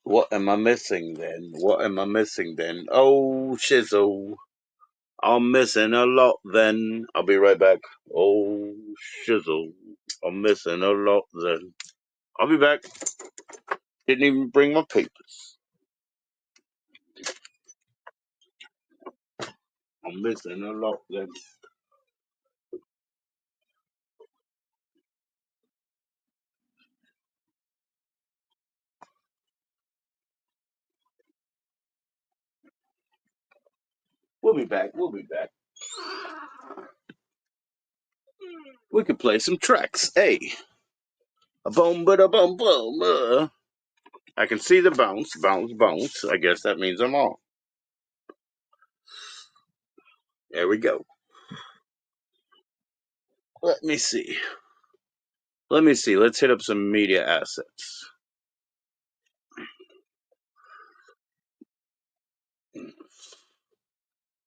What am I missing then? What am I missing then? Oh, shizzle. I'm missing a lot then. I'll be right back. Oh, shizzle. I'm missing a lot then. I'll be back. Didn't even bring my papers. I'm missing a lot then. We'll be back. We'll be back. We could play some tracks. Hey. A boom, but a boom, boom. I can see the bounce, bounce, bounce. I guess that means I'm on. There we go. Let me see. Let me see. Let's hit up some media assets.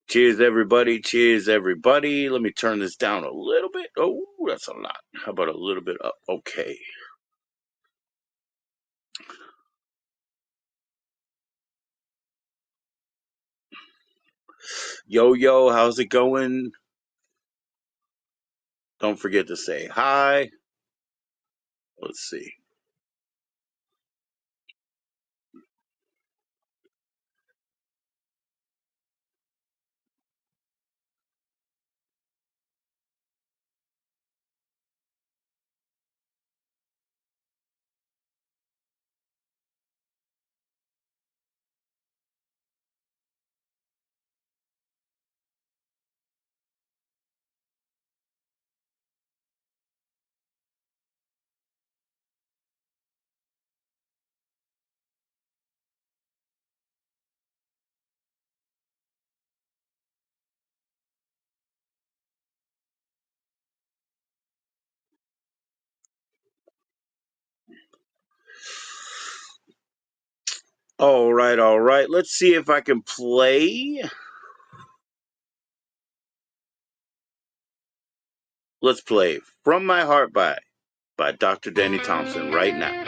Cheers, everybody. Cheers, everybody. Let me turn this down a little bit. Oh, that's a lot. How about a little bit up? Okay. Yo, yo, how's it going? Don't forget to say hi. Let's see. All right, all right. Let's see if I can play. Let's play From My Heart by Dr. Danny Thompson right now.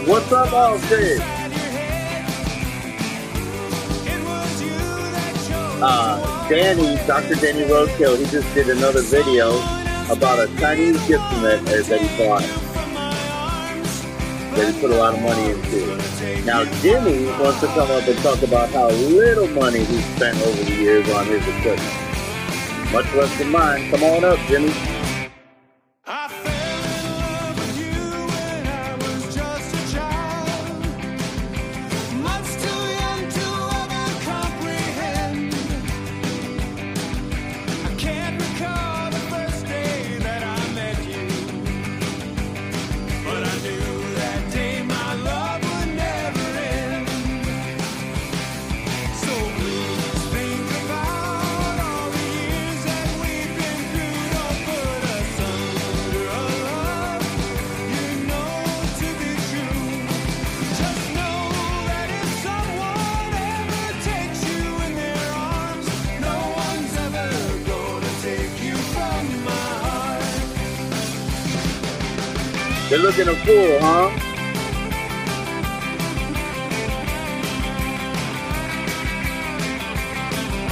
What's up, Allstate? Dr. Danny Roadkill, he just did another video about a Chinese gift that he bought, that he put a lot of money into. Now, Jimmy wants to come up and talk about how little money he spent over the years on his equipment. Much less than mine. Come on up, Jimmy. They're looking a fool, huh?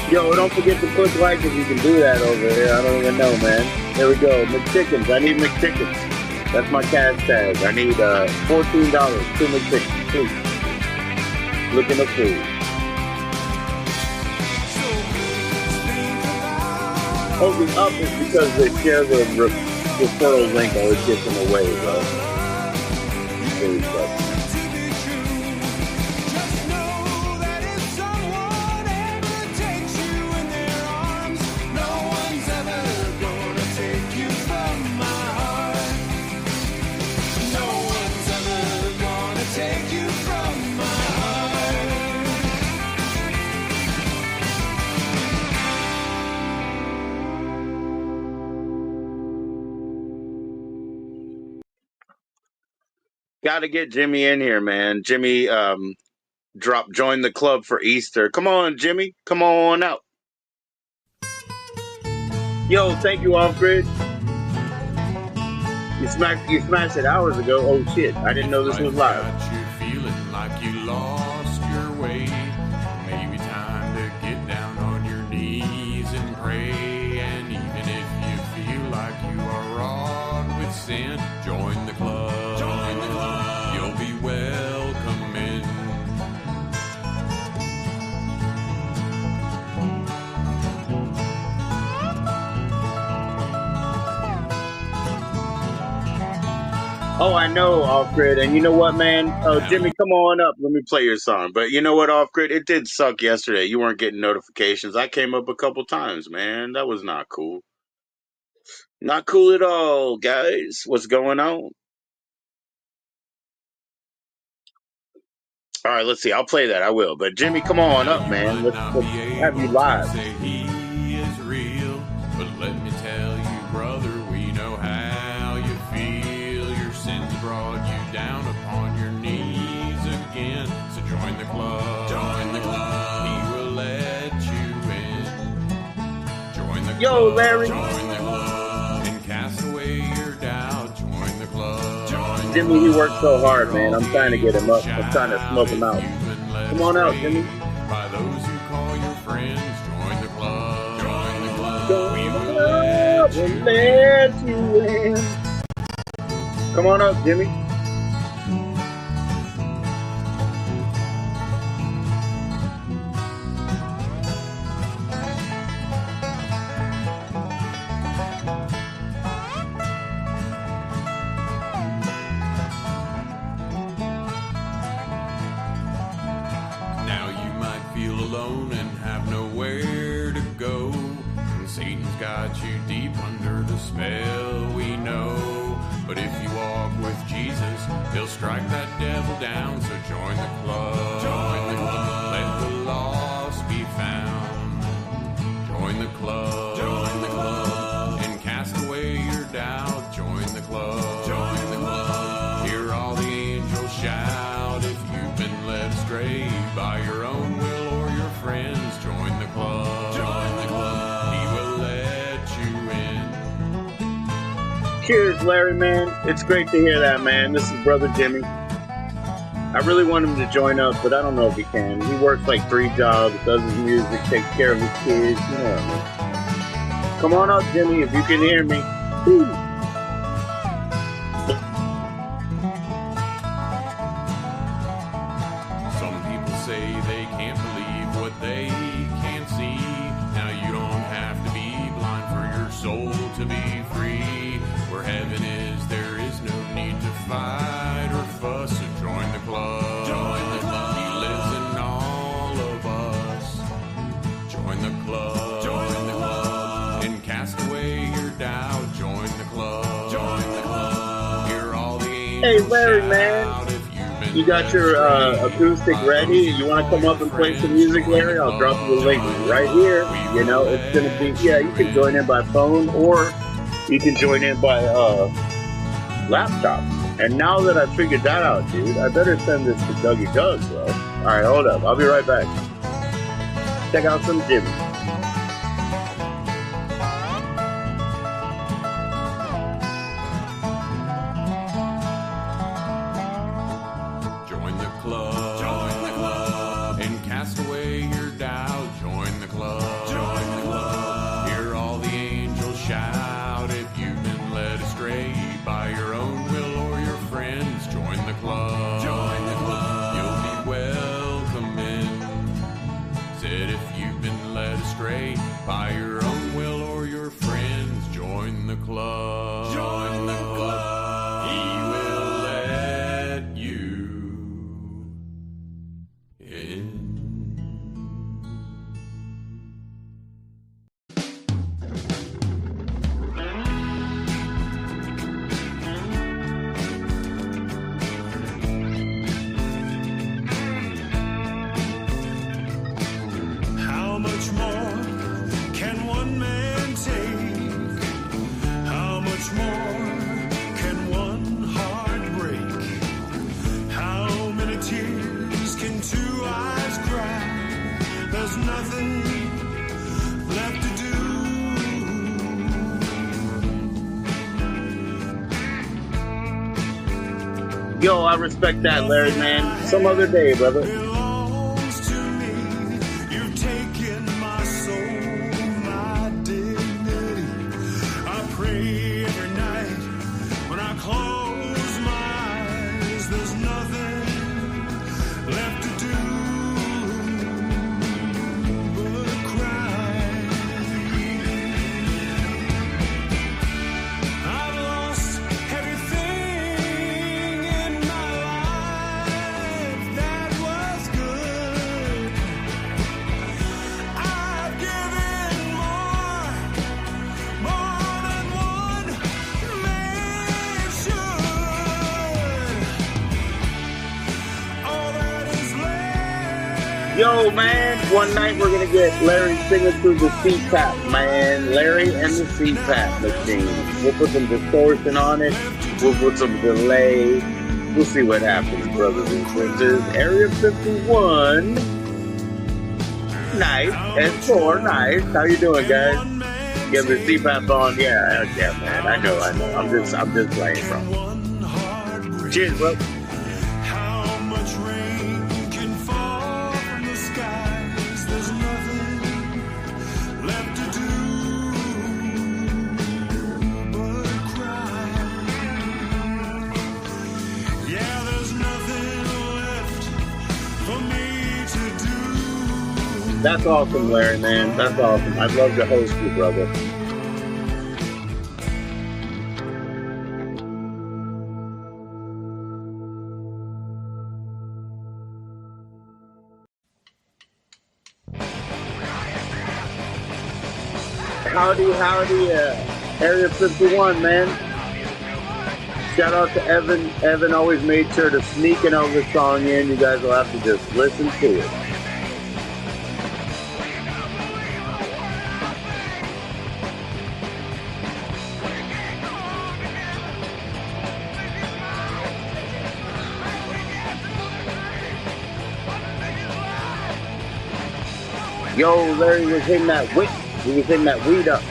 Yo, don't forget to push like if you can do that over here. I don't even know, man. There we go. McChickens. I need McChickens. That's my cash tag. I need $14. 2 McChickens, please. Looking a fool. Holding up is because they share the referral link always gets them away, bro. There we go. Got to get Jimmy in here, man. Jimmy join the club for Easter. Come on, Jimmy. Come on out. Yo, thank you, Off Grid. You smashed it hours ago. Oh shit! I didn't know this was live. Got you feeling like you lost your way. Maybe time to get down on your knees and pray. And even if you feel like you are wrought with sin, join the club. Join the club. You'll be welcome in. Oh, I know, Off Grid, and you know what, man? Oh, Jimmy, come on up. Let me play your song. But you know what, Off Grid? It did suck yesterday. You weren't getting notifications. I came up a couple times, man. That was not cool. Not cool at all, guys. What's going on? All right, let's see. I'll play that. I will. But Jimmy, come on up, man. Let's have you live. Say he is real, but let me tell you, brother, we know how you feel. Your sins brought you down upon your knees again. So join the club. Join the club. He will let you in. Join the club. Yo, Larry. Join the club and cast away your doubt. Join the club. Join Jimmy, he worked so hard, man. I'm trying to get him up. I'm trying to smoke him out. Come on out, Jimmy. By those who call your friends, join the club. Join the club. We will let you in. Come on up, Jimmy. Now you might feel alone and have nowhere to go. And Satan's got you deep under the spell, we know. But if you walk with Jesus, he'll strike that devil down. So join the club. Join the club. Let the lost be found. Join the club. Join the club. And cast away your doubt. Join the club. Join the club. Hear all the angels shout. If you've been led astray by your own will or your friends, join the club. Join the club. He will let you in. Cheers, Larry, man. It's great to hear that, man. This is Brother Jimmy. I really want him to join up, but I don't know if he can. He works like 3 jobs, does his music, takes care of his kids, you know what I mean. Come on up, Jimmy, if you can hear me. Woo. Some people say they can't believe what they can't see. Now you don't have to be blind for your soul to be free. Where heaven is, there is no need to fight or fuss. So join the club. Join the club. He lives in all of us. Join the club. Join the club. And cast away your doubt. Join the club. Join the club. Hear all the angels. Hey, Larry, man. You got your acoustic ready? You want to come up and play some music, Larry? I'll drop you the link right here. You know, it's going to be, yeah, you can join in by phone or you can join in by laptop. And now that I figured that out, dude, I better send this to Dougie Doug, bro. All right, hold up. I'll be right back. Check out some Jimmy. Join the club. Join the club. And cast away your doubt. Join the club. Join the club. Hear all the angels shout. If you've been led astray by your own will or your friends, join the club. Join the club. You'll be welcome in. Said if you've been led astray by your own will or your friends, join the club. Join the club. He will let you in. How much more can one man take? How much more can one heart break? there's nothing left to do. Yo, I respect that, Larry, man. Some other day, brother. Belongs to me. You've taken my soul, my dignity. I pray every night when I close my eyes. There's nothing left to do but cry. I've lost everything in my life that was good. I've given more than one man should. All that is left. Yo, man, one night we're gonna get Larry singing through the CPAP, man. Larry and the CPAP machine. We'll put some distortion on it. We'll put some delay. We'll see what happens, brothers and sisters. Area 51. Nice. S4, nice. How you doing, guys? Get the CPAP on. Yeah, man. I know. I'm just playing, bro. One heartbreak. Cheers, bro. How much rain can fall from the skies? There's nothing left to do but cry. Yeah, there's nothing left for me to do. That's awesome, Larry, man. That's awesome. I'd love to host you, brother. Howdy, Area 51, man. Shout out to Evan. Evan always made sure to sneak an Elvis song in. You guys will have to just listen to it. Yo, Larry was hitting that wick. He was hitting that weed up.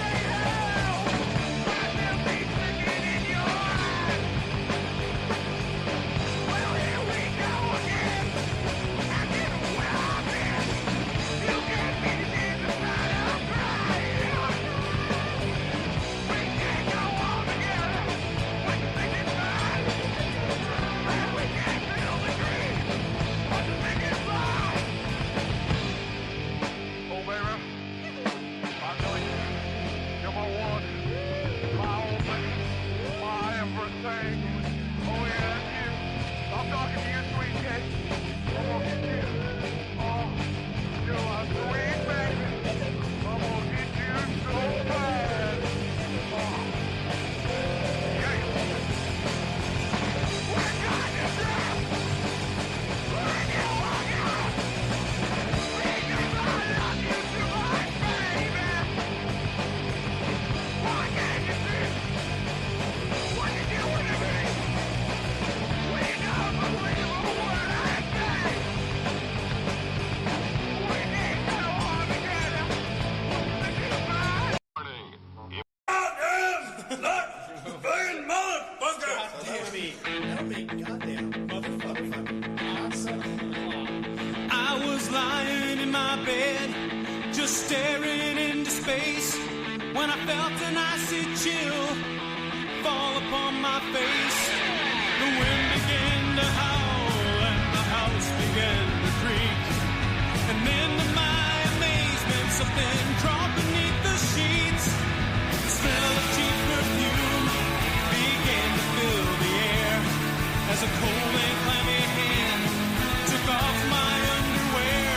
I was lying in my bed, just staring into space, when I felt an icy chill fall upon my face. The wind began to howl and the house began to creak, and then to my amazement something crawled beneath the sheets. The smell of cheap perfume began to fill the air as a cold and clammy hand took off my underwear.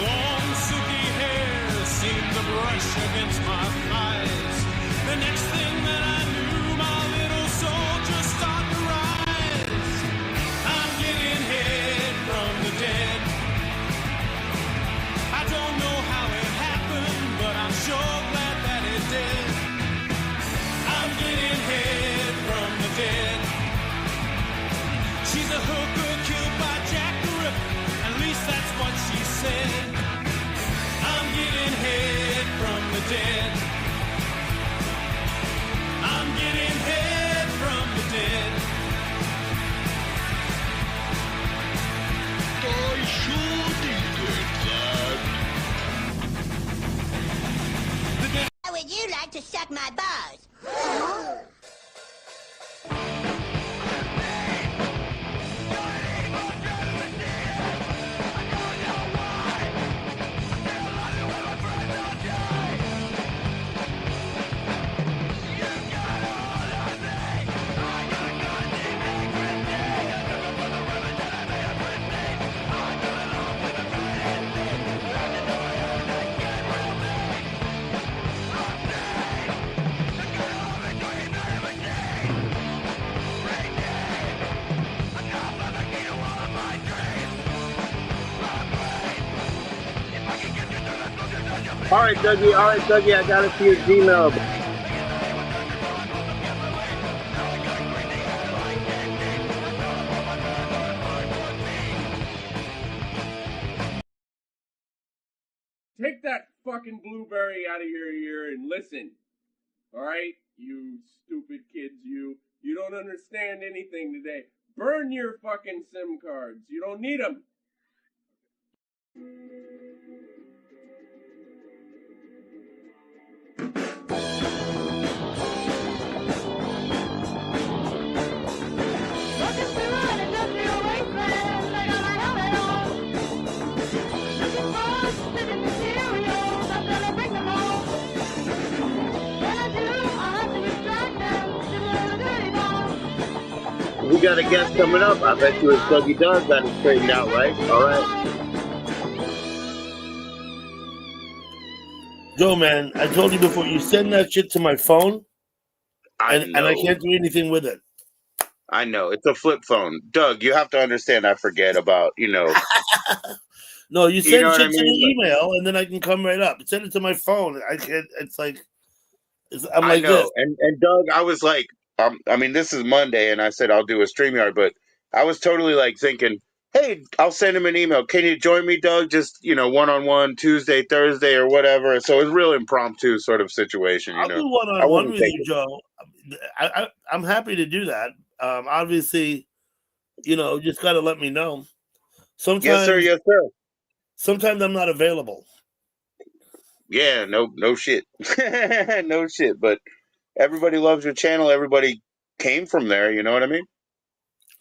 Long silky hair seemed to brush against my thighs. The next thing that I knew, my little soul just started to rise. I'm getting head from the dead. I'm getting head from the dead. How would you like to suck my balls? All right, Dougie, I got it to your Gmail. Take that fucking blueberry out of your ear and listen. All right, you stupid kids, you don't understand anything today. Burn your fucking SIM cards. You don't need them. We got a guest coming up. I bet you it's Dougie Doug got it straightened out, right? All right. Joe, man, I told you before, you send that shit to my phone, I and I know. can't do anything with it. I know. It's a flip phone. Doug, you have to understand I forget about, No, you You send know what shit I to the mean? Like, email, and then I can come right up. Send it to my phone. I can't. It's like I'm I like this. know. And Doug, I was like, I mean, this is Monday, and I said I'll do a StreamYard, but I was totally like thinking, hey, I'll send him an email. Can you join me, Doug? Just, one-on-one, Tuesday, Thursday, or whatever. So it's real impromptu sort of situation, I'll do I one-on-one wouldn't with take you, it. Joe. I'm happy to do that. Obviously, just got to let me know. Yes, sir. Sometimes, Yes, sir. sometimes I'm not available. Yeah, no shit. No shit. But everybody loves your channel. Everybody came from there. You know what I mean?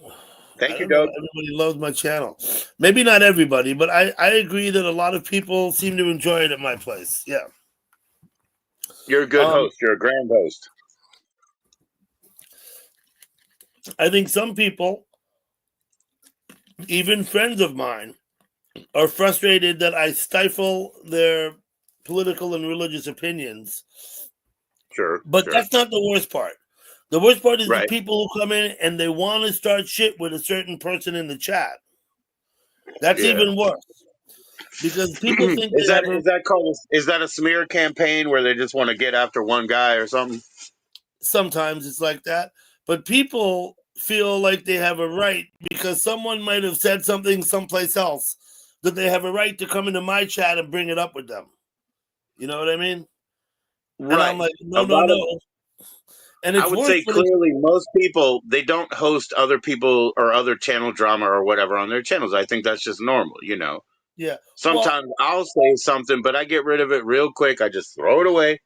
I Thank you, don't know. Doug. Everybody loves my channel. Maybe not everybody, but I agree that a lot of people seem to enjoy it at my place. Yeah. You're a good host. You're a grand host. I think some people, even friends of mine, are frustrated that I stifle their political and religious opinions. Sure. But that's not the worst part. The worst part is the Right. people who come in and they want to start shit with a certain person in the chat. That's Yeah. even worse. Because people think is they that have a, is that called is that a smear campaign where they just want to get after one guy or something? sometimes it's like that. But people feel like they have a right because someone might have said something someplace else that they have a right to come into my chat and bring it up with them. You know what I mean? And I'm Right. like, A no, no, lot of no. And I it's would worse say when it's clearly most people they don't host other people or other channel drama or whatever on their channels. I think that's just normal. yeah. Well, Sometimes I'll say something, but I get rid of it real quick. I just throw it away,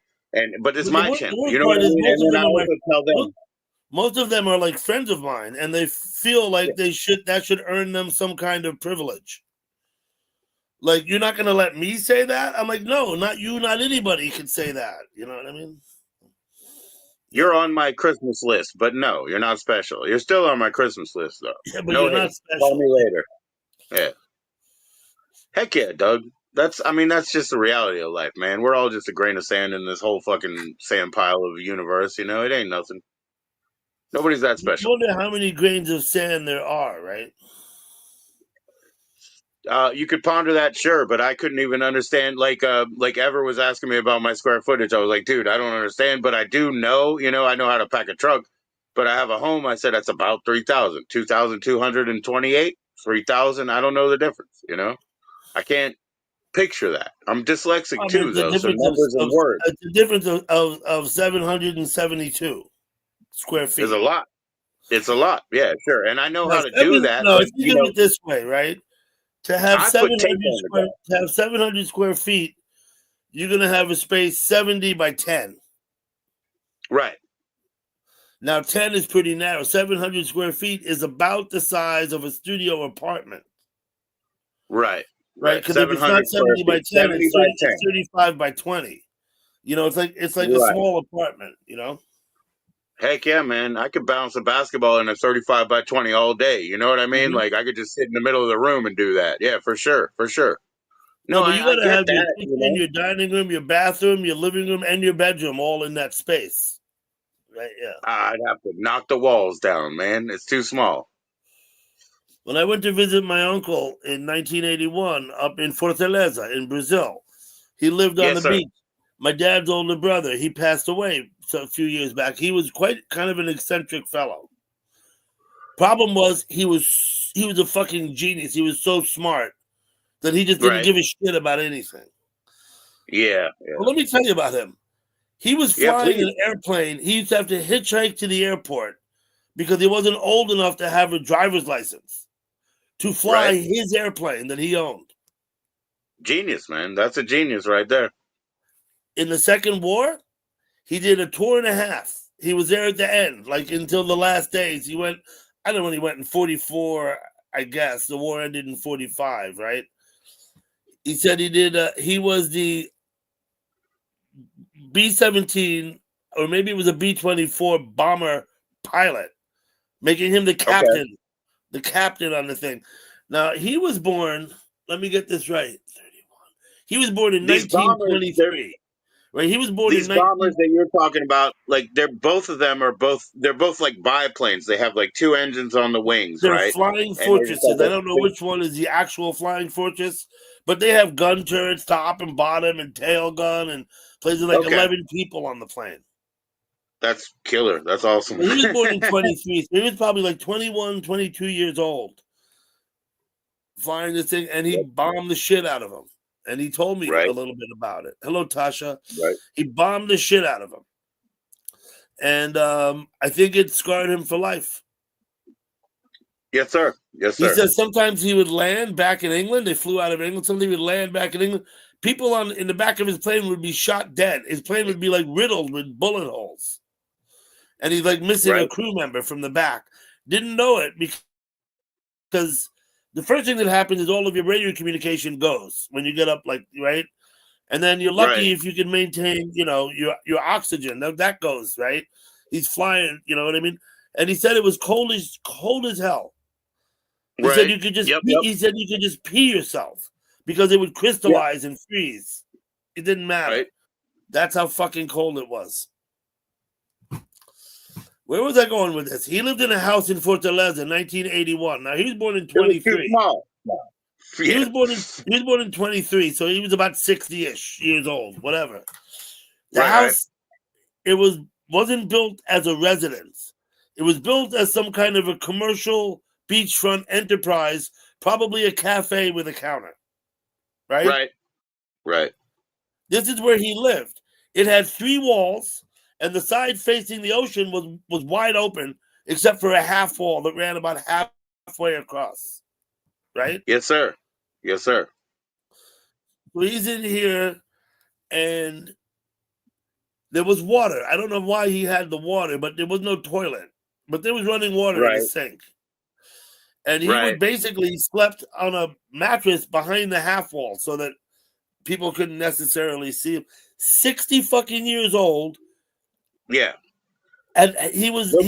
but it's but my the channel. You worst know what part I is mean? And then I also tell them, most of them are like friends of mine, and they feel like that should earn them some kind of privilege. Like, you're not going to let me say that? I'm like, no, not you, not anybody can say that. You know what I mean? you're Yeah. on my Christmas list, but no, you're not special. You're still on my Christmas list, though. Yeah, but No you're hate. not Call special. me later. Yeah. Heck yeah, Doug. That's just the reality of life, man. We're all just a grain of sand in this whole fucking sand pile of a universe. It ain't nothing. Nobody's that You special. wonder how many grains of sand there are, right? You could ponder that, sure, but I couldn't even understand. Like Ever was asking me about my square footage. I was like, dude, I don't understand, but I do know. I know how to pack a truck, but I have a home. I said that's about 3,000, 2,228, 3,000. I don't know the difference. I can't picture that. I'm dyslexic I mean, too, it's a though. So difference numbers and words it's a difference of 772 square is a feet. lot. It's a lot. Yeah, sure. And I know Now, how to do that, but think of it this way, right? I put tape on the ground. To have 700 square feet, you're gonna have a space 70 by 10. Right. Now 10 is pretty narrow. 700 square feet is about the size of a studio apartment. Right. Right? Because if it's not 70 by 10, 70 by 10. it's 35 by 20. You know, it's like a Right. small apartment, you know? Heck yeah, man. I could bounce a basketball in a 35 by 20 all day. You know what I mean? Mhm. Like I could just sit in the middle of the room and do that. Yeah, for sure. For sure. No, No, but you I gotta get have your that, you kitchen, know. your dining room, your bathroom, your living room, and your bedroom all in that space. Right, yeah. I'd have to knock the walls down, man. It's too small. When I went to visit my uncle in 1981 up in Fortaleza in Brazil, he lived on Yes, the sir. beach. My dad's older brother, he passed away a few years back. He was quite kind of an eccentric fellow. Problem was he was a fucking genius. He was so smart that he just didn't Right. give a shit about anything. Yeah. Well, let me tell you about him. He was Yeah, flying please. an airplane. He used to have to hitchhike to the airport because he wasn't old enough to have a driver's license to fly Right. his airplane that he owned. Genius, man. That's a genius right there. In the Second War, he did a tour and a half. He was there at the end, like until the last days. He went, I don't know when he went in 44, I guess. The war ended in 45, right? He said he was the B-17, or maybe it was a B-24 bomber pilot, making him the captain. Okay. The captain on the thing. Now, he was born, let me get this right, 31. He was born in These bombers, 1923. Right? He was born in these bombers that you're talking about, like they're both like biplanes. They have like two engines on the wings, They're right? flying And they're just like fortresses. I don't know which one is the actual flying fortress, but they have gun turrets, top and bottom, and tail gun, and places like Okay. 11 people on the plane. That's killer. That's awesome. He was born in 23, so he was probably like 21, 22 years old, flying this thing, and he bombed the shit out of him. And he told me Right. a little bit about it. Hello, Tasha. Right. He bombed the shit out of him. And I think it scarred him for life. Yes, sir. Yes, He sir. says sometimes he would land back in England. They flew out of England. Sometimes he would land back in England. People in the back of his plane would be shot dead. His plane would be like riddled with bullet holes. And he's like missing a Right. crew member from the back. Didn't know it because the first thing that happens is all of your radio communication goes when you get up, like, right? And then you're lucky Right. if you can maintain, you know, your oxygen. That goes, right? He's flying, you know what I mean? And he said it was cold as hell. He Right. said you could just Yep, pee, yep. he said you could just pee yourself because it would crystallize and freeze. It didn't matter. Right. That's how fucking cold it was. Where was I going with this? He lived in a house in Fortaleza in 1981. Now he was born in It was too 23. small. He Yeah. was born in 23, so he was about 60-ish years old, whatever. The Right, house, it wasn't built as a residence. It was built as some kind of a commercial beachfront enterprise, probably a cafe with a counter. Right? Right. Right. This is where he lived. It had 3 walls, and the side facing the ocean was wide open, except for a half wall that ran about halfway across. Right? Yes, sir. Yes, sir. So he's in here, and there was water. I don't know why he had the water, but there was no toilet. But there was running water in Right. the sink. And he Right. would basically slept on a mattress behind the half wall so that people couldn't necessarily see him. 60 fucking years old. Yeah. And he was No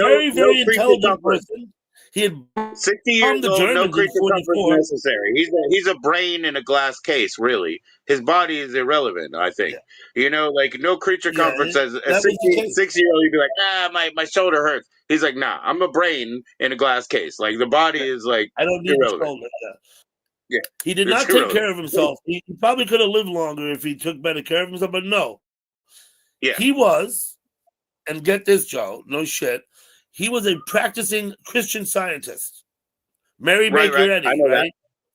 very, very creature intelligent comfort. person. He had 60 years bombed the old, no Germans in creature comfort 44. necessary. He's a brain in a glass case, really. His body is irrelevant, I think. Yeah. You know, like no creature Yeah, comfort says a that was the case. 60-year-old, you'd be like, my shoulder hurts. He's like, nah, I'm a brain in a glass case. Like the body is like I don't need irrelevant. the shoulder. Yeah. He did It's not take irrelevant. care of himself. He probably could have lived longer if he took better care of himself, but no. Yeah. He was, and get this, Joe, no shit, he was a practicing Christian Scientist. Mary Right, Baker right. Eddy, I know that. right?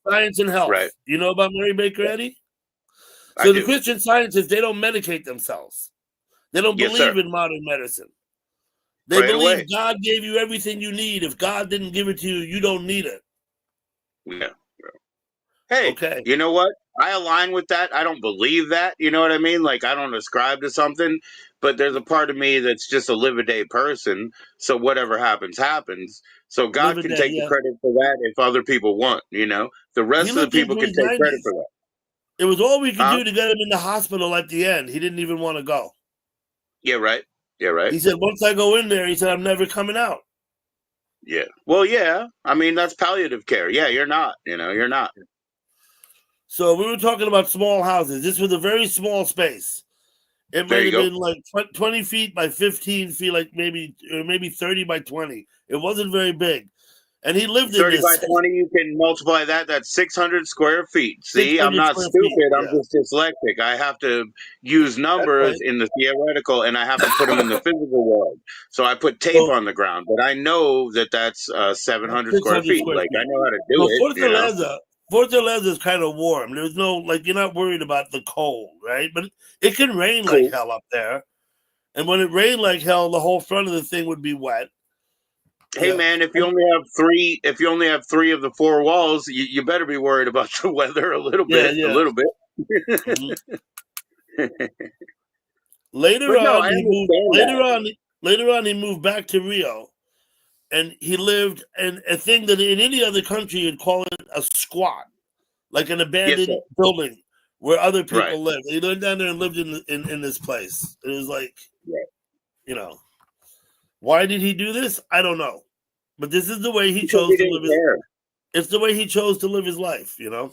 Science and Health. Right. You know about Mary Baker Eddy? I So the do. Christian Scientists, they don't medicate themselves. They don't Yes, sir. believe in modern medicine. They Pray away. believe God gave you everything you need. If God didn't give it to you, you don't need it. Yeah. Hey, Okay. you know what? I align with that. I don't believe that. You know what I mean? Like, I don't ascribe to something, but there's a part of me that's just a live a day person. So whatever happens, happens. So Live God a can day, take the yeah. credit for that if other people want, you know? The He rest of the lived people into can his take credit 90s. for that. It was all we could Huh? do to get him in the hospital at the end. He didn't even want to go. Yeah, right. Yeah, right. He said, once I go in there, he said, I'm never coming out. Yeah. Well, yeah. I mean, that's palliative care. Yeah, you're not. You know, you're not. So we were talking about small houses. This was a very small space. It There might you have go. been like 20 feet by 15 feet, like maybe 30 by 20. It wasn't very big. And he lived in 30 by this 20, you can multiply that. That's 600 square feet. See, I'm 600 not square feet. stupid. I'm Yeah, just dyslexic. I have to use that's numbers right. in the theoretical and I have to put them in the physical world. So I put tape So on the ground, but I know that that's 700 square 600 feet. square Like, I feet. know how to do So it, you know? Fortaleza is kind of warm. There's no, like, you're not worried about the cold, right? But it can rain like Cool. hell up there. And when it rained like hell, the whole front of the thing would be wet. Hey Yeah. man, if you only have three of the four walls, you better be worried about the weather a little Yeah, bit, a yeah. little bit. Mhm. Later But no, on, I he moved. understand that. Later on, he moved back to Rio, and he lived in a thing that in any other country you'd call it a squat, like an Yes, sir. abandoned building where other Right. people live. He went down there and lived in this place. It was like, Right. you know, why did he do this? I don't know, but this is the way he Because chose he to didn't live his. care. It's the way he chose to live his life. You know.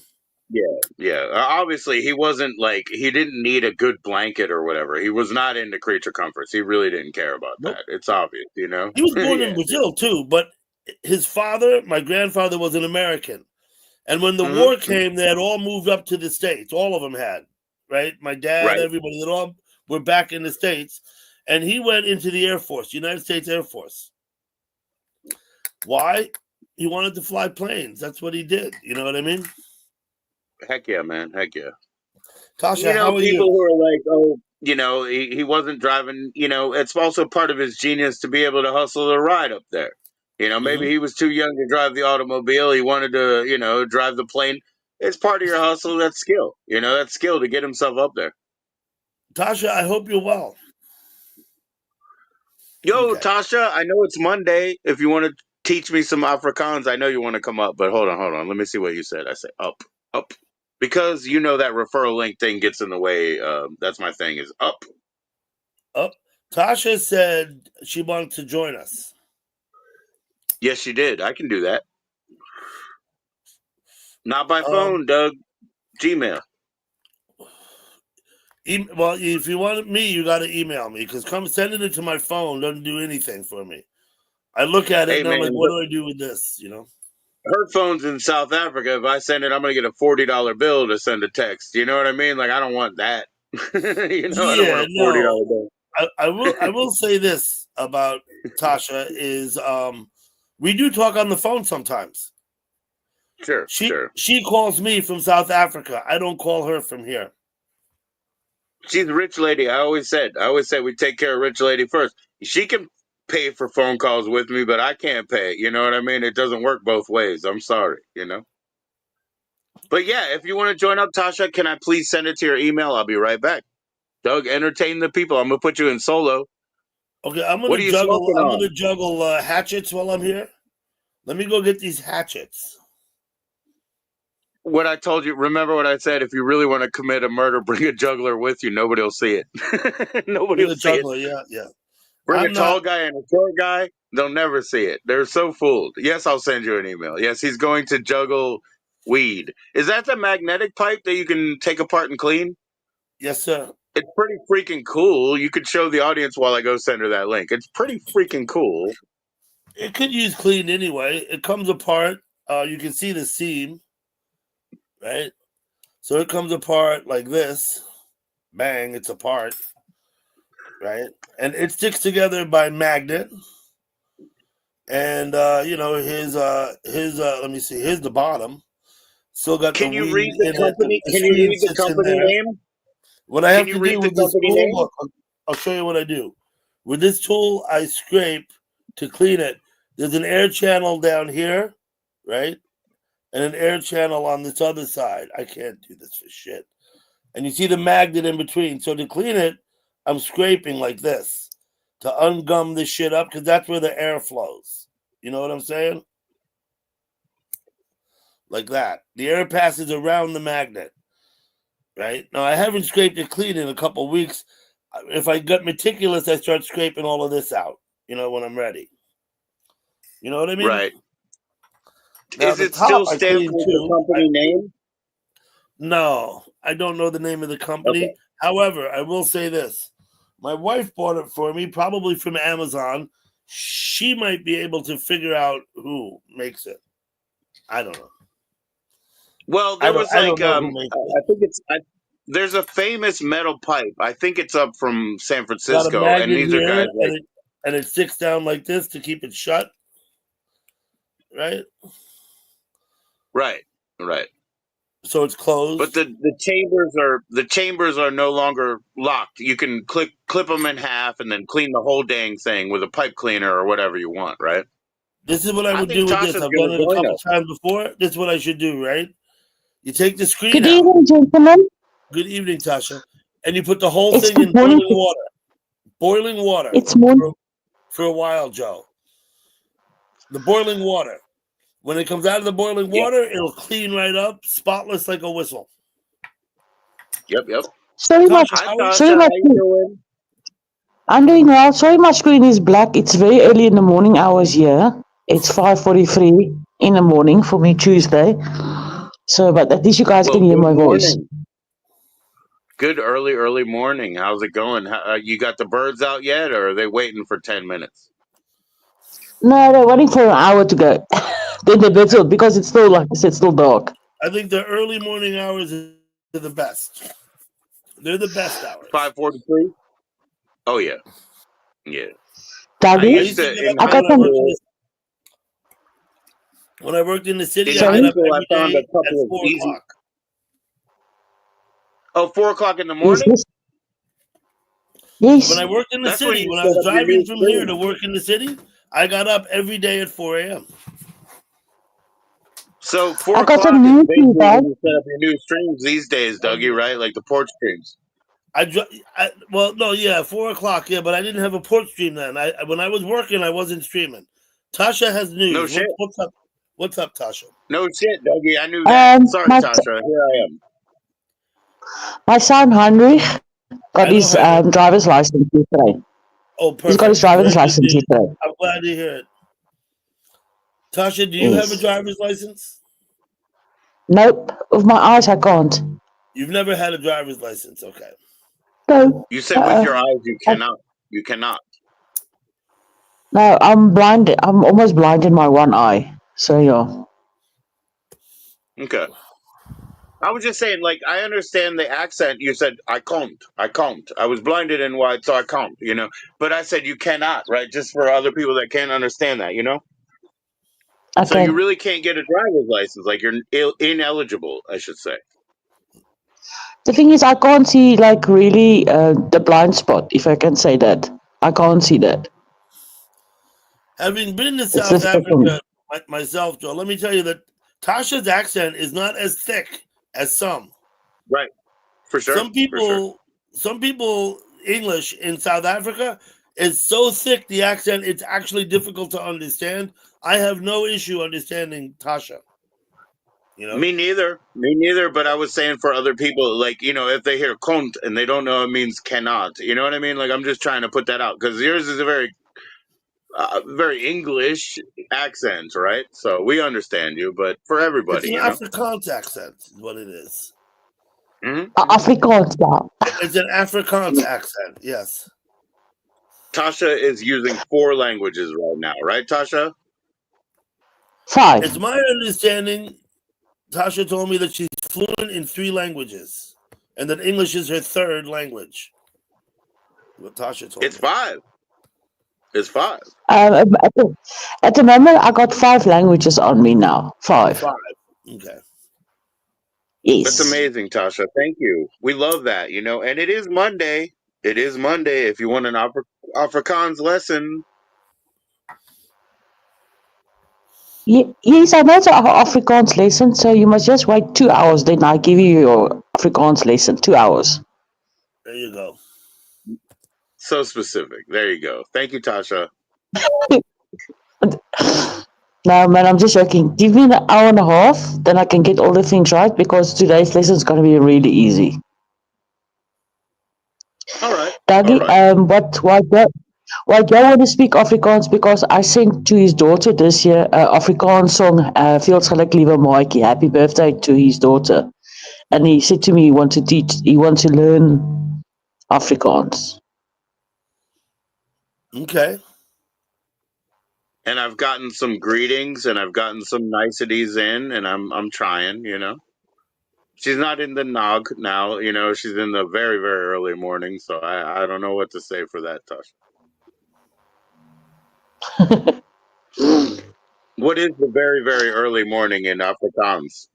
Yeah, yeah. Obviously, he wasn't like he didn't need a good blanket or whatever. He was not into creature comforts. He really didn't care about Nope. that. It's obvious, you know. He was born in Yeah. Brazil too, but his father, my grandfather, was an American. And when the war Mm-hmm. came, they had all moved up to the States. All of them had, right? My dad, Right. everybody, they all were back in the States. And he went into the Air Force, United States Air Force. Why? He wanted to fly planes. That's what he did. You know what I mean? Heck yeah, man. Heck yeah. You Tasha, know, how are people you? who are like, oh, you know, he wasn't driving. You know, it's also part of his genius to be able to hustle the ride up there. You know, maybe Hmm. he was too young to drive the automobile. He wanted to, you know, drive the plane. It's part of your hustle. That's skill. You know, that's skill to get himself up there. Tasha, I hope you're well. Yo, Okay. Tasha, I know it's Monday. If you want to teach me some Afrikaans, I know you want to come up, but hold on. Let me see what you said. I said up, up. Because you know that referral link thing gets in the way. That's my thing is up. Oh, Tasha said she wanted to join us. Yes, she did. I can do that. Not by Um, phone, Doug. Gmail. well, if you want me, you got to email me because sending it to my phone doesn't do anything for me. I look at it Hey, and I'm man, like, what do I do with this? You know? her phone's in South Africa. If I send it, I'm going to get a $40 bill to send a text. You know what I mean? Like, I don't want that. You know, I don't want Yeah, a no. $40 bill. I will say this about Tasha is we do talk on the phone sometimes. Sure, She sure. she calls me from South Africa. I don't call her from here. She's a rich lady. I always said we take care of rich lady first. She can pay for phone calls with me, but I can't pay. You know what I mean? It doesn't work both ways. I'm sorry, you know. But yeah, if you want to join up, Tasha, can I please send it to your email? I'll be right back. Doug, entertain the people. I'm gonna put you in solo. Okay, I'm What gonna are you juggle. smoking I'm on? gonna juggle hatchets while I'm here. Let me go get these hatchets. What I told you. Remember what I said. If you really want to commit a murder, bring a juggler with you. Nobody will see it. Nobody Bring will a see it. juggler. Yeah, yeah. Bring a I'm not. tall guy and a short guy. They'll never see it. They're so fooled. Yes, I'll send you an email. Yes, he's going to juggle weed. Is that the magnetic pipe that you can take apart and clean? Yes, sir. It's pretty freaking cool. You could show the audience while I go send her that link. It's pretty freaking cool. It could use clean anyway. It comes apart. You can see the seam, right? So it comes apart like this. Bang! It's apart, right? And it sticks together by magnet. And his let me see, here's the bottom. Still got the Can you read weed the in it. The, company? the Can you screen read the sits in company there. name? What I Can have you to read do the with this company tool, name? look, I'll show you what I do. With this tool, I scrape to clean it. There's an air channel down here, right? And an air channel on this other side. I can't do this for shit. And you see the magnet in between. So to clean it, I'm scraping like this to ungum this shit up because that's where the air flows. You know what I'm saying? Like that. The air passes around the magnet, right? Now, I haven't scraped it clean in a couple weeks. If I get meticulous, I start scraping all of this out, when I'm ready. You know what I mean? Right. Now, Is the it top still I stamped clean with the too. company name? No, I don't know the name of the company. Okay. However, I will say this. My wife bought it for me, probably from Amazon. She might be able to figure out who makes it. I don't know. Well, I there don't. was I don't like know who makes it. I think there's a famous metal pipe. I think it's up from San Got a Francisco, and magnet these are here, guys like and it sticks down like this to keep it shut. Right. right, right. So it's But closed. the chambers are no longer locked. You can clip them in half and then clean the whole dang thing with a pipe cleaner or whatever you want, right? This is what I I would think do with this. Tasha's I've gonna done it a join couple us. times before. This is what I should do, right? You take the screen Good out. evening, gentlemen. Good evening, Tasha. And you put the whole It's thing in good morning. boiling water. Boiling water It's morning. for a while, Joe. The boiling water. When it comes out of the boiling Yep, water, it'll clean right up, spotless like a whistle. yep. Sorry, my Tasha, Hi how is sorry, Tasha, my how you screen. doing? I'm doing well. Sorry, my screen is black. It's very early in the morning hours here. It's 5:43 in the morning for me Tuesday. So, but at least you guys Well, can hear good my voice. morning. Good early morning. How's it going? You got the birds out yet, or are they waiting for 10 minutes? No, they're waiting for an hour to go. Then they better because it's still, like I said, still dark. I think the early morning hours are the best. They're the best hours. 5:43. Oh yeah, yeah. I Dougie, I used used to to get in up I high got when I some. worked in school. the when I worked in the city. In I high get Sorry. up school, I every found a day at couple of 4 o'clock. Oh, 4 o'clock in the Yes, morning. yes, When yes. I worked in the That's when city, you when I set was up your driving new from here to stream. work in the city, I got up every day at 4 a.m. So four I got some o'clock is news for you basically guys. when you set up your new streams these days, What is Dougie, it? right? Like the porch streams. Well, no, yeah, 4 o'clock, yeah, but I didn't have a port stream then. When I was working, I wasn't streaming. Tasha has No news. shit. What's up? What's up, Tasha? No shit, Dougie. I knew that. Sorry, My Tasha. Here I am. my son Heinrich got I know his Heinrich. driver's license yesterday. Oh, He's got his perfect. driver's Very good license news. yesterday. I'm glad to hear it. Tasha, do you have a Yes. driver's license? Nope. With my eyes, I can't. You've never had a driver's license, okay? No. You said with your Uh-uh. eyes you cannot. You cannot. No, I'm blind. I'm almost blind in my one eye. So yeah. Okay. I was just saying, like, I understand the accent. You said, I can't. I can't. I was blinded in white, so I can't. But I said, you cannot, right? Just for other people that can't understand that. So Okay. you really can't get a driver's license. Like, you're ineligible, I should say. The thing is, I can't see like really the blind spot, if I can say that. I can't see that. Having been to It's South difficult for me. Africa myself, Joe, let me tell you that Tasha's accent is not as thick as some. Right. For sure. Some For sure. people English in South Africa is so thick the accent it's actually difficult to understand. I have no issue understanding Tasha. Me neither. But I was saying for other people, like, if they hear "can't" and they don't know it means cannot, you know what I mean? Like, I'm just trying to put that out because yours is a very English accent, right? So we understand you, but for It's everybody, an Afrikaans accent, is what it is. Mm-hmm. Afrikaans, yeah. It's an Afrikaans accent, yes. Tasha is using 4 languages right now, right, Tasha? 5. It's my understanding, Tasha told me that she's fluent in 3 languages and that English is her 3rd language. What Tasha told It's me. 5. It's 5. At the moment, I got 5 languages on me now. 5. 5. Okay. That's Yes. amazing, Tasha. Thank you. We love that, and it is Monday. It is Monday. If you want an Afrikaans lesson, Yes, I know it's an Afrikaans lesson, so you must just wait 2 hours, then I give you your Afrikaans lesson. 2 hours. There you go. so specific. There you go. Thank you, Tasha. No, man, I'm just joking. Give me an hour and a half, then I can get all the things right because today's lesson is going to be really easy. All right. All Dougie, right. why do I want to speak Afrikaans? Because I sent to his daughter this year Afrikaans song, Feels Geluk Liewe Maatjie, happy birthday to his daughter. And he said to me he wants to learn Afrikaans. Okay. And I've gotten some greetings and I've gotten some niceties in, and I'm trying. She's not in the nog now, she's in the very, very early morning, so I don't know what to say for that, Tasha. What is the very, very early morning in Afrikaans?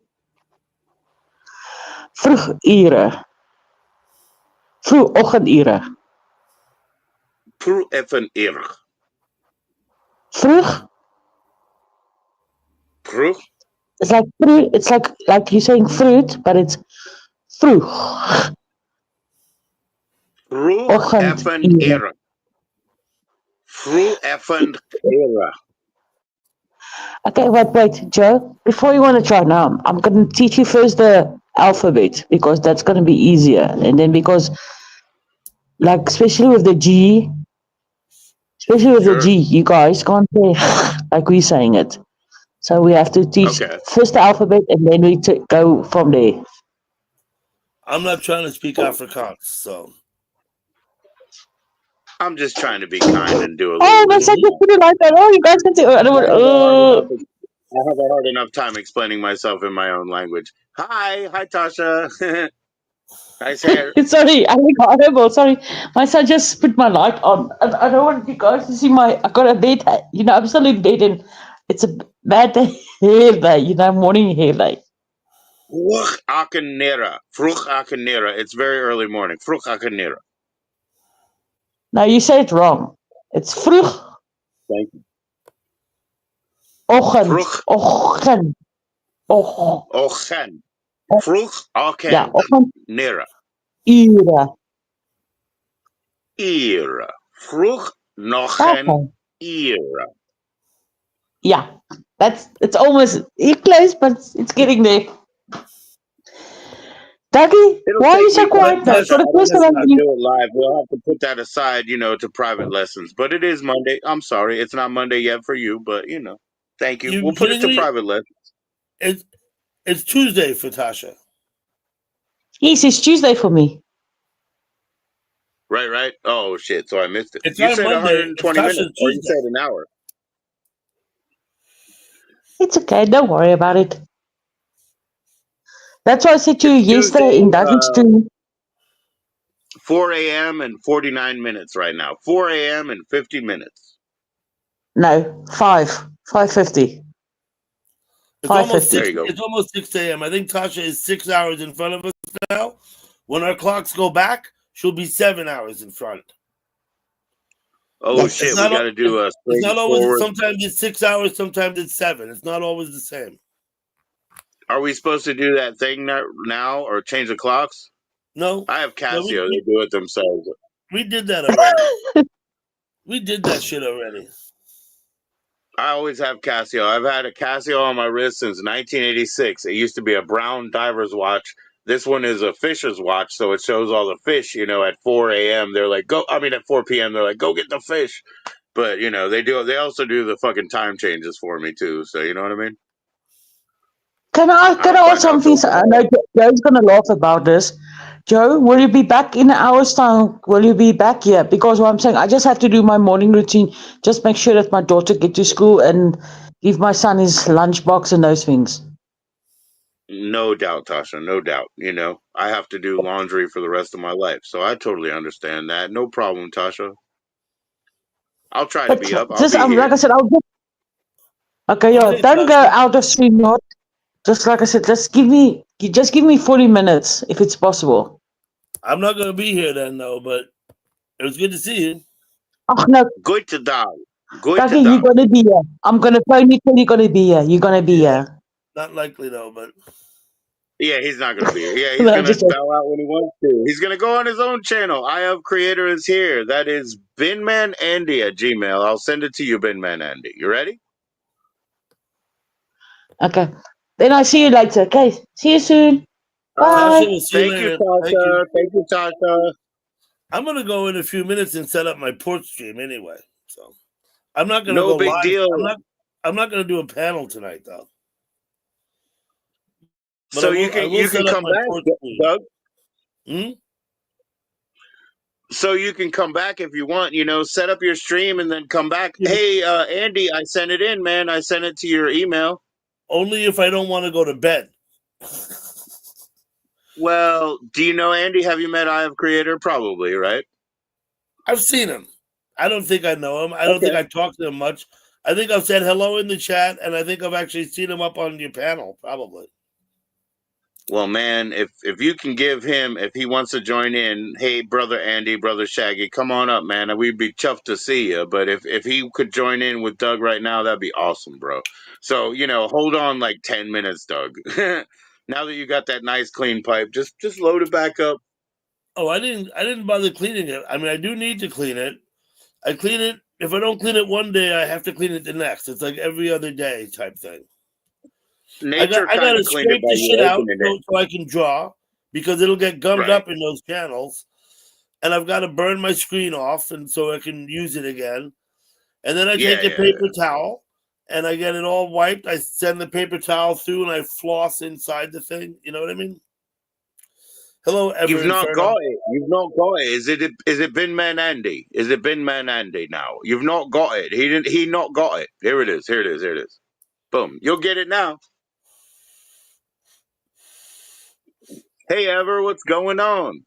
Vroegure. Vroegoggendure. Pro even erg. Vroeg. Vroeg? It's like fruit. It's like you're saying fruit, but it's vroeg. Vroeg even Oggendure. erg. Vroeg even erg. Okay, wait, Joe. Before you want to try now, I'm going to teach you first the alphabet because that's going to be easier. And then because, like, especially with the Sure. G, you guys can't say like we're saying it. So we have to teach Okay. first the alphabet and then we go from there. I'm not trying to speak Afrikaans, so. I'm just trying to be kind and do a Oh, little my bit. son just put it like that. Oh, you guys can say, I don't I want, have a hard enough. I have a hard enough time explaining myself in my own language. Hi, Tasha. Nice hair. Sorry, I look horrible. Sorry, my son just put my light on. I don't want you guys to see I got a bed, absolute bed, and it's a bad hair day, morning hair day. Vroeg akenera. Vroeg akenera. It's very early morning. Vroeg akenera. Now you say it wrong. It's vroeg Thank you. ochtend, Vroeg ochtend, och, ogen. och, Vroeg ja, ochtend, akenera. uren. Ira. Vroeg nog een Okay. ira. Yeah, it's almost close, but it's getting there. Dougie, It'll why are you take so me, But quiet now? Tasha. For Tasha, the I don't first know time, how to do it live. We'll have to put that aside, to private lessons. But it is Monday. I'm sorry. It's not Monday yet for you, but, thank you. you We'll put it kidding to me? private lessons. It's Tuesday for Tasha. yes, it's Tuesday for me. Right, right? Oh, shit. So I missed it. It's You not said Monday. It's 120 minutes, Tasha's or you Tuesday. said an hour. It's okay, don't worry about it. That's what I said to you It's yesterday Tuesday, in David's stream. 4 a.m. and 49 minutes right now. 4 a.m. and 50 minutes. No, 5:50. It's almost there 5:50. six. you go. It's almost 6 a.m. I think Tasha is 6 hours in front of us now. When our clocks go back, she'll be 7 hours in front. Oh, Yes. It's shit. We not. got to do a It's not always. straightforward. Sometimes it's 6 hours. Sometimes it's 7. It's not always the same. Are we supposed to do that thing now or change the clocks? No, I have no, Casio. They do it themselves. we did that already. We did that shit already. I always have Casio. I've had a Casio on my wrist since 1986. It used to be a brown diver's watch. This one is a fisher's watch, so it shows all the fish. At 4 a.m. They're like, go. I mean, at 4 p.m. They're like, go get the fish. But they do. They also do the fucking time changes for me too. So you know what I mean. Can I I can don't I ask find out something? till I know tomorrow. Joe's gonna laugh about this. Joe, will you be back in an hour's time? Will you be back here? Because what I'm saying, I just have to do my morning routine. Just make sure that my daughter get to school and give my son his lunchbox and those things. No doubt, Tasha. No doubt. I have to do laundry for the rest of my life, so I totally understand that. No problem, Tasha. I'll try to But be up. I'll just be like here. I said, I'll just okay, yeah. Okay, Don't go Tasha. out of stream mode. Just like I said, just give me 40 minutes if it's possible. I'm not gonna be here then, though. But it was good to see you. Oh no, Goeiedag. Dougie, Goeiedag. you're gonna be here. I'm gonna phone you till you're gonna be here. You're gonna be Yeah. here. Not likely though, but Yeah, he's not gonna be here. Yeah, he's No, gonna just bow out when he wants to. He's gonna go on his own channel. I have creator is here. That is BinmanAndy at Gmail. I'll send it to you, BinmanAndy. You ready? okay. Then I'll see you later. Okay. See you soon. Tasha, Bye. we'll see you Thank you, later. Thank you. Tasha. Thank you, Tasha. I'm gonna go in a few minutes and set up my porch stream anyway. So I'm not gonna No go big live. deal. I'm not gonna do a panel tonight though. But So I will you can set up come my back, porch stream. Doug. Hmm? So you can come back if you want. Set up your stream and then come back. Yeah, but Hey, Andy, I sent it in, man. I sent it to your email. only if I don't want to go to bed. Well, do you know Andy? Have you met I have creator? Probably, right? I've seen him. I don't think I know him. I don't think Okay. I talked to him much. I think I've said hello in the chat, and I think I've actually seen him up on your panel, probably. Well, man, if you can give him, if he wants to join in, hey, brother Andy, brother Shaggy, come on up, man. We'd be chuffed to see you. But if he could join in with Doug right now, that'd be awesome, bro. So hold on like 10 minutes, Doug. Now that you got that nice clean pipe, just load it back up. Oh, I didn't bother cleaning it. I mean, I do need to clean it. I clean it. If I don't clean it one day, I have to clean it the next. It's like every other day type thing. Nature I kind gotta of cleaned it scrape by the shit you out opening it. so I can draw because it'll get gummed Right. up in those channels. And I've got to burn my screen off and so I can use it again. And then I take a paper towel and I get it all wiped. I send the paper towel through and I floss inside the thing. You know what I mean? Hello, Ever You've not Inferno. got it. You've not got it. Is it BinmanAndy? Is it BinmanAndy now? You've not got it. He not got it. Here it is. Here it is. Here it is. Boom. You'll get it now. Hey Ever, what's going on?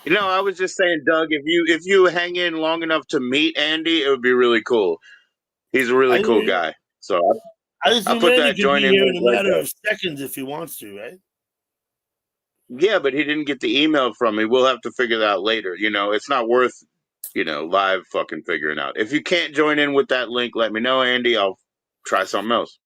I was just saying, Doug, if you hang in long enough to meet Andy, it would be really cool. He's a really I cool hear you. guy. So I I assume put Andy that could join be in here link in a right matter there. of seconds if he wants to, right? Yeah, but he didn't get the email from me. We'll have to figure that out later. It's not worth, live fucking figuring out. If you can't join in with that link, let me know, Andy. I'll try something else.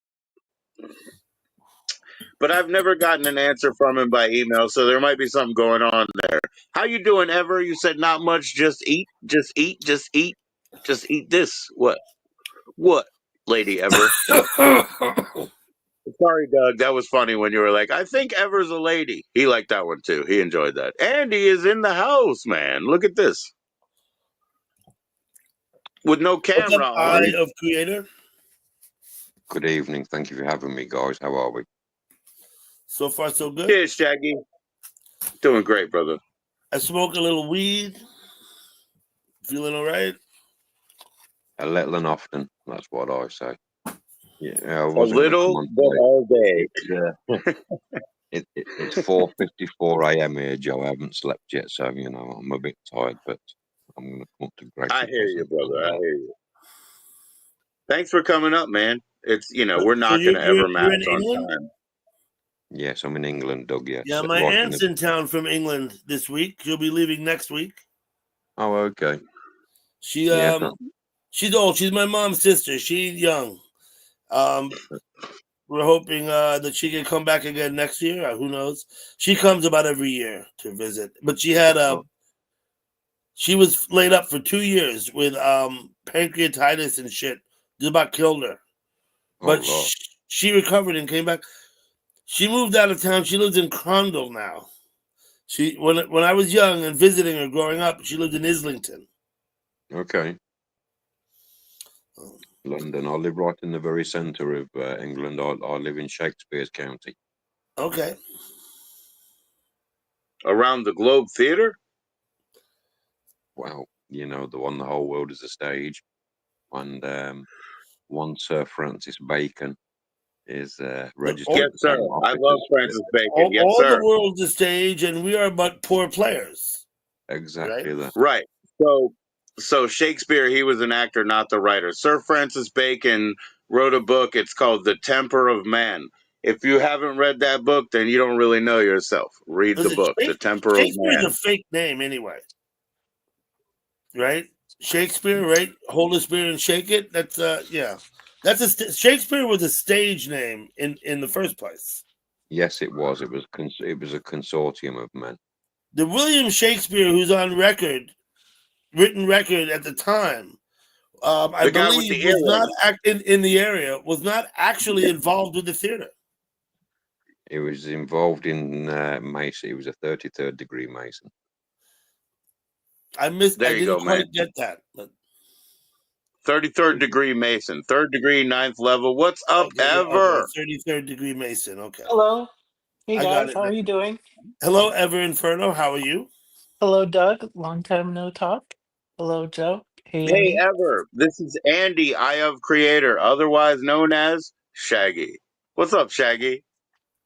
But I've never gotten an answer from him by email, so there might be something going on there. How you doing, Ever? You said not much. Just eat. Just eat. Just eat. Just eat this. What? What, Lady Ever? Sorry, Doug. That was funny when you were like, I think Ever's a lady. He liked that one too. He enjoyed that. Andy is in the house, man. Look at this. With no What's up, camera Eye on. of Creator? Good evening. Thank you for having me, guys. How are we? So far, so good. Cheers, Shaggy. Doing great, brother. I smoke a little weed. Feeling all right? A little and often. That's what I say. Yeah, I A wasn't going to come little, on but today. all day. It's 4:54 a.m. here, Joe. I haven't slept yet, so I'm a bit tired, but I'm going to come up to Greg. I hear you, brother. I hear you. Thanks for coming up, man. It's we're not going to ever match in on England? time. Yes, I'm in England, Doug. Yes. Yeah, my aunt's in town from England this week. She'll be leaving next week. Oh, okay. She's old. She's my mom's sister. She's young. We're hoping that she can come back again next year. Who knows? She comes about every year to visit. But she had she was laid up for 2 years with pancreatitis and shit. Just about killed her. But she recovered and came back. She moved out of town. She lives in Crondall now. When I was young and visiting her growing up, she lived in Islington. Okay. London. I live right in the very centre of England. I live in Shakespeare's County. Okay. Around the Globe Theatre? Well, the one the whole world is a stage. And one Sir Francis Bacon is registered. Yes, sir. I love Francis Bacon. Yes, all sir. the world's a stage, and we are but poor players. Exactly that. Right. So Shakespeare, he was an actor, not the writer. Sir Francis Bacon wrote a book. It's called The Temper of Man. If you haven't read that book, then you don't really know yourself. Read the Listen, book, The Temper of Shakespeare is Man. a fake name anyway, right? Shakespeare, right? Hold a spear and shake it. That's yeah. That's Shakespeare was a stage name in the first place. Yes, it was. It was a consortium of men. The William Shakespeare who's on record, written record at the time, I The guy with believe the was not earring. in the area, was not actually involved with the theater. He was involved in Mason. He was a 33rd degree Mason. I There you didn't go, man. quite get that, but 33rd degree Mason, 3rd degree, 9th level. What's up, okay, 33rd degree Mason. Okay, Hello. Hey I got guys, it how now. are you doing? Hello, Ever Inferno. How are you? Hello, Doug. Long time no talk. Hello, Joe. Hey, Hey, Andy. Ever. This is Andy, Eye of Creator, otherwise known as Shaggy. What's up, Shaggy?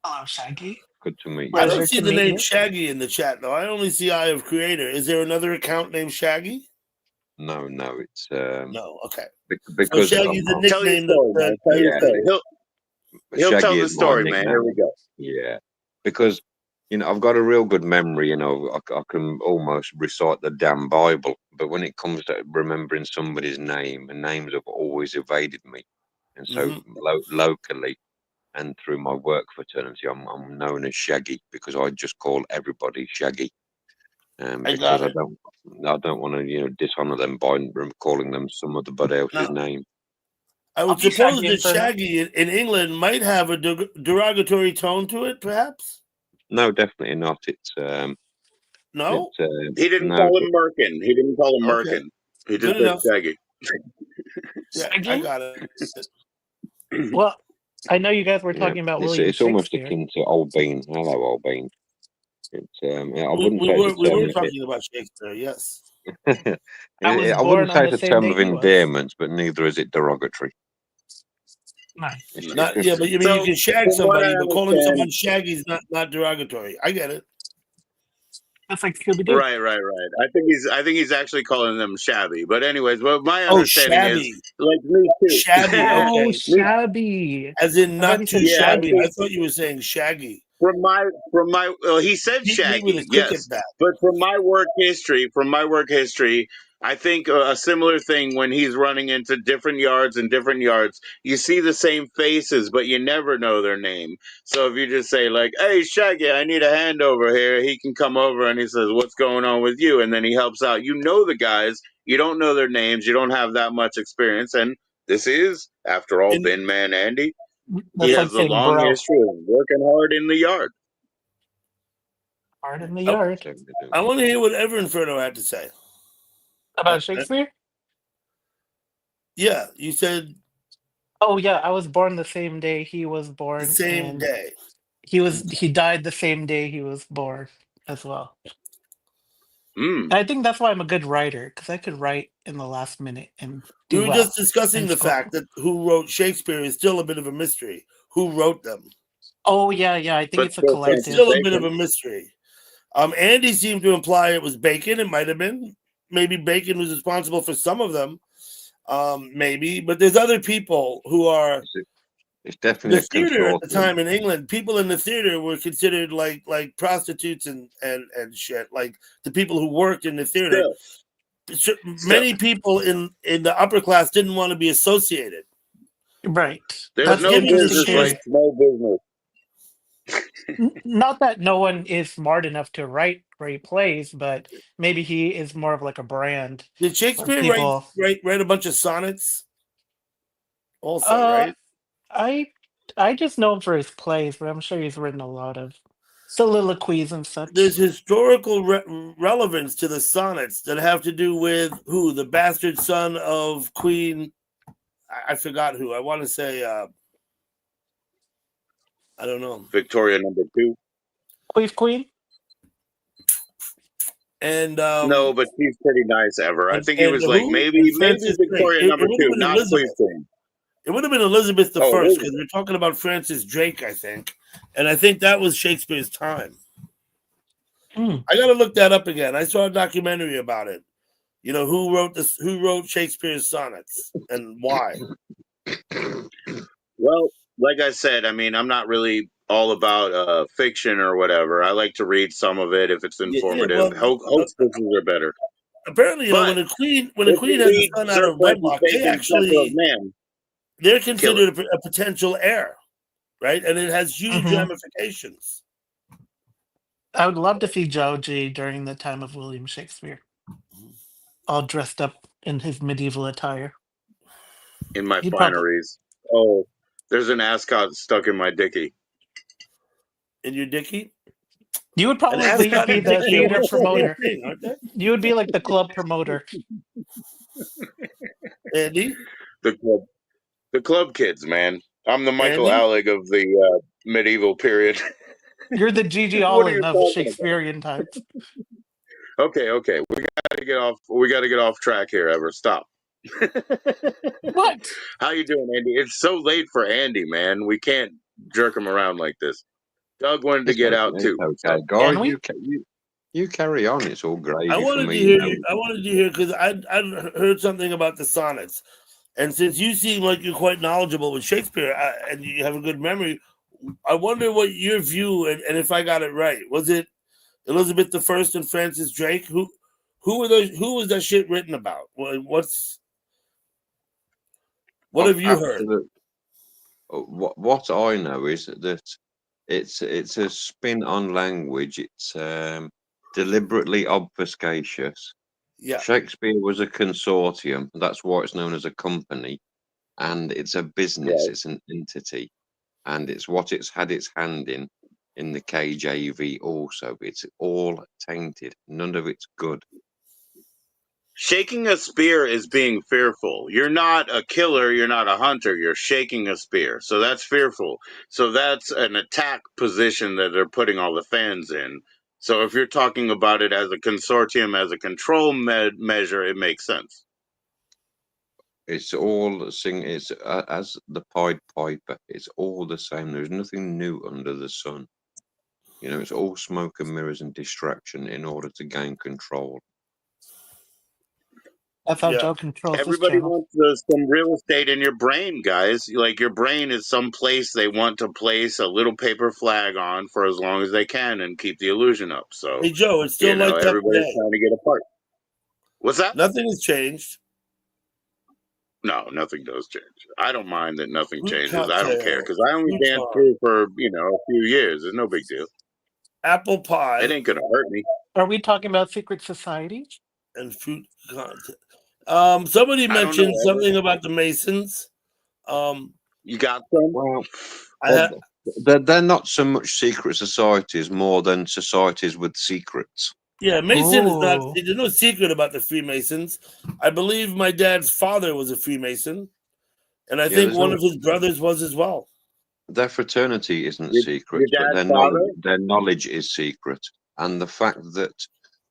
Hello, Shaggy. Good to meet you, I don't Pleasure man. see to the meet name you. Shaggy in the chat though. I only see Eye of Creator. Is there another account named Shaggy? No, it's No. Okay. So because Shaggy's a Tell your nickname story, man. Tell your yeah, story. He'll tell Shaggy the is my story, man. Here we nickname. go. Yeah, because I've got a real good memory. I can almost recite the damn Bible. But when it comes to remembering somebody's name, and names have always evaded me. And so locally and through my work fraternity, I'm known as Shaggy because I just call everybody Shaggy. I Because got it. I don't want to dishonor them by calling them some other but else's Now, name. I I'll would be suppose Shaggy that Inferno. Shaggy in England might have a derogatory tone to it, perhaps. No, definitely not. No. He didn't No, call him Merkin. He didn't call him Okay. Merkin. He just Good said enough. Shaggy. Yeah, I Shaggy? got it. Well, I know you guys were yeah, talking about William it's almost Shakespeare. akin to Old Bean. Hello, Old Bean. I We, wouldn't we say it's were a we term. were talking about Shakespeare. Yes. I was I wouldn't born on say the it's a same term day of he was. endearment, but neither is it derogatory. Nice. Not It's yeah, but you mean you So, can shag from what somebody, I but calling understand, someone Shaggy is not derogatory. I get it. That's like Scooby Doo. right. I think he's actually calling them shabby. But anyways, what my Oh, understanding is, shabby, like me too. shabby. Oh, Okay, me, shabby. as in I thought not he too said yeah. shabby. shaggy. I thought you were saying shaggy. From my well, he said Beat me with a Shaggy, cricket yes, bat. but from my work history, I think a similar thing when he's running into different yards and different yards, you see the same faces, but you never know their name. So if you just say like, "Hey, Shaggy, I need a hand over here," he can come over and he says, "What's going on with you?" And then he helps out. You know the guys, you don't know their names, you don't have that much experience, and this is, after all, And Bin Man Andy. He That's like has a saying long bro. history of working hard in the yard. Hard in the I, yard. I want to hear what Ever Inferno had to say. About Shakespeare? Yeah, you said Oh yeah, I was born the same day he was the born, same and day. he died the same day he was born as well. Hmm. And I think that's why I'm a good writer, because I could write in the last minute and We do were just well discussing in the school. fact that who wrote Shakespeare is still a bit of a mystery. Who wrote them? Oh yeah, I think But it's a still It's Francis still collective. a bit of Bacon. a mystery. Andy seemed to imply it was Bacon. It might have been. Maybe Bacon was responsible for some of them. Maybe, but there's other people who are It's definitely the a theater at the consortium. time in England. People in the theater were considered like prostitutes and shit. Like the people who worked in the theater. Still. Many people in the upper class didn't want to be associated. Right. There's But That's no given the business like chance, interesting. small business. Not that no one is smart enough to write great plays, but maybe he is more of like a brand did where Shakespeare people. write a bunch of sonnets? Also, Uh, right? I I just know him for his plays, but I'm sure he's written a lot of soliloquies and such. There's historical relevance to the sonnets that have to do with who the bastard son of Queen. I forgot who. I want to say. I don't know. Victoria #2. Queen? And No, but she's pretty nice, Ever. I think he and was like who? maybe And maybe Francis Drake. Victoria It #2, would have been not Queen Elizabeth. Queen. It would have been Elizabeth the Oh, First because Elizabeth. we're talking about Francis Drake, I think, and I think that was Shakespeare's time. Mm. I got to look that up again. I saw a documentary about it. You know who wrote this? Who wrote Shakespeare's sonnets and why? Well, like I said, I mean, I'm not really all about fiction or whatever. I like to read some of it if it's Yeah, informative. well, Hoaxes are better. apparently, But when a if queen you has a read son out Sir of Francis wedlock, Bacon's Death of Man, they're kill it. considered a potential heir, right? And it has huge Mhm. ramifications. I would love to see Joji during the time of William Shakespeare, all dressed up in his medieval attire. In my He'd probably. fineries. Oh, there's an ascot stuck in my dicky. In your dicky, You would an probably ascot be and the dicky are theater almost the same promoter. thing, aren't they? You would be like the club promoter. Andy, The club kids, man. I'm the Michael Andy, Alec of the medieval period. You're the Gigi What are you Allen of talking about? Shakespearean times. Okay. We gotta get off. We gotta get off track here. Ever stop? What? How you doing, Andy? It's so late for Andy, man. We can't jerk him around like this. Doug wanted to It's get okay, out too. it's So okay. Guys, Can we? you carry on. It's all I gravy for wanted to me, hear you. I wanted to hear because I heard something about the sonnets, and since you seem like you're quite knowledgeable with Shakespeare and you have a good memory, I wonder what your view and if I got it right. Was it Elizabeth I and Francis Drake? Who were those? Who was that shit written about? What Of have you heard? absolute. What I know is that it's a spin on language. It's deliberately obfuscatious. Yeah, Shakespeare was a consortium. That's why it's known as a company, and it's a business. right. It's an entity, and it's what it's had its hand in the KJV. Also, it's all tainted. None of it's good. Shaking a spear is being fearful. You're not a killer, you're not a hunter, you're shaking a spear. So that's fearful. So that's an attack position that they're putting all the fans in. So if you're talking about it as a consortium, as a control measure, it makes sense. It's all sing. It's as the Pied Piper. It's all the same. There's nothing new under the sun. You know, it's all smoke and mirrors and distraction in order to gain control. That's how yeah. Joe controls this Everybody channel. wants some real estate in your brain, guys. Like your brain is some place they want to place a little paper flag on for as long as they can and keep the illusion up. So, Hey Joe, it's still like that everybody's today. trying to get a part. What's that? Nothing has changed. No, nothing does change. I don't mind that nothing Fruit changes. I don't care cocktail, because I only fruit danced farm, through for a few years. It's no big deal. apple It pie, ain't gonna hurt me. Are we talking about secret societies? and fruit content. Somebody I don't know. mentioned something about the Masons. Um, You got some? Well, I have. they're not so much secret societies more than societies with secrets. Yeah, Mason is not. Oh, There's no secret about the Freemasons. I believe my dad's father was a Freemason, and I Yeah, think there's one no of his brothers was as well. their fraternity isn't Your secret, but dad's father? their knowledge is secret, and the fact that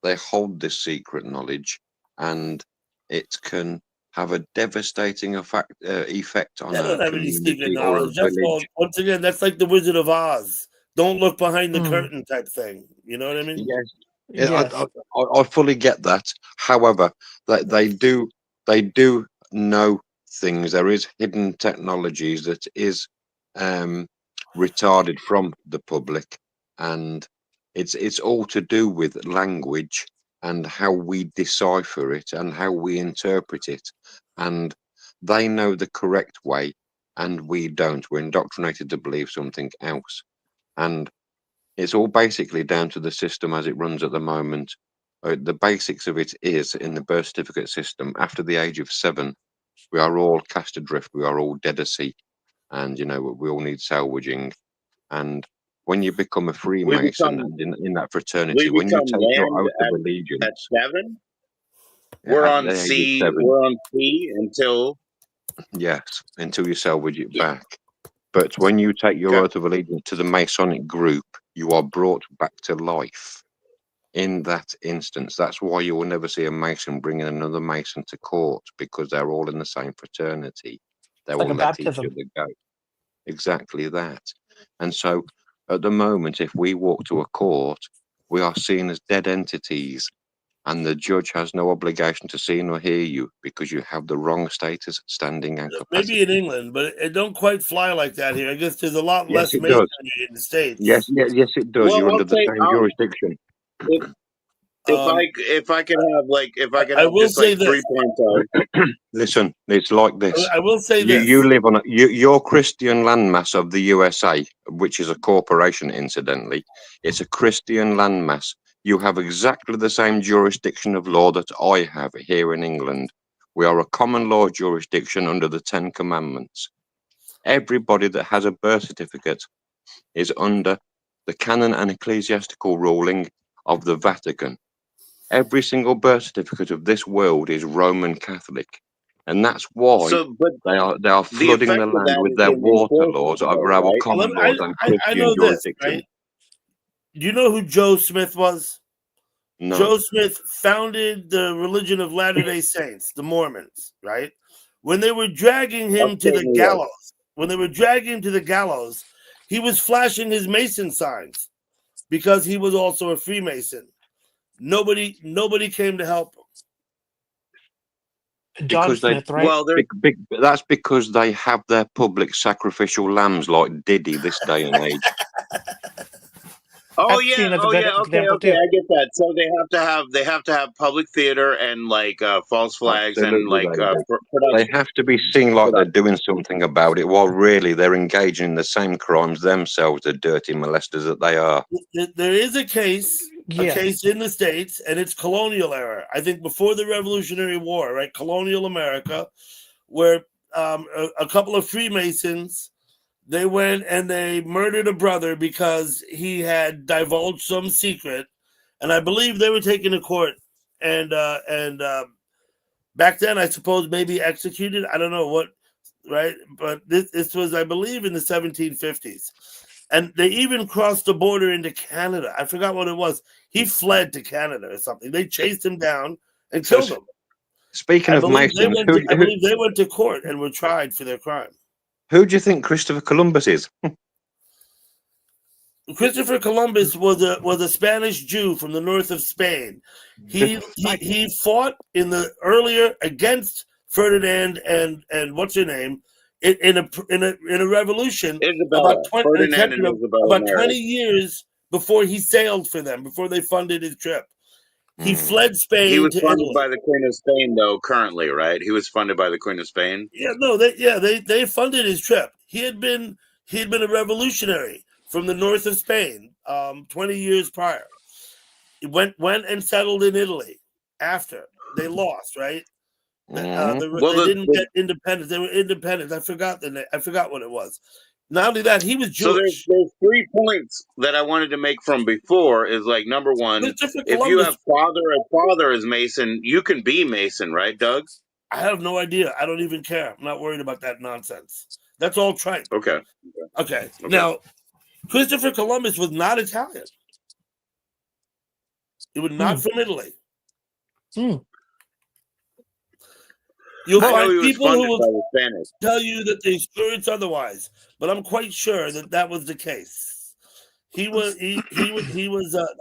they hold this secret knowledge and it can have a devastating effect on They a don't have any secret community or a knowledge. That's all. village. Once again, that's like the Wizard of Oz. Don't look behind the mm, curtain type thing. You know what I mean? Yes, yes. I fully get that. However, they do know things. There is hidden technologies that is um, retarded from the public, and it's all to do with language and how we decipher it and how we interpret it. And they know the correct way, and we don't. We're indoctrinated to believe something else, and it's all basically down to the system as it runs at the moment. The basics of it is in the birth certificate system. After the age of 7, we are all cast adrift. We are all dead at sea, and we all need salvaging. And when you become a We Freemason become and in that we fraternity, when you become take your land oath of at allegiance 7. We're at on the age of sea. 7, We're on sea until yes, until you salvage it back. But when you take your okay. oath of allegiance to the Masonic group, you are brought back to life. In that instance, that's why you will never see a Mason bringing another Mason to court, because they're all in the same fraternity. They It's like will a let each baptism. other go. Exactly that. And so at the moment, if we walk to a court, we are seen as dead entities. and the judge has no obligation to see nor hear you because you have the wrong status, standing, and capacity. Maybe in England, but it don't quite fly like that here. I guess there's a lot Yes, less it does. masonry in the States. Yes, it does. Well, You're under I'll the say same jurisdiction. if I could I have will just like say 3 this. points out. Listen, it's like this. I will say You this. live on your Christian landmass of the USA, which is a corporation, incidentally. It's a Christian landmass. You have exactly the same jurisdiction of law that I have here in England. We are a common law jurisdiction under the 10 Commandments. Everybody that has a birth certificate is under the canon and ecclesiastical ruling of the Vatican. Every single birth certificate of this world is Roman Catholic. And that's why But they are the flooding effect the of land that with is their in water enforcement, laws over though, our right? common laws and I Christian know this, jurisdiction. right? Do you know who Joe Smith was? No. Joe Smith founded the religion of Latter-day Saints, the Mormons, right? When they were dragging him to the gallows, he was flashing his Mason signs because he was also a Freemason. Nobody came to help him. John Because Smith, right? Well, that's because they have their public sacrificial lambs like Diddy this day and age. Epstein is a good example okay, too. I get that. So they have to have public theater and like false flags and Absolutely, like they do. production. They have to be seen like they're doing something about it, while really they're engaging in the same crimes themselves, the dirty molesters that they are. There is a case Yes. in the States, and it's colonial era. I think before the Revolutionary War, right? Colonial America, where a couple of Freemasons, they went and they murdered a brother because he had divulged some secret, and I believe they were taken to court and back then I suppose maybe executed. I don't know what, right? But this was, I believe, in the 1750s. And they even crossed the border into Canada. I forgot what it was. He fled to Canada or something. They chased him down and killed him. Speaking of Masons, I believe they went to court and were tried for their crime. Who do you think Christopher Columbus is? Christopher Columbus was a Spanish Jew from the north of Spain. He fought in the earlier against Ferdinand and what's her name in a revolution Isabella, Ferdinand and Isabella about 20 years before he sailed for them, before they funded his trip. He fled Spain. He was to funded Italy. by the Queen of Spain, though. Currently, right? He was funded by the Queen of Spain. Yeah, no, they funded his trip. He had been a revolutionary from the north of Spain, 20 years prior. He went and settled in Italy after they lost, right? They didn't get independence. They were independent. I forgot what it was. Not only that, he was Jewish. So there's 3 points that I wanted to make from before. Is like, number one, if you have father as Mason, you can be Mason, right, Doug? I have no idea. I don't even care. I'm not worried about that nonsense. That's all tripe. Okay. Now, Christopher Columbus was not Italian. He was not from Italy. You'll find people who will tell you that they experienced otherwise, but I'm quite sure that was the case. He was.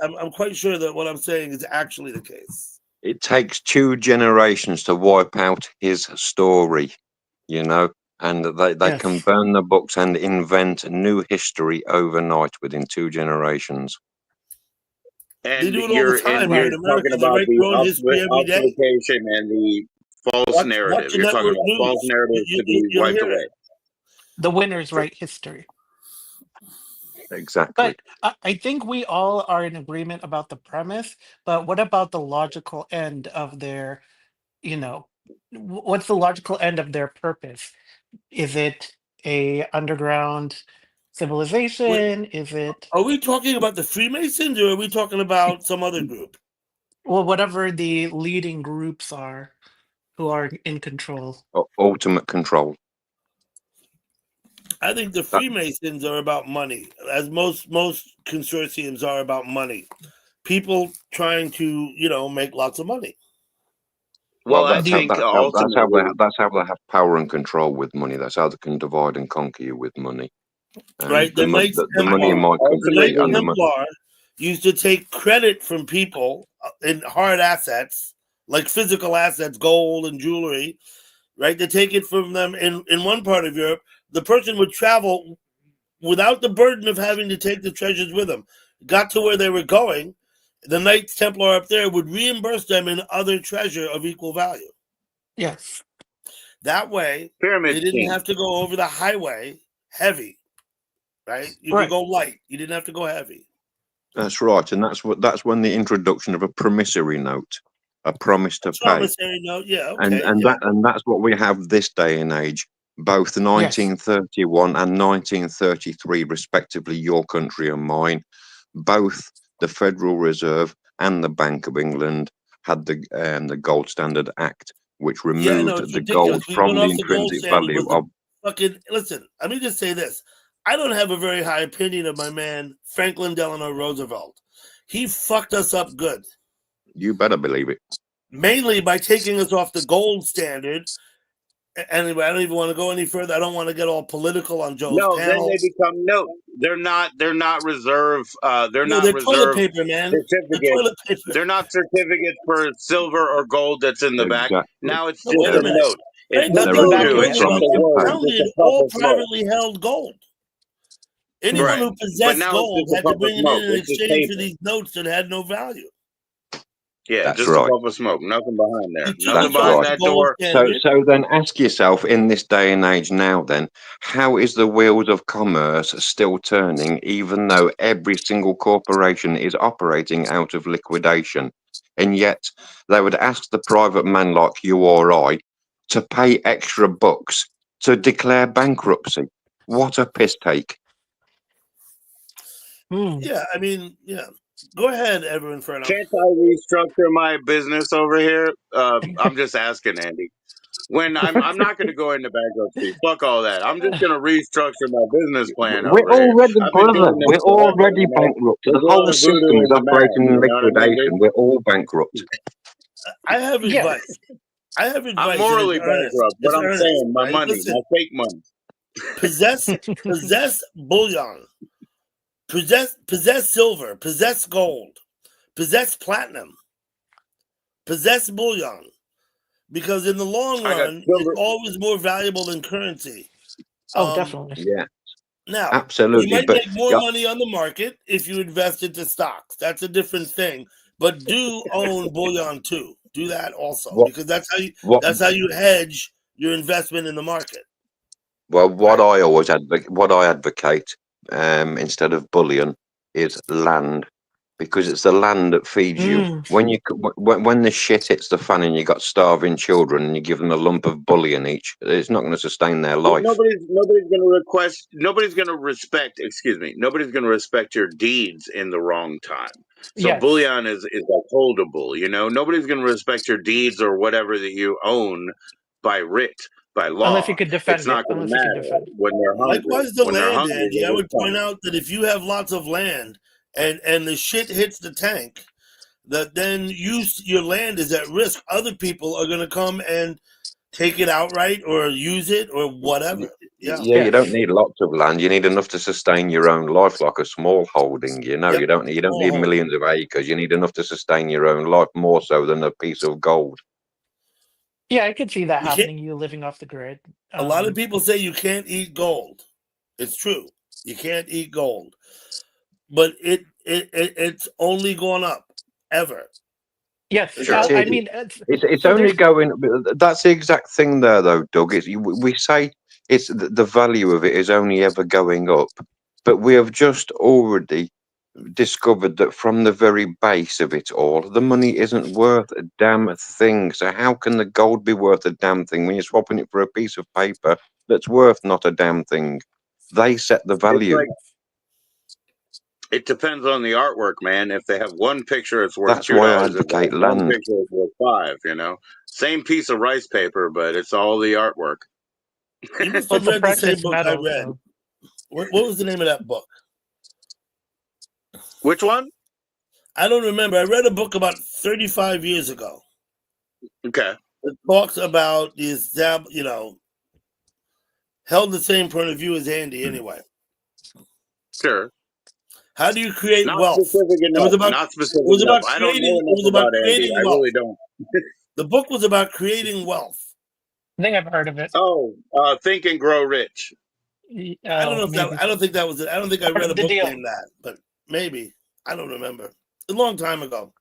I'm quite sure that what I'm saying is actually the case. It takes 2 generations to wipe out his story, and they can burn the books and invent new history overnight within 2 generations. And they do it all the time, you're in America. talking They about write their own history every day. Obfuscation and the false narrative. You're talking about false narratives to be wiped away. The winners write history. Exactly. But I think we all are in agreement about the premise. But what about the logical end of their, what's the logical end of their purpose? Is it a underground civilization? Are we talking about the Freemasons, or are we talking about some other group? Well, whatever the leading groups are who are in control. Ultimate control. I think the Freemasons are about money, as most consortiums are about money. People trying to, make lots of money. Well, I think ultimately that's how they have power and control with money. That's how they can divide and conquer you with money. Right? The money might compete, and the money. used to take credit from people in hard assets, like physical assets, gold and jewelry, right? They take it from them in one part of Europe. The person would travel without the burden of having to take the treasures with them. Got to where they were going, the Knights Templar up there would reimburse them in other treasure of equal value. Yes. That way, Pyramid they didn't scheme. have to go over the highway heavy, right? You Right. could go light. You didn't have to go heavy. That's right, and that's when the introduction of a promissory note, a promise to pay, Promissory note, yeah, okay, and that's what we have this day and age. Both 1931 and 1933, respectively, your country and mine, both the Federal Reserve and the Bank of England had the Gold Standard Act, which removed no, it's the gold ridiculous. We from went the off the gold intrinsic standard, value but the of. fucking listen. Let me just say this: I don't have a very high opinion of my man Franklin Delano Roosevelt. He fucked us up good. You better believe it. Mainly by taking us off the gold standard. Anyway, I don't even want to go any further. I don't want to get all political on Joe's No, then panel. they become notes. They're not reserve. They're No, not they're toilet reserve paper, man. They're certificates. toilet paper. They're not certificates for silver or gold that's in the back. Exactly. Now it's No, just wait a a minute. note. It's Franklin They're voodoo. Delano removing It's just promise a Roosevelt to word. pay. It's just impounded a puff all of smoke. privately held gold. Anyone Right. who But possessed now it's gold just a had to puff of bring it smoke. in It's just exchange for paper. these notes that had no value. Yeah, That's just a right. puff of smoke. Nothing behind there. He took Nothing us off behind the that gold door. standard. So then ask yourself, in this day and age now, then, how is the wheels of commerce still turning, even though every single corporation is operating out of liquidation? And yet they would ask the private man like you or I to pay extra bucks to declare bankruptcy. What a piss take. Yeah, I mean, yeah. Go ahead, Edwin Inferno. Can't I restructure my business over here? I'm just asking, Andy. When I'm not going to go into bankruptcy. Fuck all that. I'm just going to restructure my business plan We're over here. already, I've been brother, doing this we're forever, already you know. bankrupt. There's The a lot whole of voodoo system is in the math. operating in You know what I mean? liquidation. We're all bankrupt. I have Yeah. advice. I have I'm advice, and morally it's earnest. bankrupt, but It's I'm earnest, saying my right? money, Listen, my fake money. possess bullion, possess silver, possess gold, possess platinum, possess bullion, because in the long I got run, it's silver. always more valuable than currency. Oh, definitely. Yeah, Now, you absolutely. might But make more yeah, money on the market if you invest into stocks. That's a different thing. But do own bullion too. Do that also, what because what that's how you hedge your investment in the market. well, what Right? I always advocate instead of bullion is land, because it's the land that feeds you. When the shit hits the fan and you got starving children and you give them a lump of bullion each, it's not going to sustain their Well, life. nobody's going to request. Nobody's going to respect. Excuse me. Nobody's going to respect your deeds in the wrong time. So Yes. bullion is like holdable. You know, nobody's going to respect your deeds or whatever that you own by writ, by Unless you law. could It's defend it. not going to Unless you could matter defend it. when they're hungry. Likewise, the When they're land, hungry, Andy. I they would will point come. out that if you have lots of land and the shit hits the tank, that then your land is at risk. Other people are going to come and take it outright or use it or whatever. Yeah. Yeah, you don't Yes. need lots of land. You need enough to sustain your own life, like a small holding. You know, Yep. you don't Small need holding. millions of acres. You need enough to sustain your own life, more so than a piece of gold. Yeah, I could see that You can't. happening. You living off the grid. A lot of people say you can't eat gold. It's true. You can't eat gold, but it's only gone up ever. Yes. It Sure. I is. mean, It's so only there's. going. That's the exact thing there, though, Doug. We say it's the value of it is only ever going up, but we have just already discovered that from the very base of it all, the money isn't worth a damn thing. So how can the gold be worth a damn thing when you're swapping it for a piece of paper that's worth not a damn thing? They set the It's value. like it depends on the artwork, man. If they have one picture, it's worth That's why I $2. If they advocate have one land. picture, it's worth 5. You know, same piece of rice paper, but it's all the artwork. You must Well, have it's a read the same precious book I metal, read. so. What was the name of that book? Which one? I don't remember. I read a book about 35 years ago. Okay. It talks about held the same point of view as Andy anyway. Sure. How do you create Not wealth? specific It was enough. about Not it specific was enough. about I don't creating know it enough was about about Andy. creating I wealth. really don't. The book was about creating wealth. I think I've heard of it. Oh, Think and Grow Rich. I don't Oh, know if that maybe I don't think that was it. I don't think I part read a of the book deal. named that, but maybe. I don't remember. A long time ago.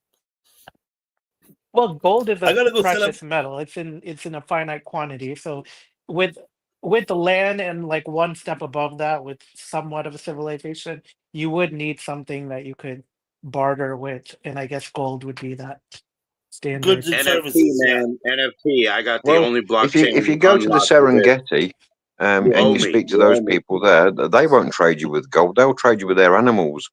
Well, gold is I a gotta go set up precious metal. It's in a finite quantity. So with with the land and like one step above that, with somewhat of a civilization, you would need something that you could barter with, and I guess gold would be that goods standard. and NFT, services. Yeah. man. NFT. I got the Well, only if blockchain you go to the unlocked for this. Serengeti You and owe you me. speak to You those owe me. people there, they won't trade you with gold. They'll trade you with their animals.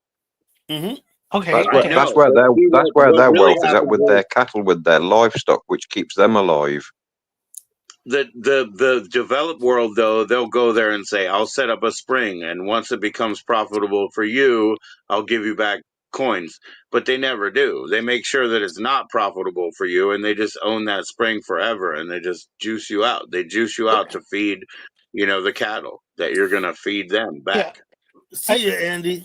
Hmm. Okay, I okay. know. But see That's where what their really wealth is at, happens with is their cattle, with their livestock, which keeps them alive. the developed world, though, they'll go there and say, I'll set up a spring, and once it becomes profitable for you, I'll give you back coins. But they never do. They make sure that it's not profitable for you, and they just own that spring forever, and they just juice you out. They juice you out to feed, the cattle that you're gonna feed them back. Yeah, I See you, Andy.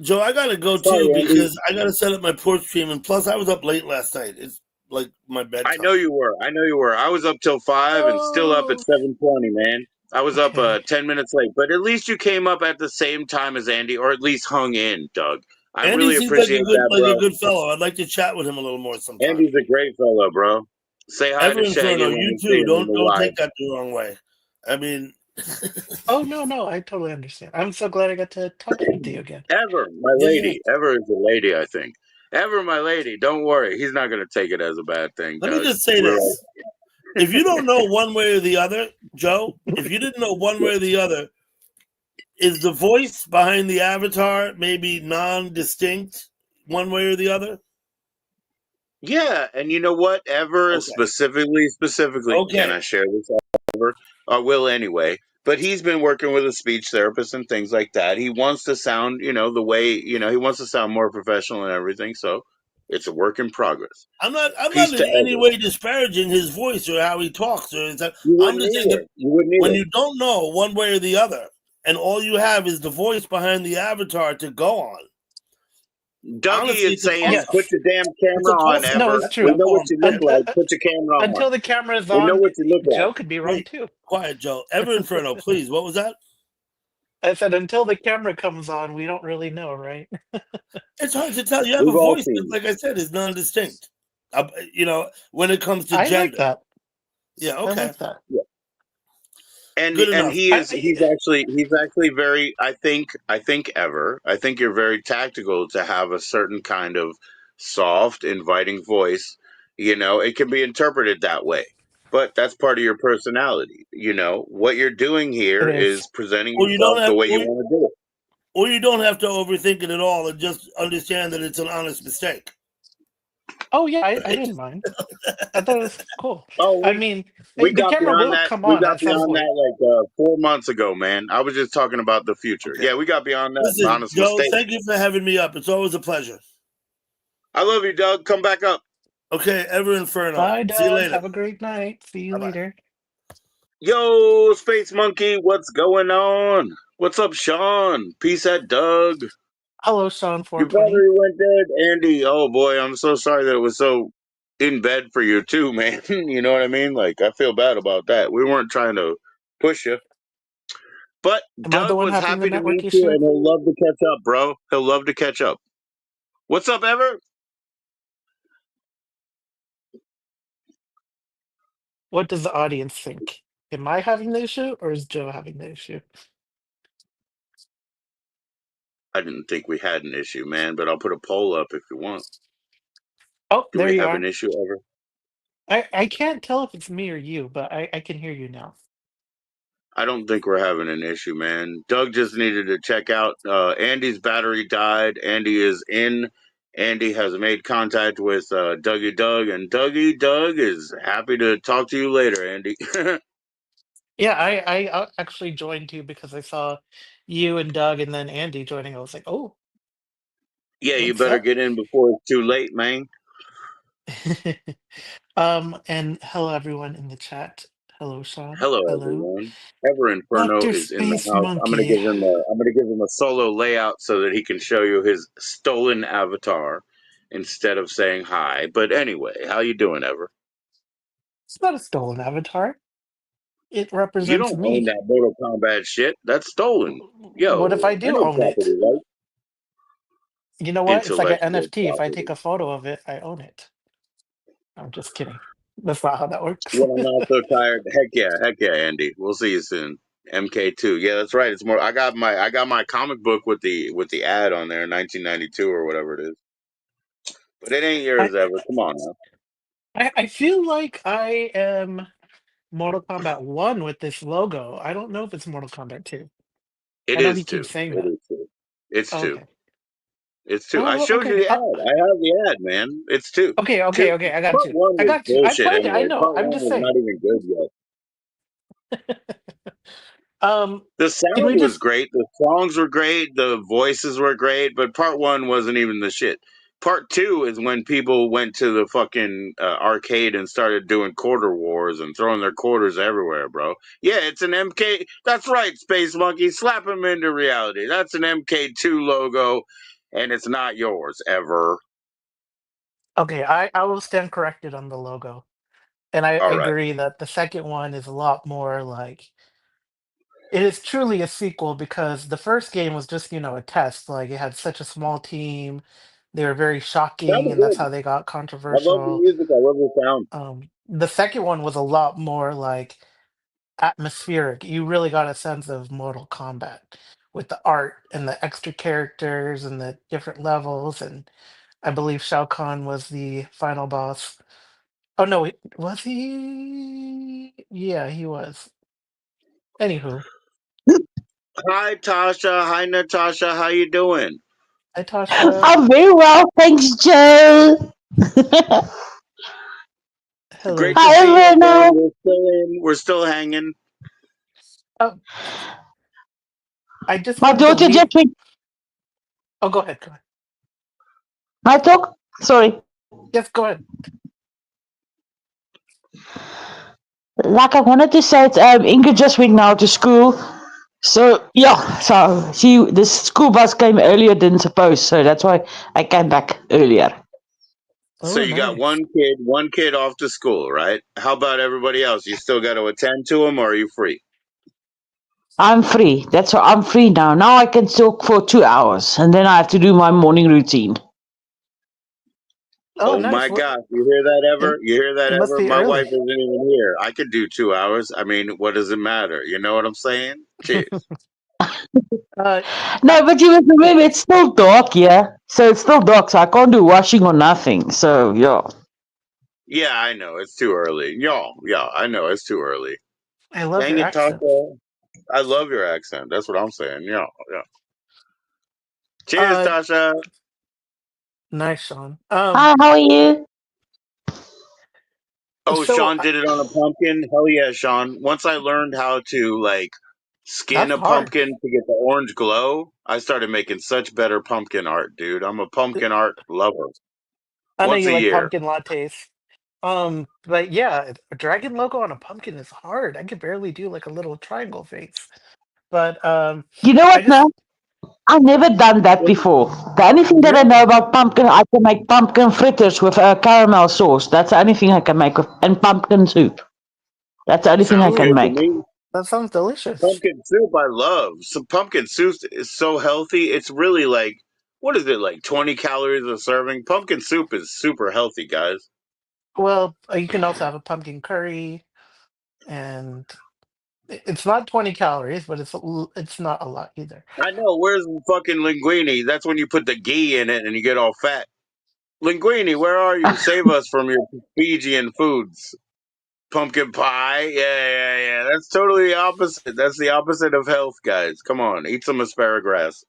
Joe, I gotta go Sorry, too Andy. because I gotta set up my porch stream, and plus I was up late last night. It's like my I know bedtime. you were. I know you were. I was up till 5 and still up at oh 7:20, man. I was up okay. 10 minutes late, but at least you came up at the same time as Andy, or at least hung in, Doug. I Andy really seems like appreciate that, a bro. good fellow. I'd like to chat with him a little more sometime. Andy's a great fellow, bro. Say hi Ever to Shaggy Inferno, when you we see too. him in the Don't wild. take that the wrong way. I mean, Oh no, no, I totally understand. I'm so glad I got to talk with you again. Ever, my yeah, yeah. lady. Ever is a lady, I think. Ever, my lady. Don't worry. He's not going to take it as a bad thing, Let me Doug. just say We're all... this: if you don't know one way or the other, Joe, if you didn't know one way or the other, is the voice behind the avatar maybe non-distinct one way or the other? Yeah, and you know what? Ever Okay. specifically, can Okay. I share this? Ever? Will anyway. But he's been working with a speech therapist and things like that. He wants to sound, the way, he wants to sound more professional and everything. So it's a work in progress. I'm not Peace to in any Ever. way disparaging his voice or how he talks or anything. You I'm wouldn't just saying that either. You wouldn't when either. you don't know one way or the other, and all you have is the voice behind the avatar to go on, Dougie honestly, is it's a saying, toss put up. Yes. your damn It's a camera on, toss up. No, Ever. it's That's what We I true. know call what him. you look Un- Yeah. like. uh, Put your camera on. until the camera is We know on, what you look like. Joe could be wrong too. Quiet, Joe. Ever Inferno, please. What was that? I said until the camera comes on, we don't really know, right? It's hard to tell. You have a We've all voice that, seen like I said, is non-distinct. When it comes to I like gender. that. Yeah. I Okay. like that. it. and Good and enough. he's actually very, I think you're very tactical to have a certain kind of soft, inviting voice. It can be interpreted that way, but that's part of your personality. What you're doing It here is. is presenting Or you don't yourself the have, way you want to do it. or you don't have to overthink it at all, and just understand that it's an honest mistake. Oh yeah, I Right? didn't mind. I thought it was cool. Oh, I we mean, we the got camera beyond will that. come We on got at some beyond that point. like 4 months ago, man. I was just talking about the future. Okay. Yeah, we got beyond that. Listen, Honest Joe. mistake. Thank you for having me up. It's always a pleasure. I love you, Doug. Come back up. Okay. Ever Inferno. Bye, See you Doug. later. Have a great night. See you Bye bye. later. Yo, Space Monkey, what's going on? What's up, Sean? Peace at Doug. Hello, Sean Your 420. battery went dead, Andy. Oh boy, I'm so sorry that it was so in bed for you too, man. You know what I mean? Like, I feel bad about that. We weren't trying to push you, but Am I the Doug one was having the happy to network meet you, issue? and he'll love to catch up, bro. He'll love to catch up. What's up, Ever? What does the audience think? Am I having the issue or is Joe having the issue? I didn't think we had an issue, man, but I'll put a poll up if you want. Oh, Do there we you have an are. issue, Ever? I can't tell if it's me or you, but I can hear you now. I don't think we're having an issue, man. Doug just needed to check out. Andy's battery died. Andy is in. Andy has made contact with Dougie Doug, and Dougie Doug is happy to talk to you later, Andy. Yeah, I actually joined too because I saw you and Doug and then Andy joining. I was like, oh, Yeah, you what's better up? get in before it's too late, man. And hello everyone in the chat. Hello, Sean. Hello, Hello. everyone. Ever Inferno Dr. is in the Space house. Monkey. I'm gonna give him a solo layout so that he can show you his stolen avatar instead of saying hi. But anyway, how you doing, Ever? It's not a stolen avatar. It You represents don't own me. that Mortal Kombat shit. That's stolen. What if I Yo, I do know own it? property rights, You know what? It's like an intellectual NFT. If I take property. a photo of it, I own it. I'm just kidding. That's not how that works. When I'm not so tired, heck yeah, Andy. We'll see you soon. MK2. Yeah, that's right. It's more. I got my comic book with the ad on there, 1992 or whatever it is. But it ain't I, yours, Ever. Come on now. I feel like I am Mortal Kombat 1 with this logo. I don't know if it's Mortal Kombat 2. It I know is he two. keeps saying It that. is two. It's Oh, two. okay. It's two. I Oh, showed you okay. the ad. I have the ad, man. It's two. Okay, okay, Two. okay. I got Part you. one I was got you. I bullshit played it. I anyway. know. Part I'm one just was saying. not even good yet. um, The can sound we was just great. The songs were great. The voices were great. But part one wasn't even the shit. Part two is when people went to the fucking arcade and started doing quarter wars and throwing their quarters everywhere, bro. Yeah, it's an MK. That's right, Space Monkey. Slap him into reality. That's an MK2 logo, and it's not yours ever. okay, I will stand corrected on the logo. And I All right. agree that the second one is a lot more like it is truly a sequel because the first game was just, a test. Like it had such a small team. They were very shocking, Sounded and that's good. how they got I love the controversial. music. I love the sound. The second one was a lot more like atmospheric. You really got a sense of Mortal Kombat with the art and the extra characters and the different levels. And I believe Shao Kahn was the final boss. Oh no, was he? Yeah, he was. Anywho, Hi, Tasha. Hi, Natasha. How you doing? hi Tasha. I'm very well, thanks, Joe. Hello, Great to Hi, see you Tasha. again. Everno. We're still in. We're still hanging. Oh, I just My wanted to daughter leave. just went. Oh, go ahead. Go ahead. My talk. Sorry. Yes, go ahead. Like I wanted to say, Ingrid just went now to school. So yeah, so the school bus came earlier than supposed, so that's why I came back earlier. So Oh, you got nice. one kid off to school, right? How about everybody else? You still got to attend to them, or are you free? I'm free. That's why I'm free now. Now I can talk for 2 hours, and then I have to do my morning routine. Oh, Oh nice. my What? gosh, you hear that It, ever? You hear that it must ever? be My wife early. isn't even here. I could do 2 hours. I mean, what does it matter? You know what I'm saying? Cheers. uh, I, No, but you must remember it's still dark, yeah. So it's still dark, so I can't do washing or nothing. So yeah. Yeah, I know it's too early. Y'all, yeah, I know it's too early. I love Dang your it, accent. Tasha. I love your accent. That's what I'm saying. Yeah, yeah. Cheers, Uh, Tasha. nice, Sean. Hi, how are you? Oh, So Sean did it on a pumpkin. Hell yeah, Sean. Once I learned how to like skin that's a hard. pumpkin to get the orange glow, I started making such better pumpkin art, dude. I'm a pumpkin art lover. I know Once you a like year. pumpkin lattes. But yeah, a dragon logo on a pumpkin is hard. I could barely do like a little triangle face. But You know I what now? just I've never done that before. The only thing that I know really. about pumpkin, I can make pumpkin fritters with caramel sauce. That's the only thing I can make, and pumpkin soup. That's the only thing I Sounds can Ooh, good to make. me. that sounds delicious. Pumpkin soup, I love. Some pumpkin soup is so healthy. It's really like, what is it, like 20 calories a serving? Pumpkin soup is super healthy, guys. Well, you can also have a pumpkin curry, and it's not 20 calories, but it's not a lot either. I know. Where's the fucking linguine? That's when you put the ghee in it and you get all fat. Linguini, where are you? Save us from your Fijian foods. Pumpkin pie? Yeah. That's totally the opposite. That's the opposite of health, guys. Come on, eat some asparagus.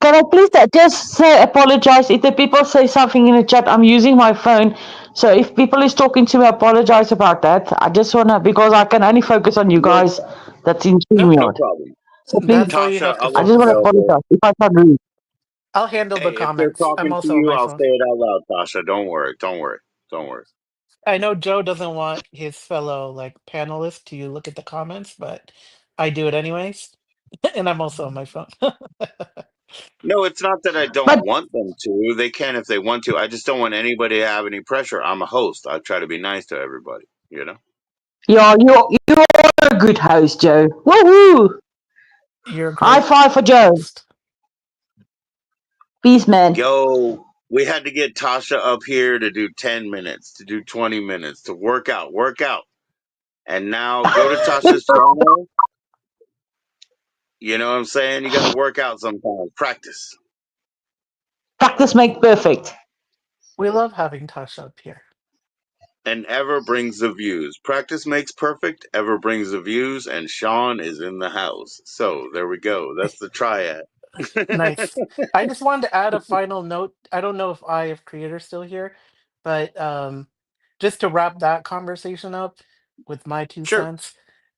Can I please just say apologize if the people say something in the chat? I'm using my phone, so if people is talking to me, apologize about that. I just wanna because I can only focus on you No, guys. That's in No, no StreamYard. problem. So please, that's why you Tasha, have to I I love just you, focus wanna on. though. apologize if I can't read. I'll handle the Hey, if they're comments. I'm talking to also on you, my I'll phone. say it out loud, Tasha. Don't worry. Don't worry. I know Joe doesn't want his fellow like panelists to look at the comments, but I do it anyways. And I'm also on my phone. No, it's not that I don't But want them to. They can if they want to. I just don't want anybody to have any pressure. I'm a host. I try to be nice to everybody, you know? yeah, you're a good host, Joe. Woohoo! You're a High great five for Joe. host. Peace, man. Yo, we had to get Tasha up here to do 10 minutes, to do 20 minutes, to work out, work out. And now go to Tasha's channel. You know what I'm saying? You got to work out sometimes, practice. Practice make perfect. We love having Tasha up here. And ever brings the views. Practice makes perfect, ever brings the views, and Sean is in the house. So there we go. That's the triad. Nice. I just wanted to add a final note. I don't know if I, if creator's still here, but just to wrap that conversation up with my two Sure. cents.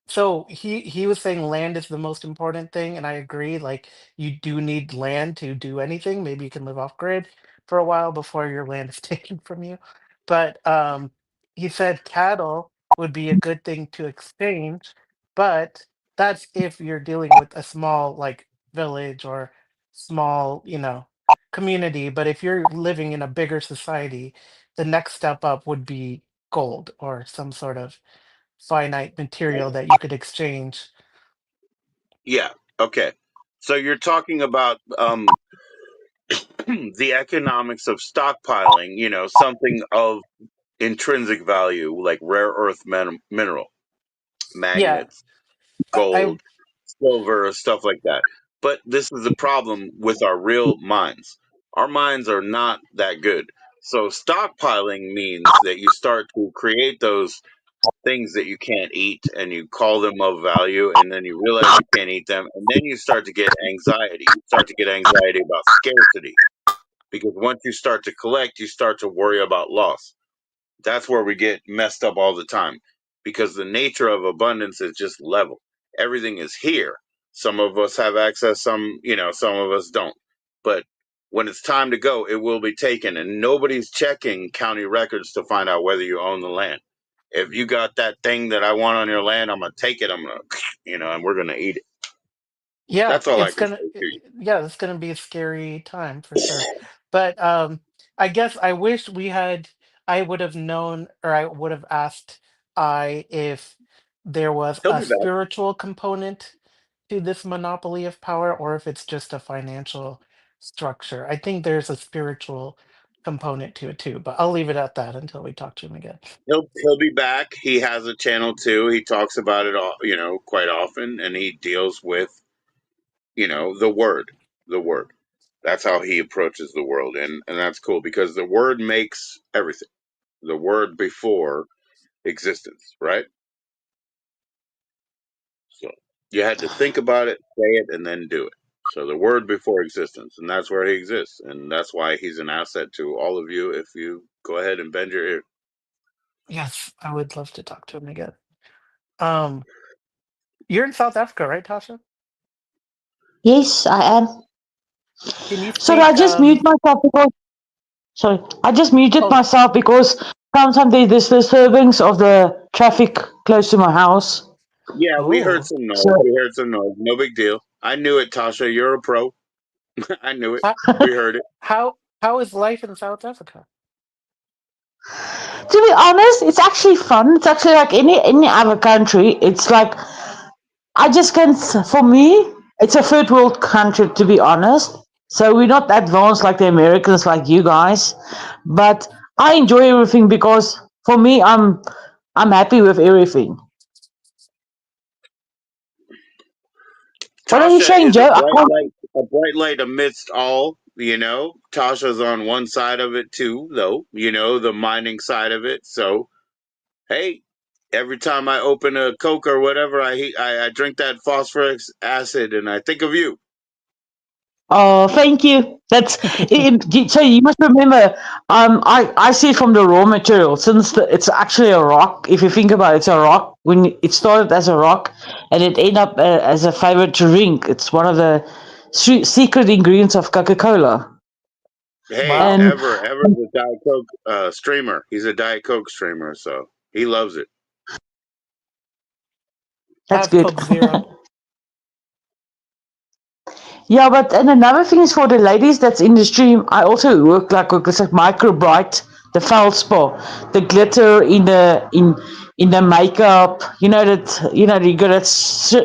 So he was saying land is the most important thing, and I agree. Like you do need land to do anything. Maybe you can live off grid for a while before your land is taken from you. But he said cattle would be a good thing to exchange, but that's if you're dealing with a small like village or small, community. But if you're living in a bigger society, the next step up would be gold or some sort of finite material that you could exchange. Yeah. Okay. So you're talking about the economics of stockpiling, something of intrinsic value like rare earth mineral, Yeah, magnets, I gold, silver, stuff like that. But this is the problem with our real minds. Our minds are not that good. So stockpiling means that you start to create those things that you can't eat and you call them of value and then you realize you can't eat them and then you start to get anxiety. You start to get anxiety about scarcity because once you start to collect, you start to worry about loss. That's where we get messed up all the time because the nature of abundance is just level. Everything is here. Some of us have access, some of us don't. But when it's time to go, it will be taken, and nobody's checking county records to find out whether you own the land. If you got that thing that I want on your land, I'm gonna take it. I'm gonna, and we're gonna eat it. Yeah, That's all I can say to you. yeah, it's gonna be a scary time for sure. But I guess I would have known, or I would have asked I if there was He'll a be back. spiritual component to this monopoly of power or if it's just a financial structure. I think there's a spiritual component to it too, but I'll leave it at that until we talk to him again. He'll be back. He has a channel too. He talks about it all, quite often, and he deals with the word. That's how he approaches the world, and that's cool because the word makes everything. The word before existence, right? So you had to think about it, say it, and then do it. So the word before existence, and that's where he exists, and that's why he's an asset to all of you. If you go ahead and bend your ear, Yes, I would love to talk to him again. Um, you're in South Africa, right, Tasha? Yes, I am. Can you Sorry, I speak just mute myself because sorry, I just muted oh myself because sometimes there's disturbance of the traffic close to my house. yeah, we heard oh some So noise. We heard some noise. No big deal. I knew it, Tasha. You're a pro. I knew it. how We heard it. how is life in South Africa? to be honest, it's actually fun. It's actually like any other country. It's like I just can't. For me, it's a third world country. To be honest, so we're not advanced like the Americans, like you guys. But I enjoy everything because for me, I'm happy with everything. What are you Tasha saying, is a Joe? I bright can't. light, amidst all. Tasha's on one side of it too, though. The mining side of it. So hey, every time I open a Coke or whatever, I drink that phosphorus acid, and I think of you. Oh, thank you. That's so. You must remember. I see it from the raw material. Since it's actually a rock. If you think about it, it's a rock. When it started as a rock, and it ended up as a favorite drink. It's one of the secret ingredients of Coca Cola. Hey, Wow. And Ever's a Diet Coke streamer. He's a Diet Coke streamer, so he loves it. I that's have good. Coke Zero. Yeah, but and another thing is for the ladies that's in the stream. I also work like it's like micro bright, the feldspar, the glitter in the makeup. You know that you got that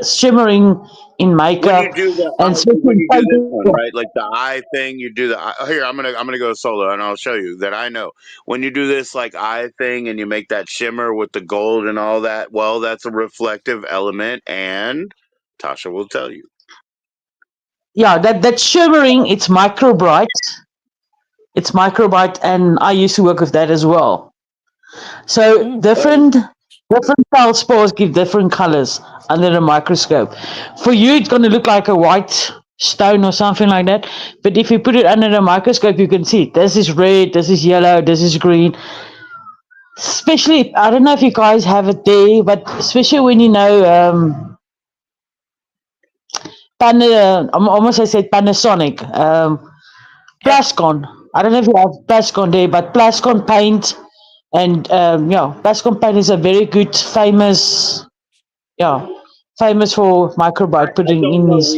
shimmering in When you makeup, do the and eye, especially when in you do this one, right, like the eye thing, you do the here. I'm gonna go solo, and I'll show you that I know when you do this like eye thing, and you make that shimmer with the gold and all that. Well, that's a reflective element, and Tasha will tell you. yeah, that shimmering. It's micro bright. It's micro bright, and I used to work with that as well. So Mm. Oh, different feldspars give different colors under the microscope. For you, it's going to look like a white stone or something like that. But if you put it under the microscope, you can see this is red, this is yellow, this is green. Especially, I don't know if you guys have it there, but especially when you know I'm almost I said Panasonic, Yep. Plascon. I don't know if you have Plascon there, but Plascon paint and yeah, Plascon paint is a very good, famous, yeah, famous for microbyte I putting don't in know. his.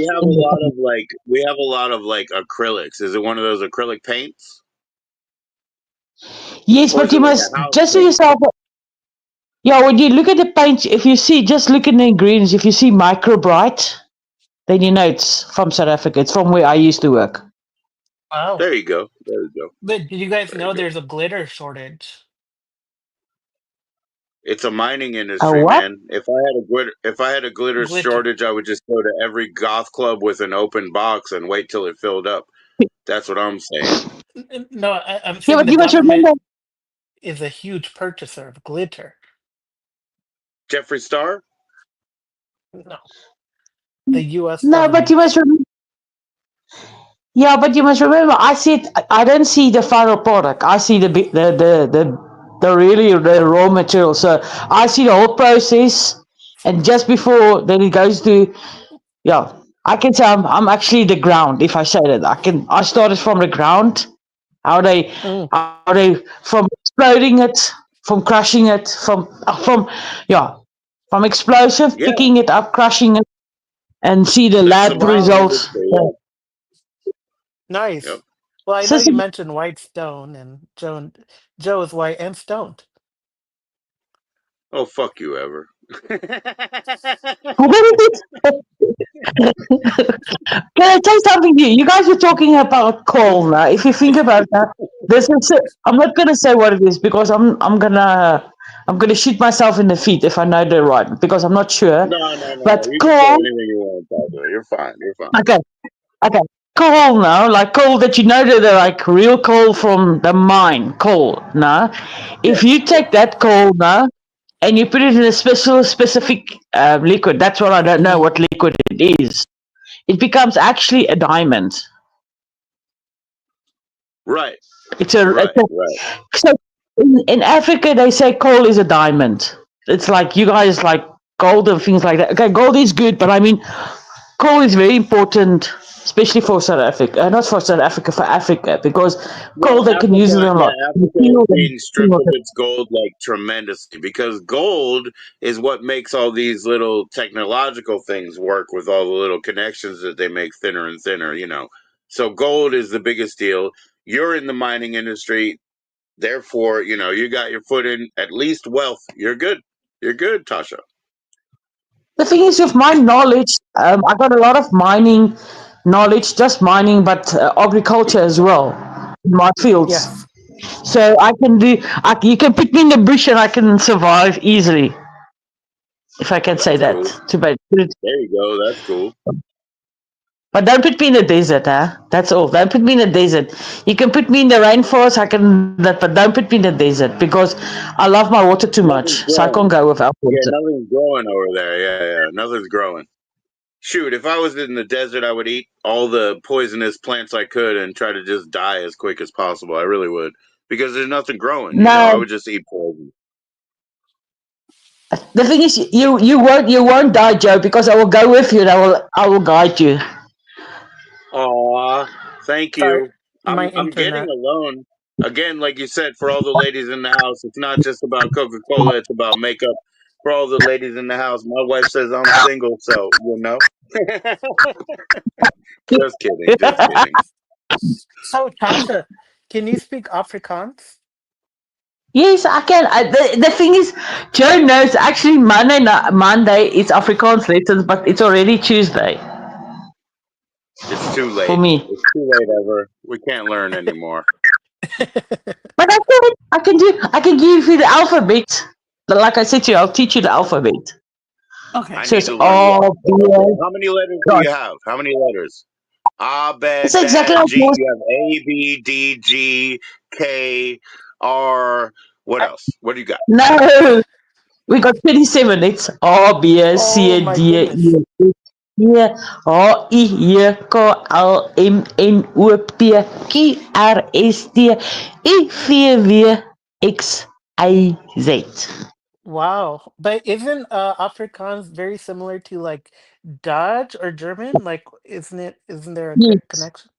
We have a lot of like acrylics. Is it one of those acrylic paints, Yes, or but is it you like a must house just so paint? yourself. Yeah, when you look at the paint, if you see, just look at the ingredients. If you see microbright, then you know it's from South Africa. It's from where I used to work. Wow. There you go. There you go. But did you guys There you know go. there's a glitter shortage? It's a mining A industry, what? man. If I had a glitter Glitter. shortage, I would just go to every goth club with an open box and wait till it filled up. That's what I'm saying. No, I'm Yeah, saying but the you must remember. government is a huge purchaser of glitter. Jeffree Star? No, the U.S. No, but you government. must remember. Yeah, but you must remember. I don't see the final product. I see the really the raw material. So I see the whole process, and just before then it goes to. Yeah, I can say I'm actually the ground. If I say that, I started from the ground. How they Mm, how they from exploding it, from crushing it, from yeah, from explosive, Yeah, picking it up, crushing it, and see the that's the lab mining results. industry. Yeah. Yep. nice. Well, I So, know so you mentioned white stone, and Joe is white and stoned. Oh, fuck you, Ever. can I tell you something to you? You guys were talking about coal now. If you think about that, this is I'm not gonna say what it is because I'm gonna shoot myself in the feet if I know the right because I'm not sure. No. But You can say coal, anything you want, Taco. You're fine. You're fine. okay, okay, coal now, like coal that you know that they're like real coal from the mine, coal. Now, if Yes, you yes. take that coal now and you put it in a specific liquid, that's what I don't know Hmm. what liquid it is. It becomes actually a diamond. Right, It's right, a right. so in Africa they say coal is a diamond. It's like you guys like gold and things like that. Okay, gold is good, but I mean coal is very important, especially for South Africa. Not for South Africa, for Africa, because Well, coal they can use Africa, it a lot. yeah, In Africa is steel and being stripped things of like its gold like tremendously because gold is what makes all these little technological things work with all the little connections that they make thinner and thinner, you know. So gold is the biggest deal. You're in the mining industry, therefore, you know, you got your foot in at least wealth. You're good. You're good, Tasha. the thing is, with my knowledge, I got a lot of mining knowledge, just mining, but agriculture as well in my fields. Yes. So I can you can put me in the bush and I can survive easily, if I can say That's that. cool. There you go. That's cool. But don't put me in the desert, huh? That's all. Don't put me in the desert. You can put me in the rainforest, I can that, but don't put me in the desert because I love my water too much, Nothing's so I can't growing. go without Yeah, water. nothing's growing over there. Yeah. Nothing's growing. Shoot, if I was in the desert, I would eat all the poisonous plants I could and try to just die as quick as possible. I really would. Because there's nothing growing, you know? I No, would just eat poison. the thing is, you won't die, Joe, because I will go with you and I will guide you. Aw, thank Sorry. you. My I'm getting internet. alone. Again, like you said, for all the ladies in the house, it's not just about Coca Cola, it's about makeup. For all the ladies in the house, my wife says I'm single, so you know. Just kidding, just kidding. So, Tasha, can you speak Afrikaans? Yes, I can. The thing is, Joe knows actually Monday it's Afrikaans lessons, but it's already Tuesday It's too for late. me. It's too late ever. We can't learn anymore. But I can give you the alphabet. Like I said to you, I'll teach you the alphabet. I Okay. So need it's to learn the all alphabet. Okay, how many letters do you have? How many letters? A, B, It's exactly D, like G. yours. You have A, B, D, G, K, R. What else? What do you got? No, we got 27. It's A, B, Oh C, my D, E, goodness. F, G, H, I, J, K, L, M, N, O, P, Q, R, S, T, U, V, W, X, Y, Z. Wow. But isn't Afrikaans very similar to like Dutch or German? Like, isn't there a good Yes. connection?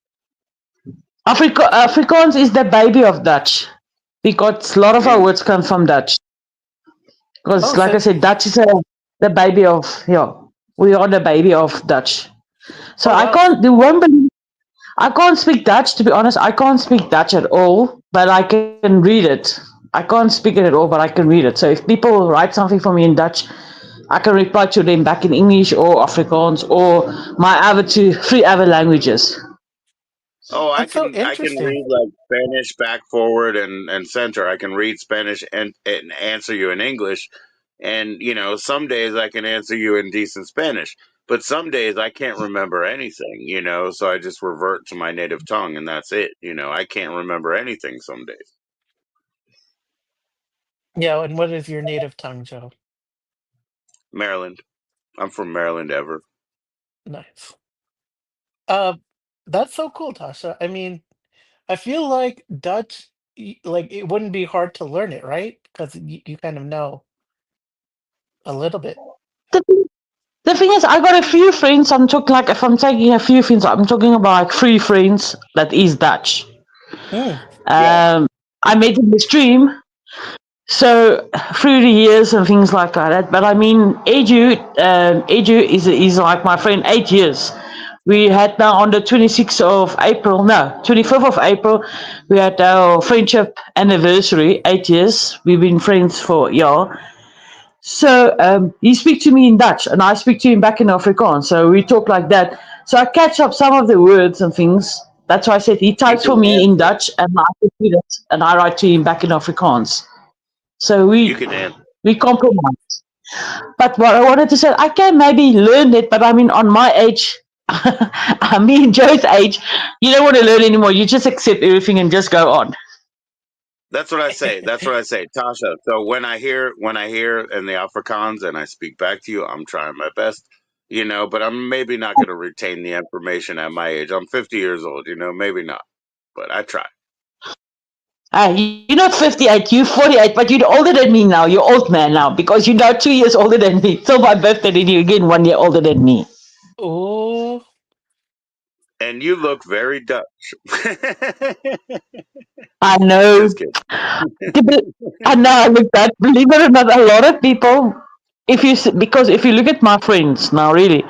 Afrikaans is the baby of Dutch because a lot of our Mm. words come from Dutch. Because, Oh, like I so said, Dutch is the baby of, yeah, we are the baby of Dutch. So oh I wow. can't, you won't believe, I can't speak Dutch, to be honest. I can't speak Dutch at all, but I can read it. I can't speak it at all, but I can read it. So if people write something for me in Dutch, I can reply to them back in English or Afrikaans or my other three other languages. Oh, That's so I can interesting. read like Spanish back, forward, and center. I can read Spanish and answer you in English. And some days I can answer you in decent Spanish, but some days I can't remember anything. So I just revert to my native tongue, and that's it. I can't remember anything some days. Yeah, and what is your native tongue, Joe? Maryland. I'm from Maryland, ever. Nice. Uh, that's so cool, Tasha. I mean, I feel like Dutch, like it wouldn't be hard to learn it, right? Because you kind of know a little bit. The thing, the thing is, I got a few friends. I'm talking like, if I'm taking a few friends, I'm talking about like three friends that is Dutch. Mm. Yeah. Um, I met in the stream. So through the years and things like that. But I mean, Edu is like my friend 8 years. We had now on the 26th of April, no, 25th of April, we had our friendship anniversary, 8 years. We've been friends for yeah. So he speaks to me in Dutch and I speak to him back in Afrikaans. So we talk like that. So I catch up some of the words and things. That's why I said he You types for can me in answer. Dutch and I repeat it and I write to him back in Afrikaans. So You can answer. we compromise. But what I wanted to say, I can maybe learn it, but I mean, on my age, me and Joe's age, you don't want to learn anymore. You just accept everything and just go on. That's what I say. That's what I say, Tasha. So when I hear in the Afrikaans and I speak back to you, I'm trying my best, but I'm maybe not going to retain the information at my age. I'm 50 years old, maybe not, but I try. You're not 58, you're 48, but you're older than me now. You're old man now because you're now 2 years older than me. So my birthday, and you again 1 year older than me. Oh, And you look very Dutch. I know. Just kidding. And now I look that, believe it or not, a lot of people, because if you look at my friends now, really,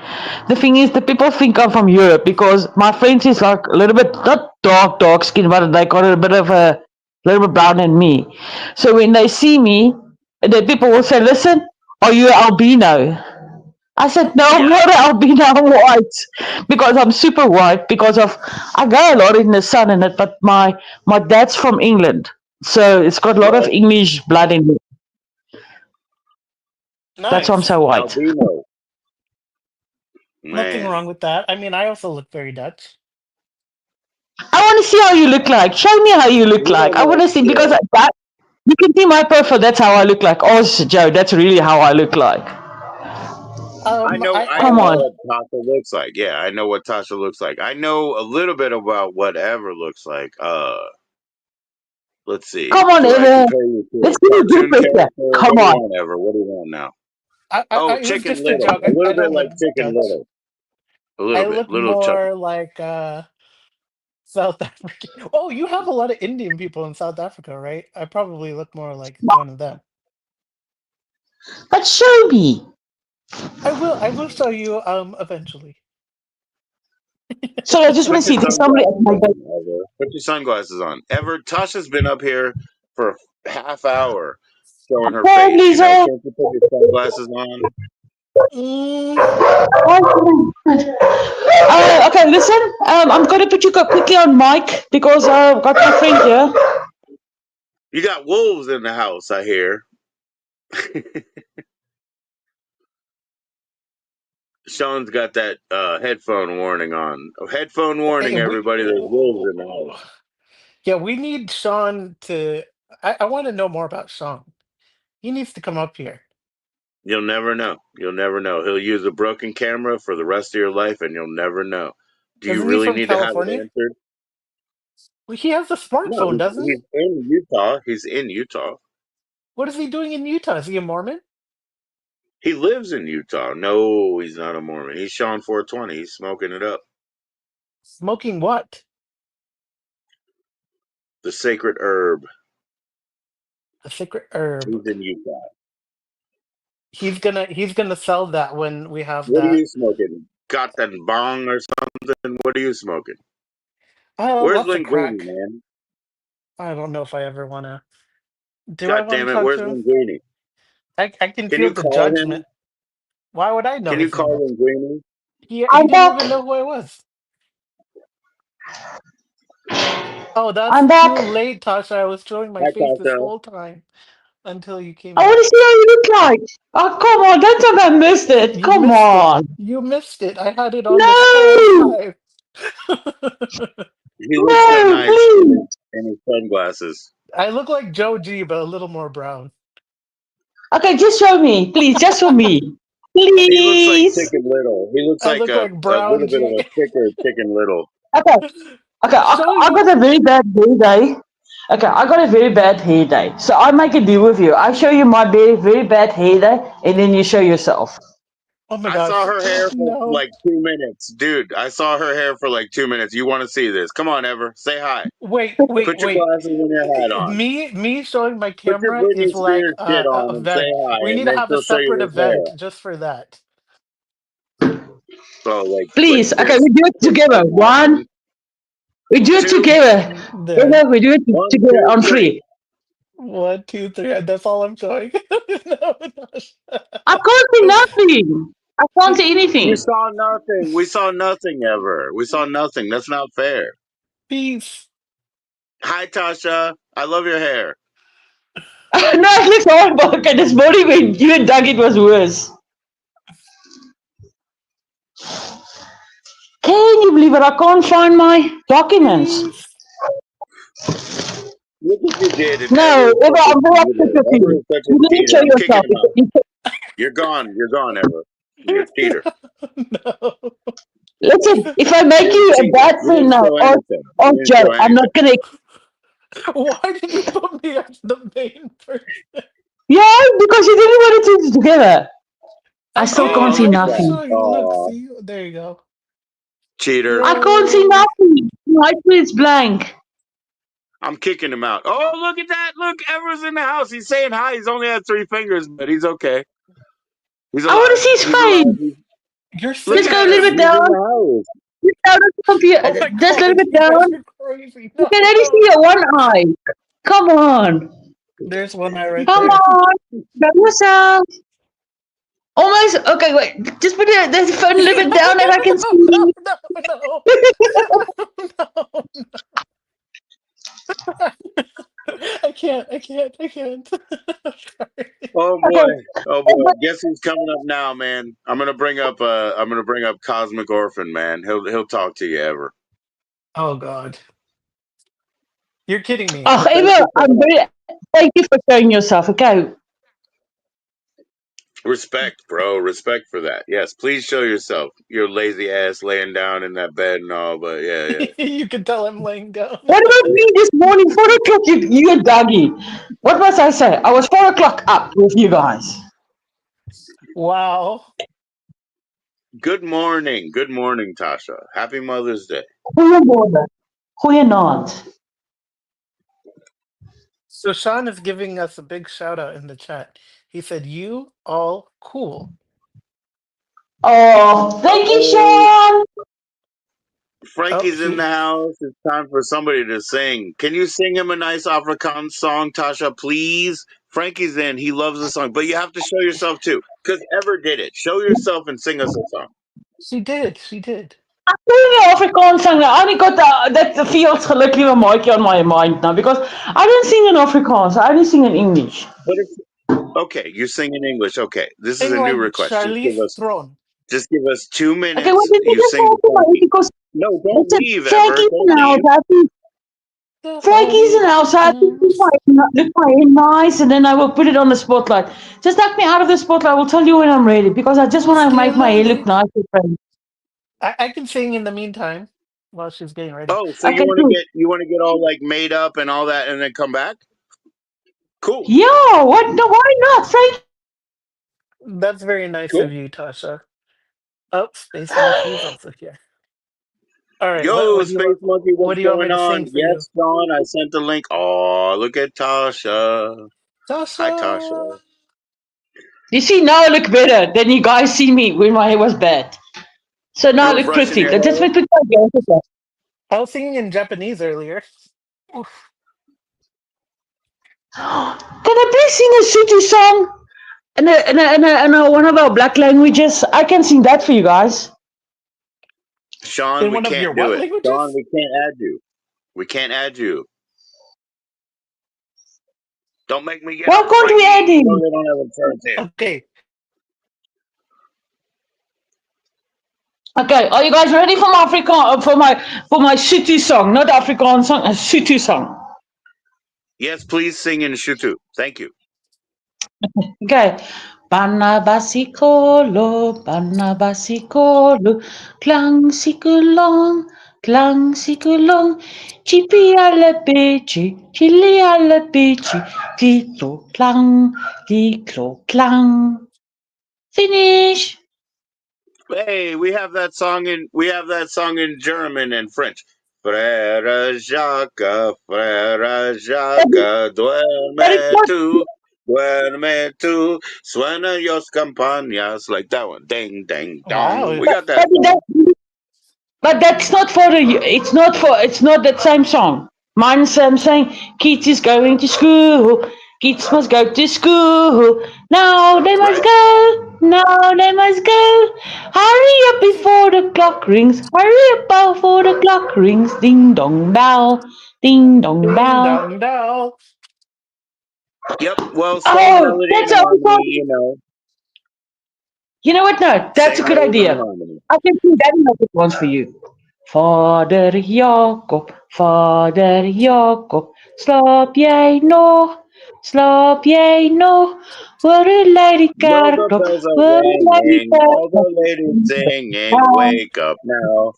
the thing is, the people think I'm from Europe because my friends is like a little bit, not dark skin, but they got a bit of a little bit brown than me. So when they see me, the people will say, listen, are you albino? I said, no, I'm Yeah. not albino, I'm white. Because I'm super white, because of, I go a lot in the sun in it, but my dad's from England. So it's got a lot of Well, English blood in it. That's why I'm nice. so white. albino, Nothing man. wrong with that. I mean, I also look very Dutch. I want to see how you look like. Show me how you look You like. don't I want look. to see, because Yeah. you can see my profile, that's how I look like. Oh, Joe, that's really how I look like. I Come know on. what Tasha looks like. Yeah, I know what Tasha looks like. I know a little bit about whatever looks like. Let's see. Come on, Do I Ever. compare you to Let's a get a good cartoon picture. character? What Come do you on. want, Ever? What do you want now? Oh, It was Chicken just a Little. joke. A I little bit don't like look Chicken Dutch. Little. A little I bit. look Little chubby. more like South African. Oh, you have a lot of Indian people in South Africa, right? I probably look more like one of them. But show me. I will show you eventually. So I just want Put to your see. There's somebody at sunglasses my on, back. Ever. Put your sunglasses on. Ever, Tasha's been up here for a half hour showing her Oh, face. please, oh. Can't you put your sunglasses on? Mm, Okay, listen. I'm going to put you quickly on mic because I've got my friend here. You got wolves in the house, I hear. Sean's got that headphone warning on. Oh, headphone warning, we, everybody. There's wolves in the house. yeah, we need Sean to. I want to know more about Sean. He needs to come up here. You'll never know. You'll never know. He'll use a broken camera for the rest of your life, and you'll never know. Do you Isn't he really from need to have it California? answered? Well, he has a No, smartphone, doesn't he? he's in Utah. He's in Utah. What is he doing in Utah? Is he a Mormon? He lives in Utah. No, he's not a Mormon. He's Sean 420. He's smoking it up. Smoking what? The sacred herb. A secret herb. He's in Utah. He's gonna sell that when we have What are that. you smoking? Cotton bong or something? What are you smoking? Oh, Where's lots of Linguini, crack. man? I don't know if I ever wanna. Do I God want damn to it, talk where's to him? Linguini? I can Can feel you the call judgment. him? Why would I know Can you his call name? Linguini? He I'm didn't back. even know who I was. Oh, I'm that's too back. late, Tasha. I was showing my Hi, face this Tasha. whole time until you came I want to back. see how you look like. Oh, come on. Don't tell me I missed it. You Come missed it. on. You missed it. I had it on this whole No. time. He looks so No, nice please. in his sunglasses. I look like Joe G, but a little more brown. Okay, just show me. Please, just for me. He looks like Please. Chicken Little. He looks I like look like a little Brown bit of G. a thicker Chicken Little. Okay. Okay, Show I you. got a very bad hair day. Okay, I got a very bad hair day. So I make a deal with you. I show you my very bad hair day, and then you show yourself. Oh my I saw gosh. her hair for No. like 2 minutes. Dude, I saw her hair for like 2 minutes. You want to see this? Come on, Ever. Say hi. Wait, wait, Put your wait. glasses and your hat on. Me showing my Put your camera Britney is like Spears shit a on and say event. hi, We need and to then have a she'll show separate you his hair. event just for that. So like Please. Okay, this. we do it This together. thing One, happened. we do it Two, together. There. We do it one, together two, on three. free. 1, 2, 3. That's all I'm showing. No, no. I can't see nothing. I can't see You anything. saw nothing. We saw nothing, Ever. We saw nothing. That's not fair. Peace. Hi, Tasha. I love your hair. No, it looks horrible. Okay, this morning when you and Doug, it was worse. Can you believe it? I can't find my documents. Peace. Look what you did, and No, Ever is Eva, such a I'm very cheater. upset with Ever you. is such a You didn't cheater. show I'm kicking yourself. him out. You're gone. You're gone, Ever. You're a cheater. No. Listen, if I make You're a you a cheater. bad You friend didn't now, show anything. or You didn't Joe, show I'm not anything. gonna. Why did you put me as the main person? Yeah, because you didn't want to do it together. I I still did. can't Oh, see look at I'm that. nothing. showing. Look, Oh, see? There you go. cheater. I can't see Yay. nothing. My screen's blank. I'm kicking him out. Oh, look at that. Look, Ever's in the house. He's saying hi. He's only had 3 fingers, but he's okay. He's I want to alive. see his He's alive. face. You're Look Just seeing go a at little him. bit He's his. in down. the house. Just down on the Oh computer. my Just a little god, bit you guys down. are crazy. You No, can only see no. your one eye. Come on. There's one eye right Come there. on. Show yourself. Almost. Okay, wait. Just put the phone a No, little bit down and I can no, no, see. no, no, no, no. I can't, I can't, I can't. Sorry. Oh Okay. boy. Oh boy. Guess who's coming up now, man? I'm gonna bring up Cosmic Orphan, man. He'll talk to you, Ever. Oh god. You're kidding me. Oh, Thanks Eva, for coming up. thank you for showing yourself. Okay. Respect, bro. Respect for that. Yes, please show yourself. Your lazy ass laying down in that bed and all, but yeah, yeah. You can tell I'm laying down. What about me this morning, 4 o'clock, you and Dougie? What must I say? I was 4 o'clock up with you guys. Wow. Good morning. Good morning, Tasha. Happy Mother's Day. Goedemorgen. Goeienaand. So Sean is giving us a big shout out in the chat. He said, "You all cool." Oh, thank you, Oh, Sean. Oh, Frankie's in the he house. It's time for somebody to sing. Can you sing him a nice Afrikaans song, Tasha, please? Frankie's in. He loves the song, but you have to show yourself too. Because Ever did it. Show yourself and sing us a song. she did. She did. I'm doing an Afrikaans song now. I only got that feels like a maatjie on my mind now because I don't sing in Afrikaans. I only sing in English. But it's okay. You sing in English. Okay, this is Sing a new like request. Charlize Theron. Just give us two Okay, what minutes. did you You just sing to talk about? Frankie. Because No, don't listen, leave, Ever. Frankie's Don't in the house. leave. The Frankie's in the honey house. I have to comes. look my hair nice, and then I will put it on the spotlight. Just knock me out of the spotlight. I will tell you when I'm ready because I just want to Whiskey make my hair look honey. nice. For Frankie. I can sing in the meantime while she's getting ready. Oh, so Okay, cool. you want to get all like made up and all that, and then come back? Cool, Yeah, what? No, why not, Frankie? That's very nice of cool. you, Tasha. Oh, Space Monkey is also here. All right, Yo, Space Monkey, what what's do you want me going to on? sing for you, Yes, Sean, I sent the link. Oh, look at Tasha. Hi, Tasha? Tasha. You see, now I look better than you guys see me when my hair was bad. So now You I were look brushing pretty. your I just hair. went to my glasses. I was singing in Japanese earlier. Oof. Can I please sing a Sutu song? One of our black languages. I can sing that for you guys. Sean, In we one of your can't do what it. Sean, languages? we can't add you. We can't add you. Don't make me get Why up, can't we add Frankie. You know him? they don't have insurance here. Okay, Okay, are you guys ready for my for my Sutu song? Not Afrikaans song, a Sutu song. Yes, please sing in Shutu. Thank you. Okay. Bana basikolo, klang sikulong, chipi alle pechi, chili alle pechi, tito klang. Finish. Hey, we have that song in German and French. Frère Jacques, But it's not, duerme tu, suena los campanas, like that one. Ding, ding, dong. wow. We got that but song. But that's not for the. It's not that same song. Mine's saying kids is going to school. Kids must go to school. Now they must Right. go. Now they must go. Hurry up before the clock rings. Hurry up before the clock rings. Ding dong bell. Ding dong Ding bell. dong dong. Yep. Well, same Oh, melody that's and how we harmony, call. You know what? No, that's a Same good melody and idea. harmony. I can do that in other ones for you. Vader Jacob, slaap jij nog, hoor een lady No, the kerkklok, bells are hoor een lady ringing, all kerkklok. the ladies singing, wake up now.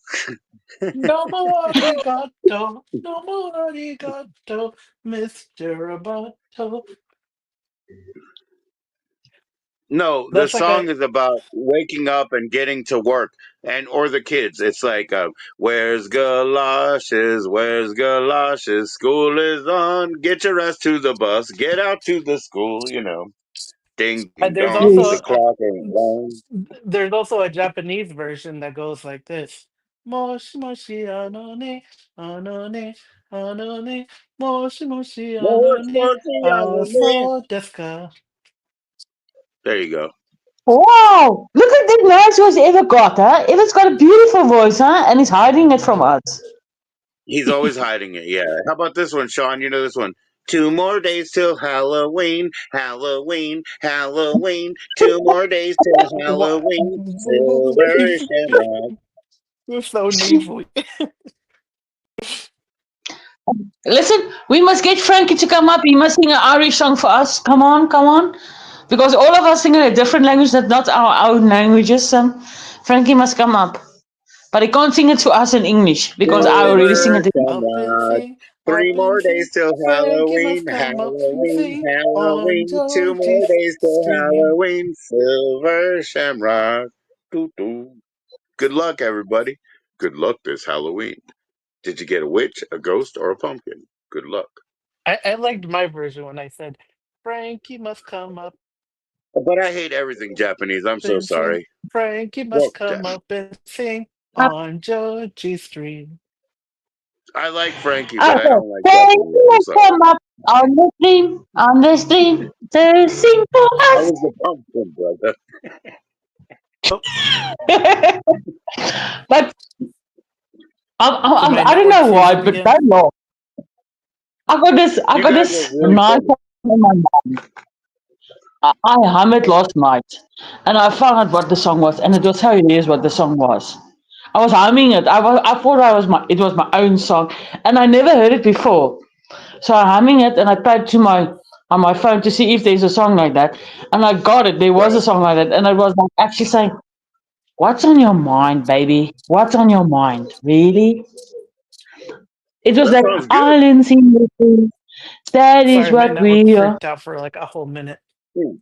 No more arigato. No more arigato, Mr. Roboto. No, the That's like a song is about waking up and getting to work, and or the kids. It's like, where's galoshes? Where's galoshes? School is on. Get your ass to the bus. Get out to the school. Ding there's dong. The also Yes. clock ain't long. a Japanese version that goes like this. Moshi moshi anone, anone, anone, moshi moshi March, anone, marching on me. aso desu ka? There you go. Wow, look at that nice voice Eva got, huh? Eva's got a beautiful voice, huh? And he's hiding it from us. He's always hiding it. Yeah. How about this one, Sean? You know this one. 2 more days till Halloween, Halloween, Halloween. 2 more days till Wow. Halloween. Silver shamrock. You're so needful. Listen, we must get Frankie to come up. He must sing an Irish song for us. Come on, come on. Because all of us sing in a different language that's not our own languages. Frankie must come up. But he can't sing it to us in English because I Up and already sing Silver it. sing, up and shamrock. sing, Three up and more sing. days till Frankie Halloween, must come up and Halloween, sing on Halloween. 2 more Georgie's days till singing. Halloween. Silver shamrock. Doo-doo. Good luck, everybody. Good luck this Halloween. Did you get a witch, a ghost, or a pumpkin? Good luck. I liked my version when I said, Frankie must come up But I hate everything Japanese. I'm so and sing. sorry. Frankie must Well, come up and sing Up, on Georgie Street. I like Frankie, but I okay. don't like Thank Japanese. I'm you, sorry. come up on the stream to sing for I us. was the pumpkin, brother. Oh, But did my I don't network know freeze why, up but again? don't laugh. I You got guys are this really nice funny. song in my mind. I hummed last night, and I found out what the song was, and it was hilarious what the song was. I was humming it. I thought it was my own song, and I never heard it before. So I humming it, and I played to my on my phone to see if there's a song like that, and I got it. There was a Right. song like that, and I was like actually saying, "What's on your mind, baby? What's on your mind? Really?" It was That like sounds good. islands in the sea. That is Sorry, my what network we are. freaked out for like a whole minute. Hmm.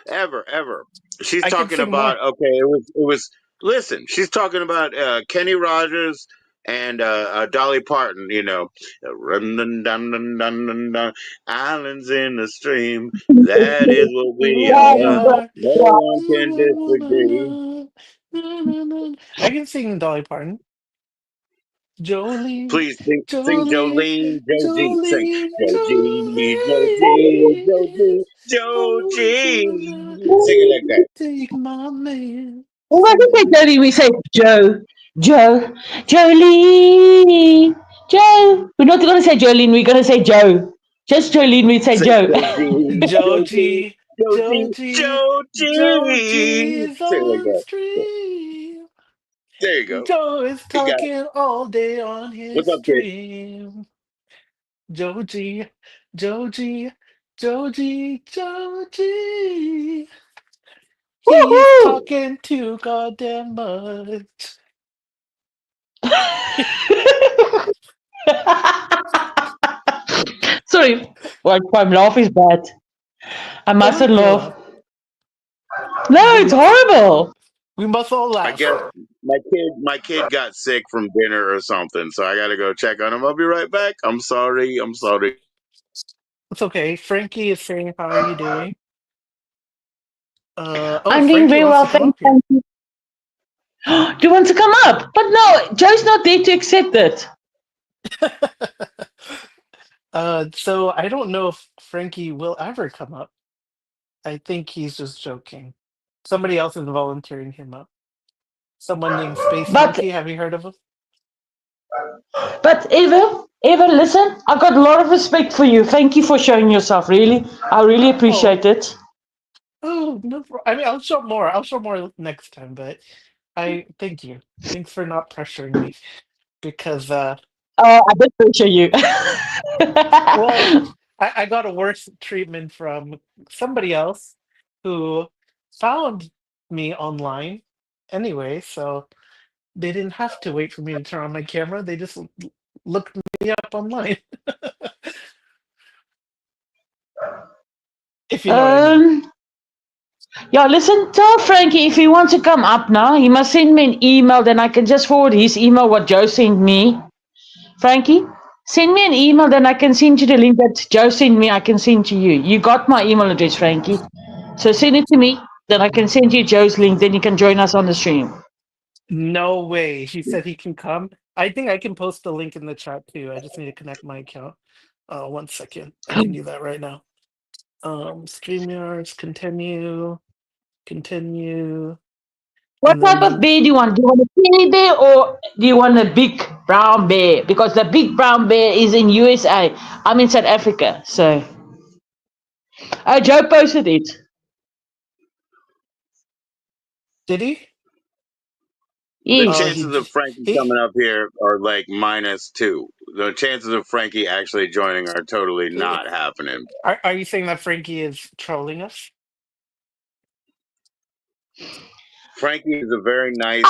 Ever. She's I can talking sing about more. okay. It was. Listen, she's talking about Kenny Rogers and Dolly Parton. Run dun dun dun dun dun dun, islands in the stream. That is what we What we That is are. what are. No we are. one can disagree. I can sing Dolly Parton. Jolene, Please sing Jolene, Jolene, Joji, sing Jolene, Joji, Joji, Jolene. Joji, I want you to Joji. Sing it like that. take my man. We wasn't say Sing. Jolene, we say Joe, Jolene, Joe. We're not going to say Jolene, we're going to say Joe. Just Jolene, we say Say Joe. Joji, Joji, Joji, Joji, Joji, Joji. Joji's Say it like on that. stream. There you go. Joe is You got it. talking all day on What's his up, kid? stream. Joji, Joji, Joji, Joji. He's Woohoo! talking too goddamn much. Sorry, like my laugh is bad. I It's mustn't okay, laugh. love. No, We it's must, horrible. we must all I guess laugh. my kid got sick from dinner or something, so I gotta go check on him. I'll be right back. I'm sorry. I'm sorry. It's okay. Frankie is saying, "How are you doing?" Oh, I'm doing Frankie very wants well, to come up here. thank you. Do you want to come up? But no, Joe's not there to accept it. So I don't know if Frankie will ever come up. I think he's just joking. Somebody else is volunteering him up. Someone named Space But Monkey. Have you heard of him? Eva, listen, I got a lot of respect for you. Thank you for showing yourself, really. I really Oh, appreciate it. oh, no. I mean, I'll show more. I'll show more next time. But I thank you. Thanks for not pressuring me because I did pressure you. well, I got a worse treatment from somebody else who found me online anyway, so they didn't have to wait for me to turn on my camera. They just looked me up online, if you know what I mean. um, yeah, listen, tell Frankie if he wants to come up now, he must send me an email, then I can just forward his email what Joe sent me. Frankie, send me an email, then I can send you the link that Joe sent me. I can send to you. You got my email address, Frankie. So send it to me, then I can send you Joe's link, then you can join us on the stream. No way. He said he can come. I think I can post the link in the chat too. I just need to connect my account. 1 second. I can do that right now. StreamYards, continue, What and type of then bear do you want? Do you want a teddy bear or do you want a big brown bear? Because the big brown bear is in USA. I'm in South Africa. So, Joe posted it. did he? The Oh, Yes. chances of Frankie he. coming up here are like -2. The chances of Frankie actually joining are totally not happening. Are you saying that Frankie is trolling us? Frankie is a very nice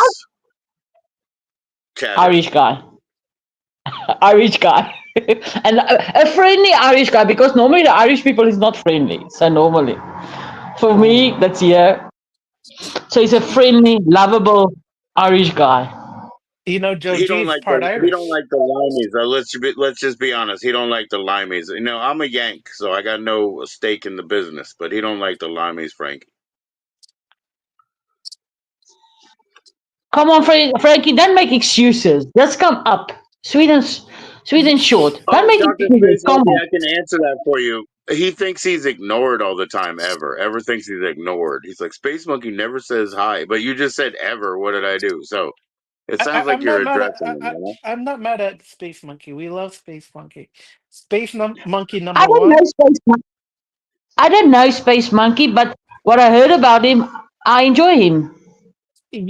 chatter. Irish guy. Irish guy. And a friendly Irish guy because normally the Irish people is not friendly. So, normally. For me, Ooh. that's here. So, he's a friendly, lovable Irish guy. Joe He G don't is like part Irish. the limeys. Let's just be honest. He don't like the limeys. I'm a Yank, so I got no stake in the business. But he don't like the limeys, Frankie. Come on, Frankie, don't make excuses. Just come up. Sweet and short. Don't Oh, make Doctor excuses. Space Come Monkey, on. I can answer that for you. He thinks he's ignored all the time. Ever thinks he's ignored. He's like Space Monkey never says hi, but you just said ever. What did I do? So it sounds like I'm you're not mad at addressing him. I'm not mad at Space Monkey. We love Space Monkey. Monkey I number don't know one. Space Monkey. I don't know Space Monkey, but what I heard about him, I enjoy him.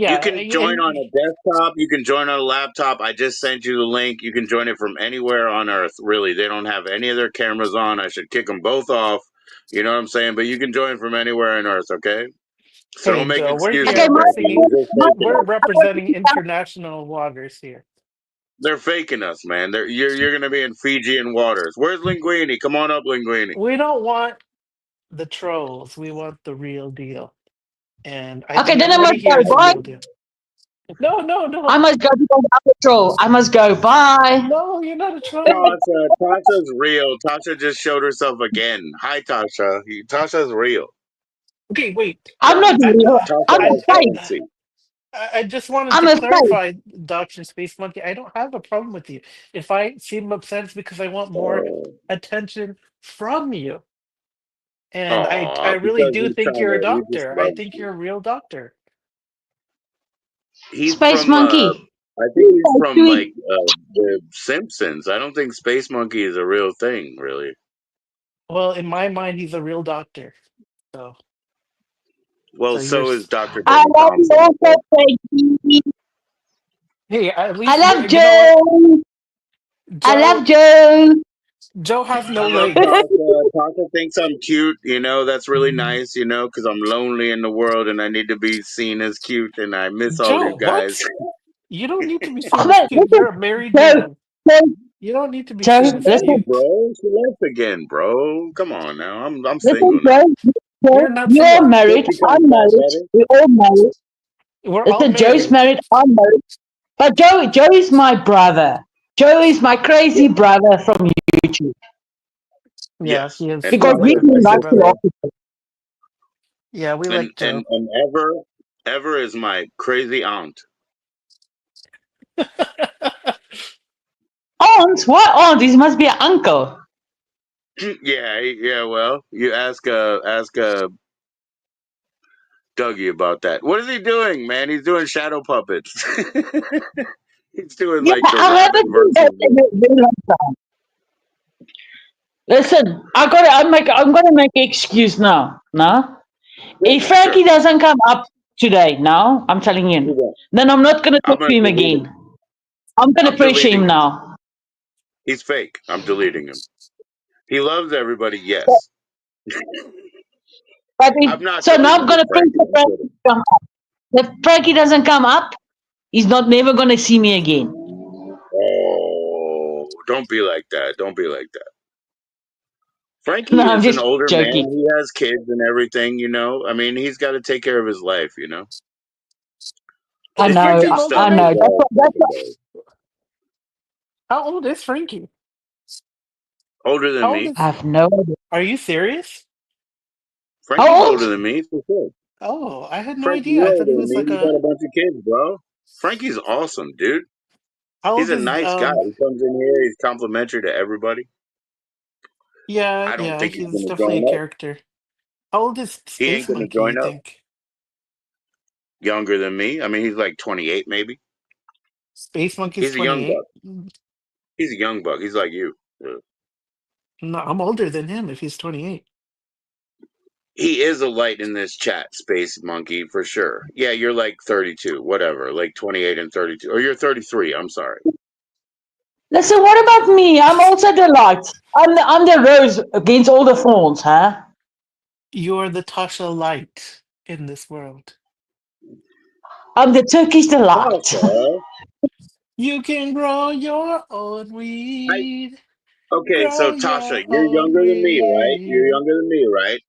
You Yeah, can join on a desktop. You can join on a laptop. I just sent you the link. You can join it from anywhere on Earth. Really, they don't have any of their cameras on. I should kick them both off. You know what I'm saying? But you can join from anywhere on Earth. Okay. So hey don't make Joe, we're excuses, Okay, here Frankie. singing. You're just my, faking We're us. representing international waters here. They're faking us, man. You're gonna be in Fijian waters. Where's Linguini? Come on up, Linguini. We don't want the trolls. We want the real deal. And I okay, think then I everybody must here go. is the Bye. real deal. No, no, I no. must go because I'm a troll. I must go. Bye. No, you're not a troll. Tasha's real. Tasha just showed herself again. Hi, Tasha. Tasha's real. Okay, wait. I'm not real. Tasha I'm I, has I, fake. currency. I just wanted I'm to a fake. clarify, Dr. Space Monkey. I don't have a problem with you. If I seem upset, it's because I want more Oh, attention from you. And I really because do think you're a he just doctor. I loves think you. you're a real doctor. He's Space from, Monkey. I think he's from Sweet. like the Simpsons. I don't think Space Monkey is a real thing, really. Well, in my mind, he's a real doctor. So, Well, so you're. so is Dr. I Debbie love you Thompson. also, Frankie. Hey, at I least love you know what, Joe. I love Joe. Joe. Joe has I no love legs. Tasha. Tasha thinks I'm cute. That's really nice. Because I'm lonely in the world and I need to be seen as cute. And I miss all Joe, you what? guys. You don't need to be Oh, seen as man, cute. listen, You're a married Joe, man. Joe, You don't need to be Joe, seen She's as back, listen, cute. bro. She left again, bro. Come on now. I'm listen, single now. Joe, You're Joe, not you're single. married, Pussy comes I'm back married, better. we're all married. We're all Listen, Joe's married. married, I'm married. But Joe is my brother. Joe is my Yeah. crazy brother from YouTube. Yeah, Yes. he is. And Because He's Tasha we like a do likes crazy like it, to brother. laugh. bro. Yeah, we And like and Joe. and ever is my crazy aunt. Aunt? What aunt? This must be an uncle. Yeah. Well, you ask Dougie about that. What is he doing, man? He's doing shadow puppets. He's doing Yeah, like the I rabbit haven't seen that versus in the. a very long time. Listen, I'm gonna make an excuse now. Now, Yeah, if sure. Frankie doesn't come up today, now I'm telling He you, won't. then I'm not gonna I'm talk gonna to him delete him. again. I'm gonna I'm pressure deleting him him. now. He's fake. I'm deleting him. He loves everybody. Yes. But I'm not so now deleting I'm you, gonna Frankie. pressure I'm Frankie kidding. to come up. If Frankie doesn't come up, he's not never gonna see me again. Oh, don't be like that. Don't be like that. No, Frankie I'm is an just older joking. man. He has kids and everything. I mean, he's got to take care of his life. I Is And you know, Frankie an do older stuff I man? know. his That's Frankie what, does. How old is Frankie? Older than How old me. I is? have no idea. Are you serious? Frankie's How older old? than me for sure. Oh, I had no Frankie, idea. you're I thought he older than was me. like You a. got a bunch of kids, bro. Frankie's awesome, dude. How He's old a is nice guy. He comes in here. He's complimentary to everybody. Yeah, I don't yeah, think he's he's gonna definitely a join up. character. How old is He ain't Space gonna Monkey, you join up. think? Younger than me. I mean, he's like 28, maybe. Space Monkey's He's a young buck. 28? He's a young buck. He's like you. No, I'm older than him if he's 28. He is a light in this chat, Space Monkey, for sure. Yeah, you're like 32, whatever, like 28 and 32. Or you're 33, I'm sorry. Listen, what about me? I'm also the light. I'm the rose against all the thorns, huh? You're the Tasha Light in this world. I'm the Turkish delight. Tasha, You can grow your own I weed. okay, so Grow Tasha, your you're own younger than me, right? You're weed. younger than me, right?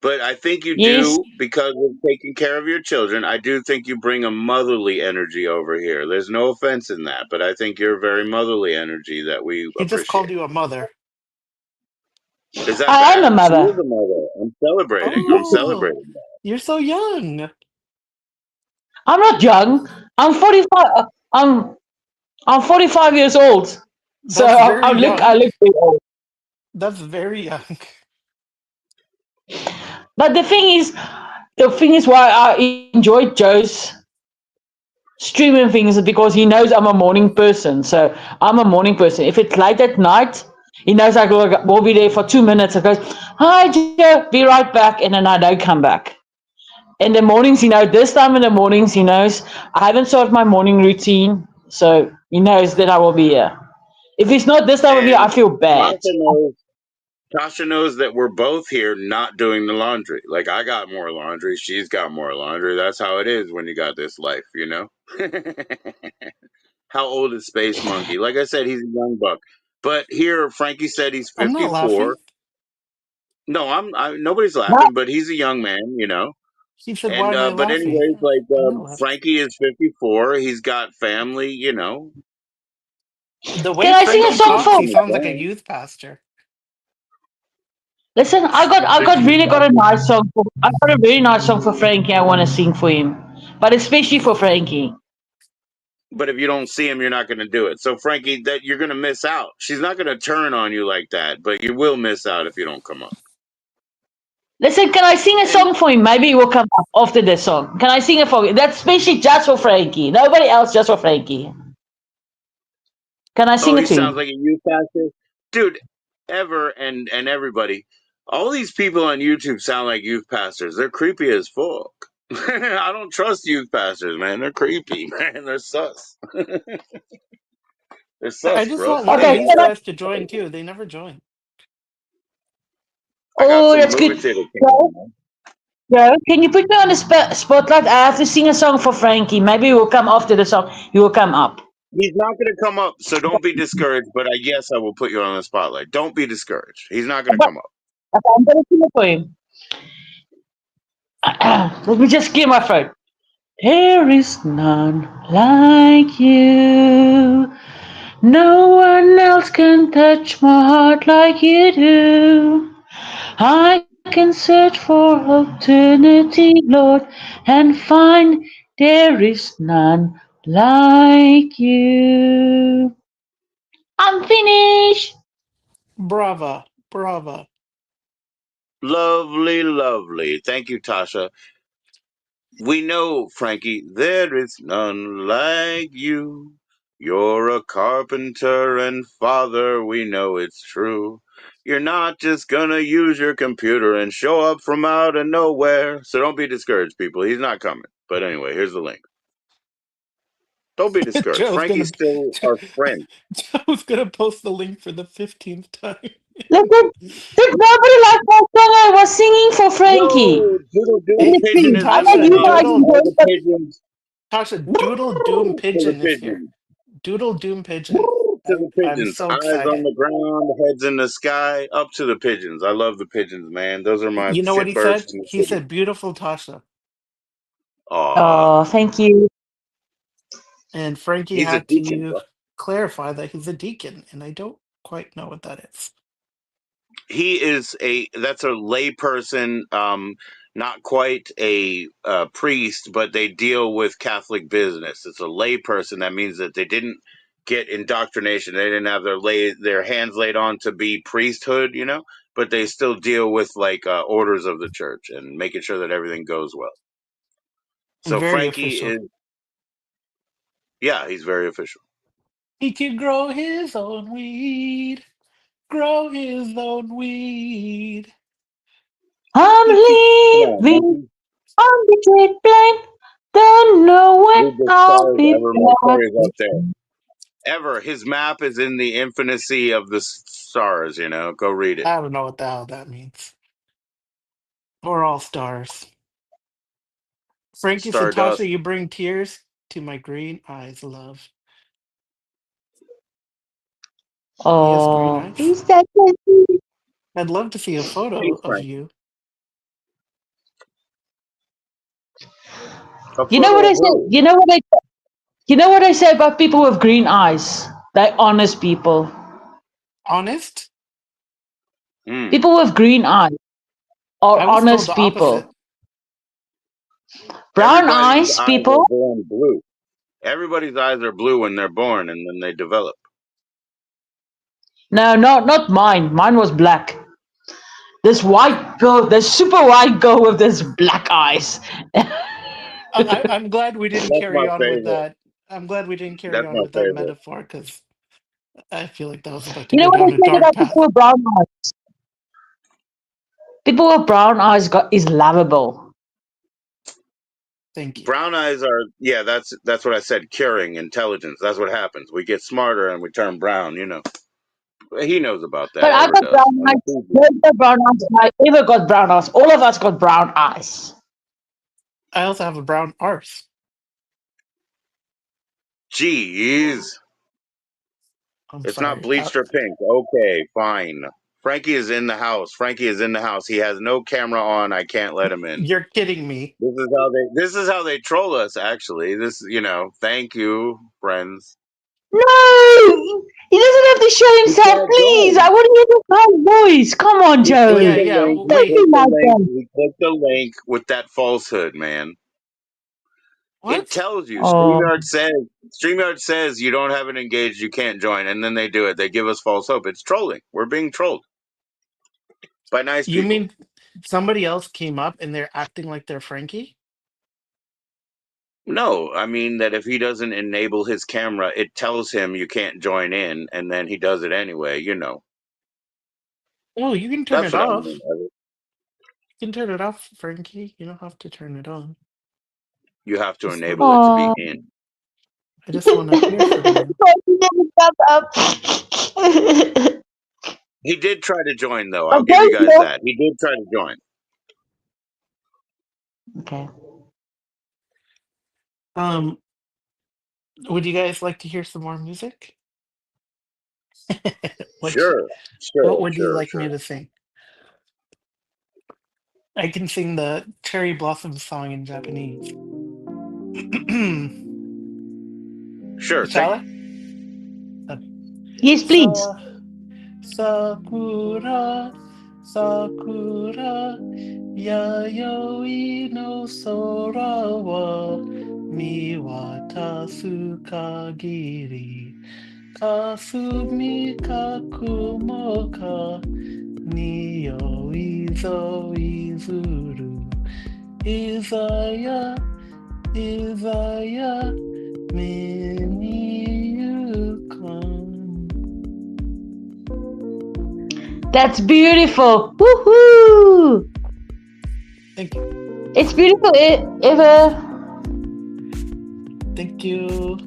But I think you Yes, do because of taking care of your children. I do think you bring a motherly energy over here. There's no offense in that, but I think you're very motherly energy that we He just called appreciate. you a mother. Is that I am a bad? She is mother. a mother. I'm celebrating. I'm Oh, celebrating that. you're so young. I'm not young. I'm 45. I'm 45 years old. So That's very I young. look very old. That's very young. But the thing is why I enjoy Joe's streaming things is because he knows I'm a morning person. So I'm a morning person. If it's late at night, he knows will be there for 2 minutes. I goes, "Hi Joe, be right back," and then I don't come back. In the mornings, this time in the mornings, he knows I haven't started my morning routine, so he knows that I will be here. If it's not this time of year, I And feel bad. Tasha knows. Tasha knows that we're both here not doing the laundry. Like I got more laundry, she's got more laundry. That's how it is when you got this life, you know. How old is Space Monkey? Like I said, he's a young buck. But here, Frankie said he's I'm not 54. laughing. No, nobody's Now, laughing, but he's a young man, you know. He said, "Why And am I but laughing?" anyways, like I'm not laughing. Frankie is 54. He's got family, you know. The way can I sing a Frankie Don't song beat talks, for? him he to sounds like a death. youth pastor. Listen, I got a very nice song for Frankie. I want to sing for him, but especially for Frankie. But if you don't see him, you're not going to do it. So Frankie, that you're going to miss out. She's not going to turn on you like that, but you will miss out if you don't come up. Listen, can I sing a And song for him? Maybe he will come up after this song. Can I sing it for him? That's especially just for Frankie. Nobody else, just for Frankie. Can I oh, sing it he to sounds him? like a youth pastor, dude. Ever and everybody, all these people on YouTube sound like youth pastors. They're creepy as fuck. I don't trust youth pastors, man. They're creepy, man. They're sus. They're I sus, just bro. want one of Okay, these can I? guys to join too. They never join. I got Oh, some that's movie good. theater Joe, cameras, man. Joe, can you put me on the spotlight? I have to sing a song for Frankie. Maybe he will come after the song. He will come up. He's not going to come up, so don't be discouraged. But yes, I will put you on the spotlight. Don't be discouraged. He's not going to But come up. okay, I'm going to sing it for him. Let me just clear my throat. There is none like you. No one else can touch my heart like you do. I can search for eternity, Lord, and find there is none like you. I'm finished. Brava, brava. Lovely, lovely. Thank you, Tasha. We know, Frankie, there is none like you. You're a carpenter and father, we know it's true. You're not just gonna use your computer and show up from out of nowhere. So don't be discouraged, people. He's not coming. But anyway, here's the link. Don't be discouraged. Joe's Frankie's gonna still our friend. Joe's gonna post the link for the 15th time. Listen, did nobody like my song I was singing for Frankie? Yo, Doodle Doom Hey, Pigeon is I in the know Tasha, you guys house. Doodle All enjoyed the it. pigeons. Tasha, Doodle Doom Woo! To the Pigeon is here. pigeons. Doodle Doom Pigeon. Woo! To the I'm pigeons. so Eyes on excited. the ground, heads in the sky. Up to the pigeons. I love the pigeons, man. Those are my You know what he birds said? from the He city. said, "Beautiful Tasha." Aw, Oh, thank you. And Frankie he's a had deacon, to bro. clarify that he's a deacon, and I don't quite know what that is. He is that's a layperson, not quite a priest, but they deal with Catholic business. It's a layperson. That means that they didn't get indoctrination. They didn't have their hands laid on to be priesthood, you know, but they still deal with like orders of the church and making sure that everything goes well. So Very Frankie official. is, yeah, he's very official. He can grow his own weed. Grow his own weed. I'm He can. Come on, leaving monkey. on the great plane. Don't know when Read the I'll stars be ever. My back. story is up there. Ever. His map is in the infinity of the stars, you know. Go read it. I don't know what the hell that means. We're all stars. Frankie said, "Tasha, Stardust. you bring tears to my green eyes, love." He has green Oh, eyes. he's that sweet. I'd love to see a photo Thanks, of Frank. you. A You know what photo I of say? who? You know what I say about people with green eyes? They're honest people. Honest? Hmm. People with green eyes are I was told the honest opposite. people. Brown Everybody's eyes eyes are people. born blue. Everybody's eyes are blue when they're born, and then they develop. No, not mine. Mine was black. This white girl, this super white girl with this black eyes. I'm glad we didn't That's my carry on with favorite. that. I'm glad we didn't carry That's on my with that favorite. metaphor because I feel like that was about to You know go what down a I said dark about people path. with brown eyes? People with brown eyes is lovable. Thank you. Brown eyes are, yeah. That's what I said. Curing intelligence. That's what happens. We get smarter and we turn brown. You know. He knows about But that. I Ever got does. brown I'm a eyes. food You man. got brown eyes. I ever got brown eyes. All of us got brown eyes. I also have a brown arse. Jeez. I'm It's not sorry. bleached or pink. Okay, fine. Frankie is in the house. Frankie is in the house. He has no camera on. I can't let him in. You're kidding me. This is how they troll us, actually. Thank you, friends. No! He doesn't have to show He himself, can't please. I join. want to hear the loud voice. Come on, He clicked Yeah, Joe. the yeah. link. He Don't Wait. be clicked the like link. that. He clicked the link with that falsehood, man. It What? tells you. Oh, StreamYard says you don't have it engaged, you can't join, and then they do it. They give us false hope. It's trolling. We're being trolled by nice You people. mean somebody else came up and they're acting like they're Frankie? No, I mean that if he doesn't enable his camera, it tells him you can't join in, and then he does it anyway. Oh, you can turn That's it what I mean. off. You can turn it off, Frankie. You don't have to turn it on. You have to Just enable it to be oh. in. I just want to hear from you. He didn't come up. He did try to join, though. I'll give Okay, you guys that. He did try to join. okay. Um, would you guys like to hear some more music? what sh- Sure, what sure, would you sure, like me sure. to sing? I can sing the Cherry Blossom song in Japanese. Sure, Shall sing. I? Yes, please. Sa Sakura Sakura Yayoi no sora wa miwatasu kagiri kasumi ka kumo ka niyoi zo izuru izaya izaya Miniyukan. That's beautiful. Woohoo! Thank you. It's beautiful, Eva. Thank you.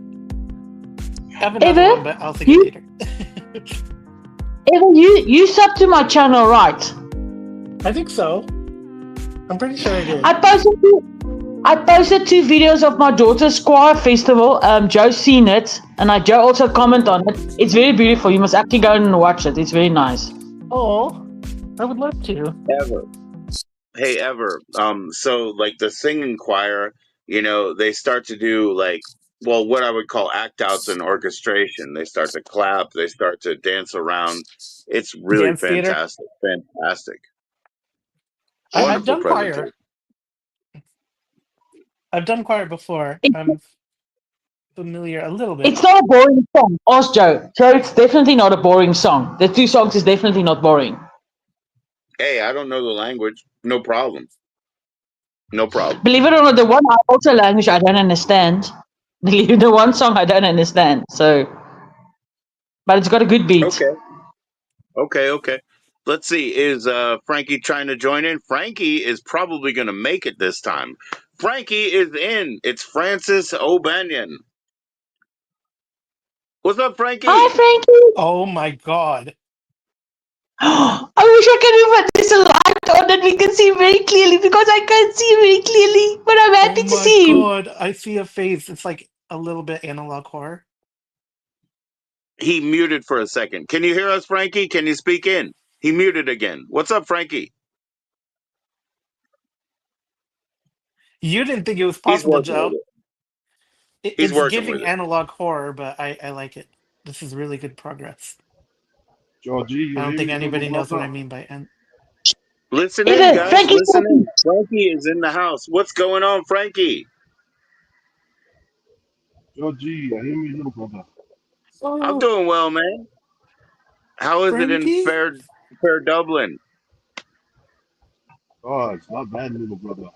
I have another one, Eva, but I'll sing it you, later. Eva, you sub to my channel, right? I think so. I'm pretty sure I did. I posted 2 videos of my daughter's choir festival. Joe's seen it, and Joe also comment on it. It's very beautiful. You must actually go and watch it. It's very nice. Oh, I would love to. Ever. Hey, ever. So like the singing choir, they start to do like, well, what I would call act outs and orchestration. They start to clap, they start to dance around. It's really Dance theater. fantastic. Fantastic. I've Wonderful done choir. presentation. I've done choir before. It, I'm familiar a little bit. it's not a boring song. Ask Joe. Joe, it's definitely not a boring song. The 2 songs is definitely not boring. Hey, I don't know the language. No problem. No problem. Believe it or not, the one also language I don't understand. The one song I don't understand. So, but it's got a good beat. Okay. Okay. Let's see. Is Frankie trying to join in? Frankie is probably going to make it this time. Frankie is in. It's Francis O'Banion. What's up, Hi, Frankie? Frankie. Oh my god. I wish I could put this light on that we can see very clearly because I can't see very clearly. But I'm Oh happy to my see you. god. I see a face. It's like a little bit analog horror. He muted for a second. Can you hear us, Frankie? Can you speak in? He muted again. What's up, Frankie? You didn't think it was He's possible, working Joe. with it. He's It's working with giving it. analog horror, but I like it. This is really good progress. Georgie, you I don't hear think me, little anybody knows what brother? I mean by and. Listen in, Even guys. Frankie's Listen talking. in. Frankie is in the house. What's going on, Frankie? Georgie, you hear me, little brother? I'm Oh, doing well, man. How is it in Frankie. fair Dublin? Oh, it's not bad, little brother.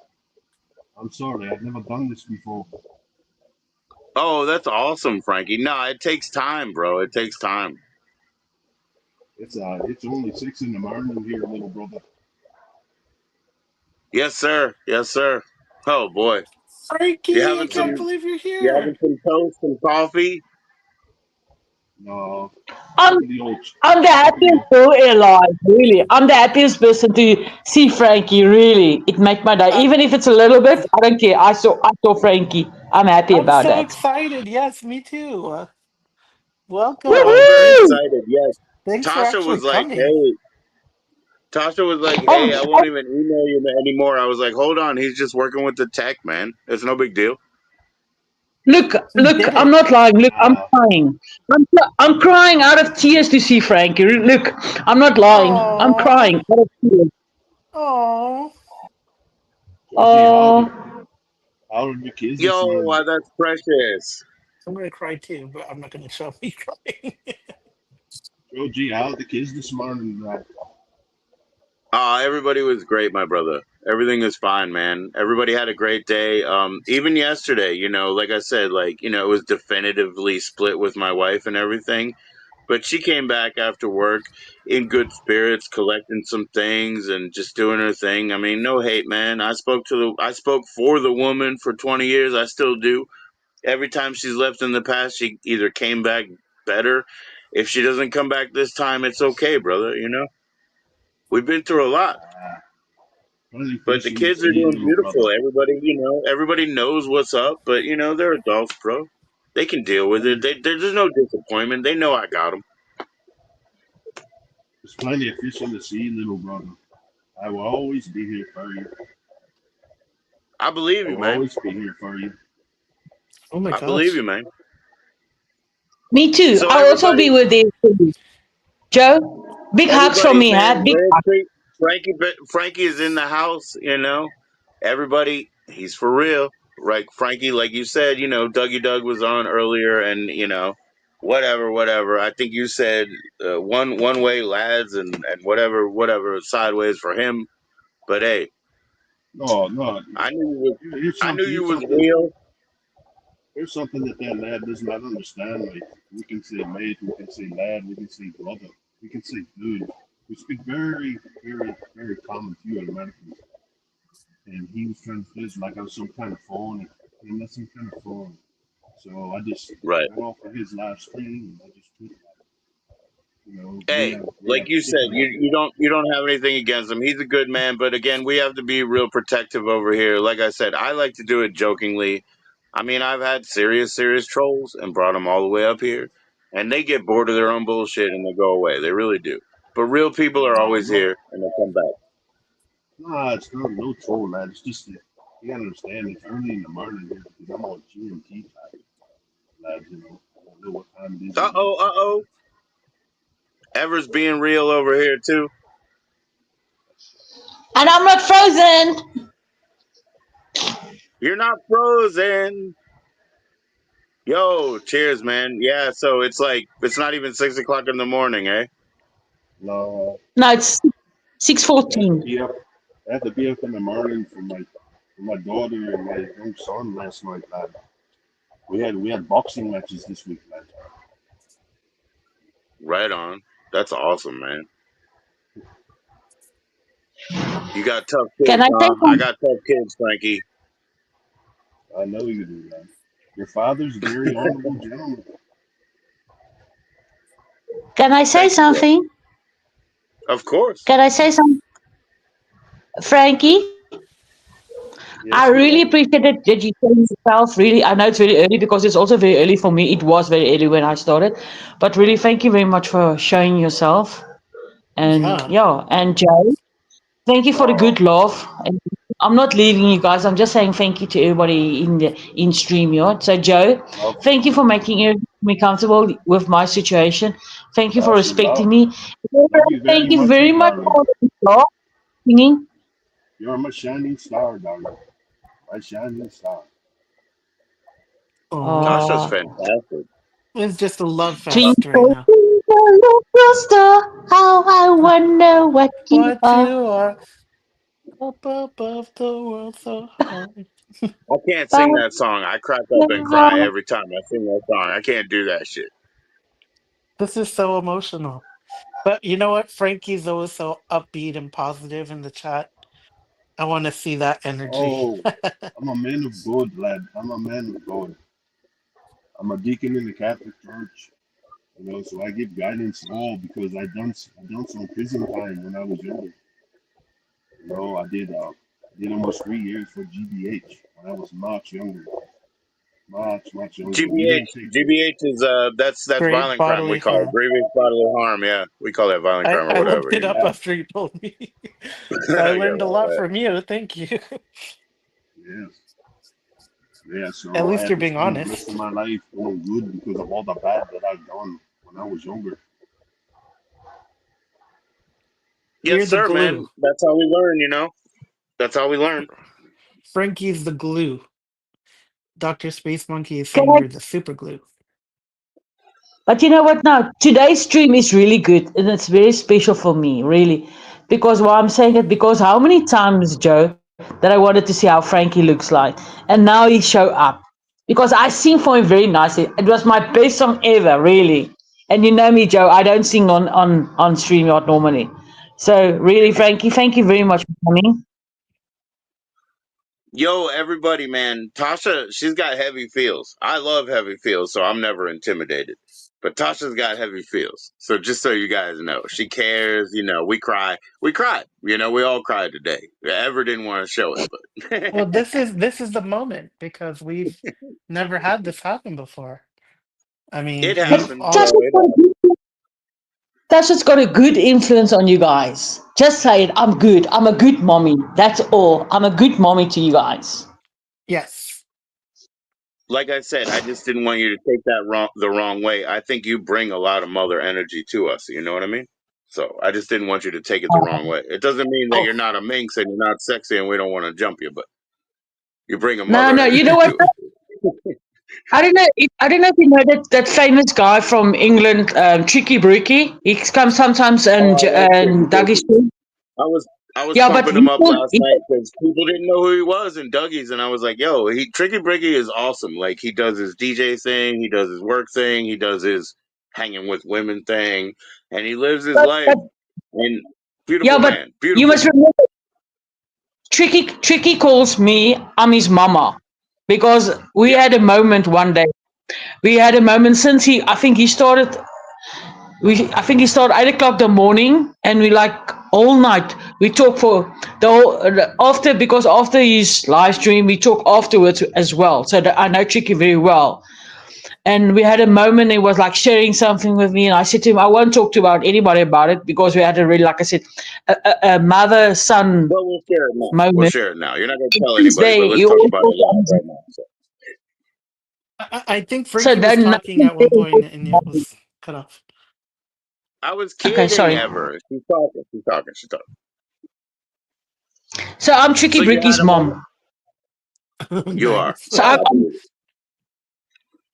I'm sorry, I've never done this before. Oh, that's awesome, Frankie. No, it takes time, bro. It takes time. It's only 6 in the morning here, little brother. Yes, sir. Yes, sir. Oh boy. You Frankie, I having can't Yeah, some believe you're you having here. some toast, some coffee? no, I'm sick of the old, I'm the sick of the happiest old. girl alive, really. I'm the happiest person to see Frankie, really. It makes my day. Uh, Even if it's a little bit, I don't care. I saw Frankie. I'm happy I'm about so that. excited. Yes, me too. Oh, Welcome. very Woohoo! excited. Yes. Thanks for Tasha actually was like, coming. "Hey." Tasha was like, Oh, "Hey, I won't even email you anymore." I was like, "Hold on, he's just working with the tech, man. It's no big deal." look, He look, did I'm it. not lying. Look, I'm Uh, crying. I'm crying out of tears to see Frankie. Look, I'm not lying. I'm Oh, crying out of tears. oh. Georgie, Oh, how old are your kids this Yo, morning? that's precious. I'm gonna cry too, but I'm not gonna show me crying. Georgie, how are the kids this morning? Everybody was great, my brother. Everything is fine, man. Everybody had a great day. Even yesterday, like I said, it was definitively split with my wife and everything. But she came back after work in good spirits, collecting some things and just doing her thing. I mean, no hate, man. I spoke for the woman for 20 years. I still do. Every time she's left in the past, she either came back better. If she doesn't come back this time, it's okay, brother. We've been through a lot. Plenty But the fish in the kids are sea, doing little beautiful. brother. Everybody knows what's up, but they're adults, bro. They can deal with it. Plenty, There's no disappointment. They know I got them. there's plenty of fish in the sea, little brother. I will always be here for you. I believe I you, will man. always be here for you. Oh my I believe gosh. you, man. me too. So I'll also be everybody, with you, Joe. Big hugs from me, huh? man, Big real hugs. quick, Frankie is in the house. Everybody, he's for real. Right, Frankie, like you said, Dougie Doug was on earlier, and whatever. I think you said one way lads, and whatever sideways for him. But hey, No, no. I knew you was Here's I knew something. you was real. Here's something that lad does not understand. Like we can say mate, we can say lad, we can say brother, we can say dude. We speak very, very, very common to you Americans. And he was trying to fizz like I was some kind of phone. I'm not some kind of phone. So I just Right. got off of his live stream and I just tweeted we Hey, we like have you said, different you don't have anything against him. He's a good man, but again, we have to be real protective over here. Like I said, I like to do it jokingly. I mean, I've had serious trolls and brought them all the way up here, and they get bored of their own bullshit and they go away. They really do. But real people are no always no here and they come back. no it's not no troll lad. It's just that you gotta understand it's early in the morning here because I'm on GMT time, lads, I don't know what time it is in Uh America. oh. Ever's being real over here too. And I'm not frozen. You're not frozen. Yo, cheers, man. Yeah, so it's not even 6 o'clock in the morning, eh? No, No, it's I had to 6:14. be up. I had to be up in the morning for my daughter and my young son last night, lad. We had boxing matches this week, lad. Right on. That's awesome, man. You got tough Can kids, I say huh? I some? got tough kids, Frankie. I know you do, lad. Your father's a very honorable gentleman. Can I say Thank you, bro. something? Of course. Can I say something, Frankie? I Yes, really beloved. appreciated that you showed yourself. Really, I know it's very early because it's also very early for me. It was very early when I started, but really, thank you very much for showing yourself. And Yeah. yeah, and Joe, thank you for the No, good laugh. And I'm not leaving you guys. I'm just saying thank you to everybody in StreamYard. So Joe, Love, thank you for making me comfortable with my situation. Thank you for Tasha, respecting me. love you very Thank you much, my very much darling. for singing. You're my shining star, darling. My shining star. Oh, Tasha's Oh, fantastic. it's just a love fest right twinkle, now. twinkle, little star, how I wonder what you What are. you are up above the world so high. I can't But sing that song. I crack up and cry now every time I sing that song. I can't do that shit. This is so emotional. But you know what? Frankie's always so upbeat and positive in the chat. I want to see that energy. Oh, I'm a man of God, lad. I'm a man of God. I'm a deacon in the Catholic Church. So I give guidance to all because I done some prison time when I was younger. I did almost 3 years for GBH when I was much younger, much younger. We GBH, didn't take it. GBH is that's Great violent crime. We bodily call it harm. grievous bodily harm. Yeah, we call that violent crime or I whatever. looked it You up Yeah, after you told me. So I know. Yeah, learned a lot well, from you. Thank you. yes, yeah. At So I least had you're to being spend the rest honest. of my life doing good because of all the bad that I've done when I was younger. yes, You're the sir, glue. man. That's how we learn. That's how we learn. Frankie's the glue. Dr. Space Monkey is can saying I you're the super glue. But you know what now? Today's stream is really good and it's very special for me, really. Because why I'm saying it, because how many times, Joe, that I wanted to see how Frankie looks like. And now he showed up. Because I sing for him very nicely. It was my best song ever, really. And you know me, Joe, I don't sing on StreamYard normally. So really, Frankie, thank you very much for coming. Yo, everybody, man. Tasha, she's got heavy feels. I love heavy feels, so I'm never intimidated. But Tasha's got heavy feels. So just so you guys know, she cares. We cry. We cried. We all cried today. Ever didn't want to show it, but Well, this is the moment because we've never had this happen before. I it mean, we've happened, all bro. It happened. Tasha's got a good influence on you guys. Just say it. I'm good. I'm a good mommy. That's all. I'm a good mommy to you guys. yes. Like I said, I just didn't want you to take that the wrong way. I think you bring a lot of mother energy to us. You know what I mean? So I just didn't want you to take it the wrong way. It doesn't mean that Oh, you're not a minx and you're not sexy and we don't want to jump you, but you bring a No, mother no. You know energy what? to us. I don't know if you know that famous guy from England, Tricky Brookie. He comes sometimes Oh, I love Tricky and Dougie's Bricky. stream. I was Yeah, but pumping him up last night because people didn't know who he was in Dougie's, and I was like, "Yo, Tricky Bricky is awesome. Like he does his DJ thing, he does his work thing, he does his hanging with women thing, and he lives his life. but And yeah, beautiful but man, you beautiful must man. remember, Tricky calls me. I'm his mama because we Yeah, had a moment one day. We had a moment since I think he started. I think he started 8 o'clock the morning, and we like all night. We talk for the whole after because after his live stream, we talk afterwards as well. So that I know Tricky very well. And we had a moment. He was like sharing something with me, and I said to him, "I won't talk to about anybody about it because we had a really, like I said, a mother son but we'll share it now. We'll moment." share it now. You're not gonna tell Since anybody, but they, let's you talk always about talk it live about right now. So I think so Frankie was then talking nothing. at one point and it was cut off. I was Okay, kidding, sorry. ever. She's talking. She's talking. She's talking. So I'm Tricky So you had Bricky's a moment. mom. You are. Nice. So Yeah, I believe it.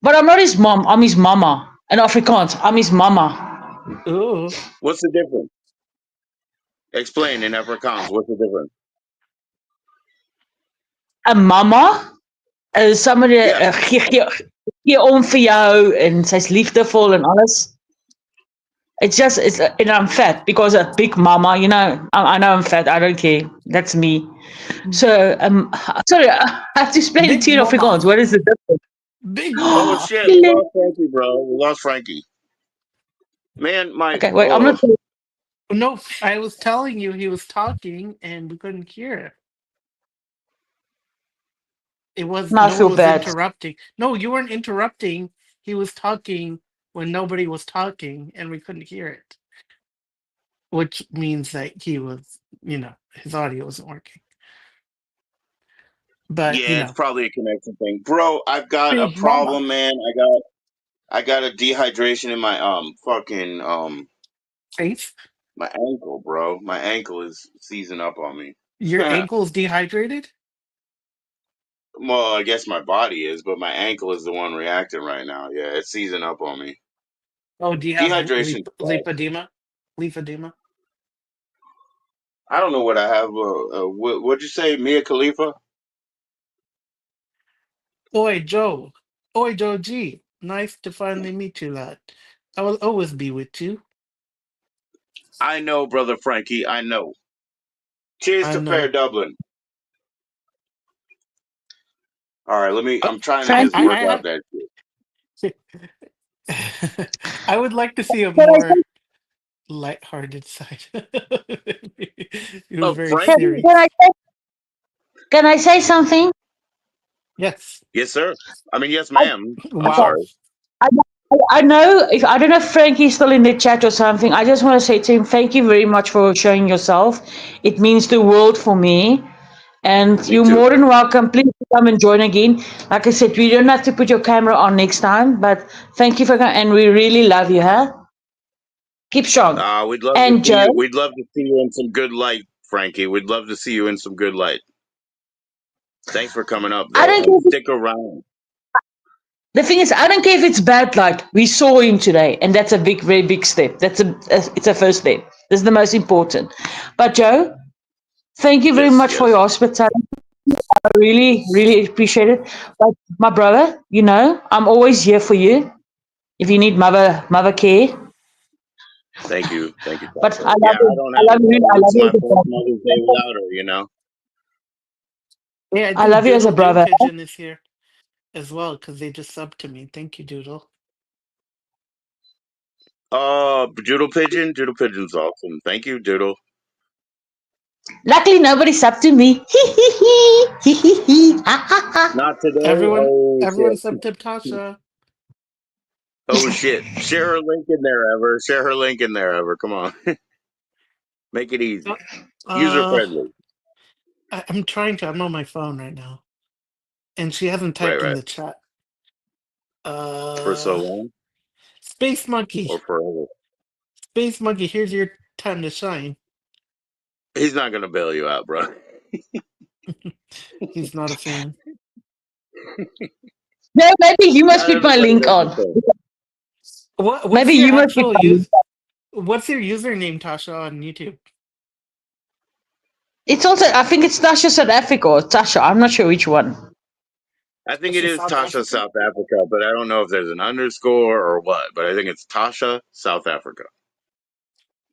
but I'm not his mom. I'm his mama. In Afrikaans, I'm his mama. Ooh. What's the difference? Explain in Afrikaans. What's the difference? Een mama is somebody Yeah. gee om vir jou en sy's liefdevol en alles. And I'm fat because a big mama, I know I'm fat. I don't care. That's me. So sorry, I have to explain it Big to you in Mama. Afrikaans. What is the difference? Big Oh Mama. shit, we lost Frankie, bro. We lost Frankie. Man, my Okay, wait. I'm not. No, I was telling you he was talking and we couldn't hear it. It was Now I no one feel was bad. interrupting. No, you weren't interrupting. He was talking when nobody was talking and we couldn't hear it. Which means that he was, his audio wasn't working. But Yeah, it's probably a connection thing, bro. I've got a Big Mama, problem, man. I got a dehydration in my fucking Faith, my ankle, bro. My ankle is seizing up on me. your ankle's dehydrated. Well, I guess my body is, but my ankle is the one reacting right now. Yeah, it's seizing up on me. Oh, do you have Dehydration sucks. lipedema? Lipedema. I don't know what I have. What'd you say, Mia Khalifa? Oi, Joe. Oi, Joe G. Nice to finally meet you, lad. I will always be with you. I know, brother Frankie. I know. Cheers I to Fair know. Dublin. All right, let me. Uh, I'm trying to I, just Frankie, work I, out that shit. I, I would like to see a can I more say, lighthearted side. It was Oh, very can, Frankie. can serious. I say, can I say something? Yes. Yes, sir. I mean, yes, I, ma'am. I'm Wow. sorry. I, I know if I don't know if Frankie's still in the chat or something. I just want to say to him, thank you very much for showing yourself. It means the world for me. And Me you're too. more than welcome. Please come and join again. Like I said, we don't have to put your camera on next time, but thank you for coming. And we really love you, huh? Keep strong. We'd love to And see Joe, you. We'd love to see you in some good light, Frankie. We'd love to see you in some good light. Thanks for coming up, I though, don't care. and stick around. The thing is, I don't care if it's bad light. We saw him today, and that's a big, very big step. It's a first step. This is the most important. But Joe, thank you very Yes, much for yes. your hospitality. I really, really appreciate it. But my brother, I'm always here for you if you need mother care. Thank you, But Tasha. Yeah, I don't I have a love you, mother. I This love is you my as a first brother. Mother's Day without her. You know. Yeah, I I think love you as a Doodle brother. Pigeon is here as well because they just subbed to me. Thank you, Doodle. Doodle Pigeon. Doodle Pigeon's awesome. Thank you, Doodle. Luckily, nobody's up to me. Ha ha ha. Not today. Everyone, Oh everyone shit. sub to Tasha. Oh shit. Share her link in there, Ever. Share her link in there, Ever. Come on. Make it Uh, easy. User uh, friendly. I'm trying to. I'm on my phone right now, and she hasn't Right, typed in right. the chat. For so Uh, long Space Monkey, or forever. Space Monkey. Here's your time to shine. He's not gonna bail you out, bro. He's not a fan. No, maybe you must Not put my everybody link does the on. same. What's Maybe your you must put actual my link. use? What's your username, Tasha, on YouTube? It's also, I think it's Tasha South Africa or Tasha. I'm not sure which one. I think it Tasha is South Tasha Africa. South Africa, but I don't know if there's an underscore or what. But I think it's Tasha South Africa.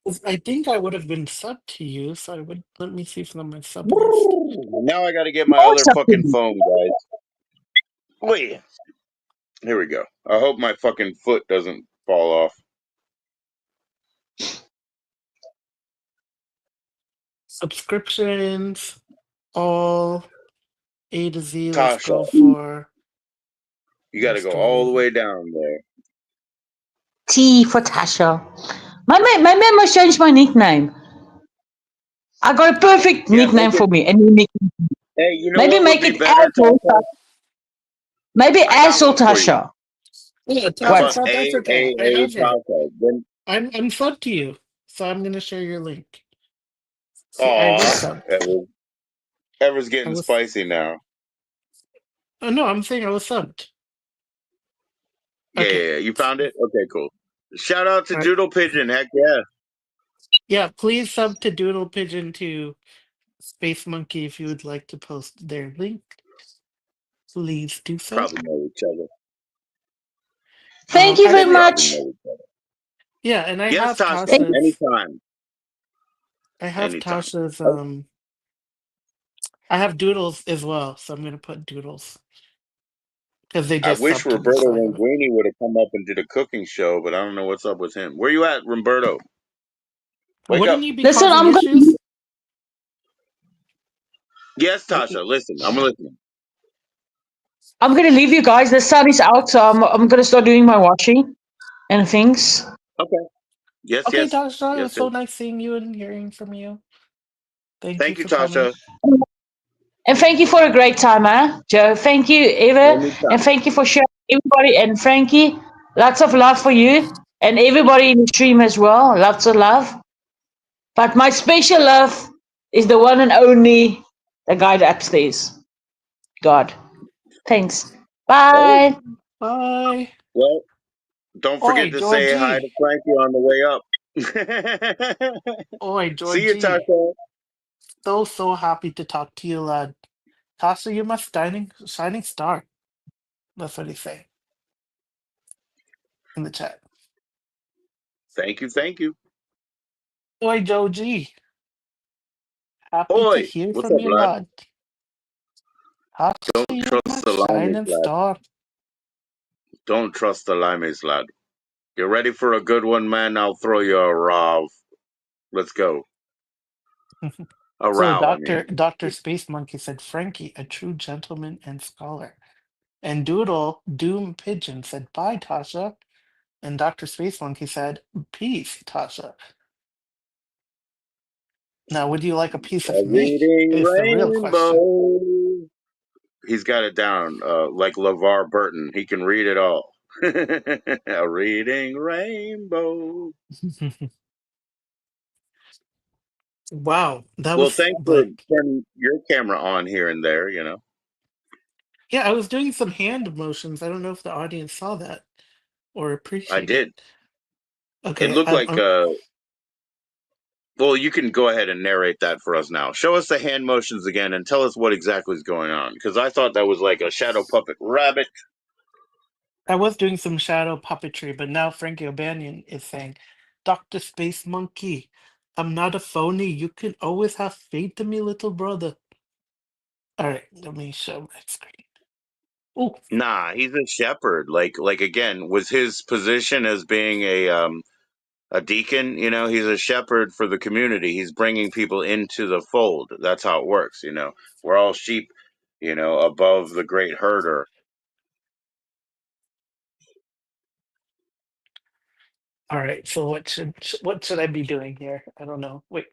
'Cause I think I would have been subbed to you, so I would let me see from my sub list. Now I got to get my More other fucking something. phone, guys. Wait, here we go. I hope my fucking foot doesn't fall off. Subscriptions, all A to Z. Let's Tasha, go for you got to go Mr. all the Lee. way down there. T for Tasha. My man must change my nickname. I got a perfect Yeah, make nickname it. for me. And you Hey, you know maybe what would make be it better, Asshole. Tasha? Maybe I got Asshole one for you. Tasha. Yeah, How Tasha about What? South Africa. I A have her. Tasha? Then, I'm subbed to you, so I'm gonna share your link. See, I was aw, subbed. Ever's I getting was. spicy now. Oh no, I'm saying I was subbed. Yeah, Okay. yeah, yeah. You found it? Okay, cool. Shout out to All right. Doodle Pigeon. Heck yeah. Yeah, please sub to Doodle Pigeon to Space Monkey if you would like to post their link. Please do so. Probably know each other. Thank you They very Actually, probably much. know each other. yeah, and I Yes, have Tasha. Tasha's. Anytime. I have Anytime. Tasha's. Oh, I have Doodles as well, so I'm gonna put Doodles because they I just wish subbed to me, Roberto so I have it. Linguini would have come up and did a cooking show, but I don't know what's up with him. Where you at, Roberto? Wake up. Wouldn't you be Listen, causing I'm gonna issues? Yes, W- Tasha. Listen, I'm listening. I'm gonna leave you guys. The sun is out, so I'm gonna start doing my washing and things. Okay. Yes, Okay, yes. Tasha, it Yes, was yes. so nice seeing you and hearing from you. Thank you Thank you, for coming. Tasha. And thank you for a great time, huh, Joe? Thank you, Eva. And Anytime. thank you for sharing everybody. And Frankie, lots of love for you. And everybody in the stream as well. Lots of love. But my special love is the one and only the guy upstairs. God. Thanks. Oh, Bye. Bye. well, don't forget Oi, to say hi to Georgie. Frankie on the way up. Oi, See you, Georgie. Tasha. So happy to talk to you, lad. Tasha, you're my shining star. That's what he's saying in the chat. Thank you, thank you. Oi, Georgie. Happy to Oi, hear what's from up, you, lad? lad. Tasha, Don't you're my trust the limeys, shining lad. star. Don't trust the limeys, lad. You ready for a good one, man? I'll throw you a rav. Let's go. A So row, I Dr. mean. Space Monkey said Frankie, a true gentleman and scholar. And Doodle Doom Pigeon said bye, Tasha. And Dr. Space Monkey said peace, Tasha. Now, would you like a piece A of me? reading Is the real question. rainbow. He's got it down, like LeVar Burton. He can read it all. A reading rainbow. Wow, that Well, was thanks for like, turning your camera on here and there, you know. yeah, I was doing some hand motions. I don't know if the audience saw that or I appreciated did. it. It Okay, looked like, well, you can go ahead and narrate that for us now. Show us the hand motions again and tell us what exactly is going on. Because I thought that was like a shadow puppet rabbit. I was doing some shadow puppetry, but now Frankie O'Banion is saying, Dr. Space Monkey, I'm not a phony. You can always have faith in me, little brother. All right, let me show my screen. Oh, Nah, he's a shepherd. Like again, was his position as being a deacon, you know, he's a shepherd for the community. He's bringing people into the fold. That's how it works, you know. We're all sheep, you know, above the great herder. all right. So what should I be doing here? I don't know. Wait.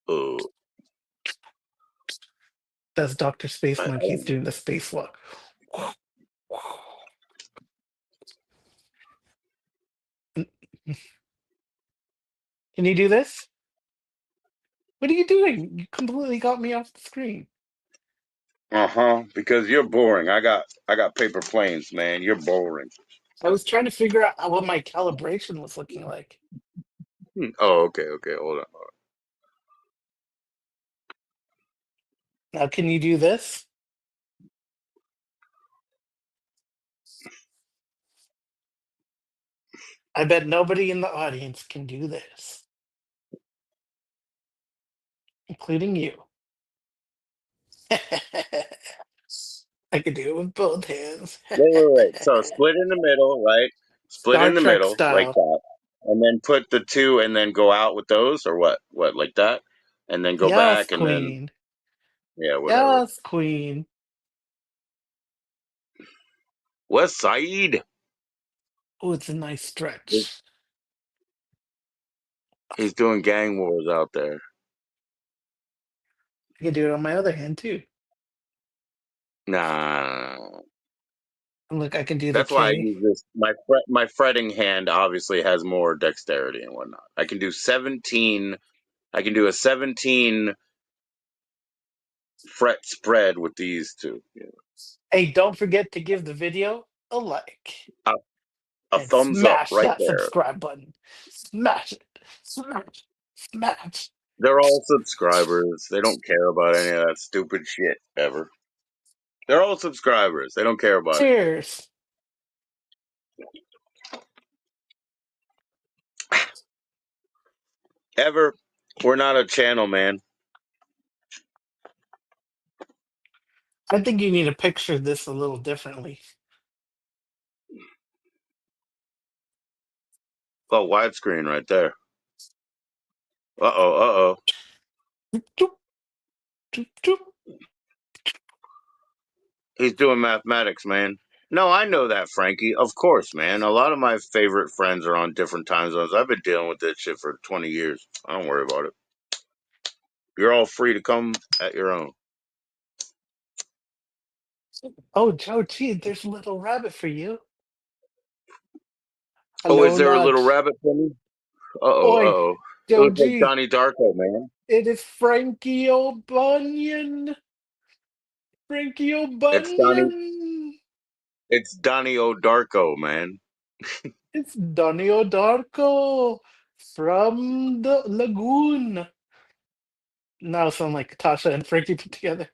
Uh, That's Dr. Space I Monkey's don't doing the spacewalk. Can you do this? What are you doing? You completely got me off the screen. uh-huh, because you're boring. I got paper planes, man. You're boring. I was trying to figure out what my calibration was looking like. Oh, okay, okay. Hold on. Now, can you do this? I bet nobody in the audience can do this, including you. I can do it with both hands. Wait. So split in the middle, right? Split Star in the Trek middle, like style. that. And then put the two and then go out with those or what? What, like that? And then go Yes, back and then queen. yeah, whatever. Yes, queen. West Side. Oh, it's a nice stretch. He's doing gang wars out there. I can do it on my other hand too. Nah, And look, I can do the that's why I K. use this. My fretting hand obviously has more dexterity and whatnot. I can do 17. I can do a 17 fret spread with these two. Yeah. Hey, don't forget to give the video a like A, a and thumbs up smash right that there. subscribe button. Smash it. Smash. Smash. They're all subscribers. They don't care about any of that stupid shit ever. They're all subscribers. They don't care about it Cheers. ever. We're not a channel, man. I think you need to picture this a little differently. Oh, widescreen right there. Uh oh. Doop, doop, doop. He's doing mathematics, man. No, I know that, Frankie. Of course, man. A lot of my favorite friends are on different time zones. I've been dealing with this shit for 20 years. I don't worry about it. You're all free to come at your own. Oh, Joe, gee, there's a little rabbit for you. Oh, is Hello, there a lad. little rabbit for me? Uh-oh, Oi, uh-oh. It Joe looks like G, Donnie Darko, man. it is Frankie O'Bunion. Frankie It's Donnie O'Bunion. it's Donnie O'Darko, man. It's Donnie O'Darko from the lagoon. Now I sound like Tasha and Frankie put together.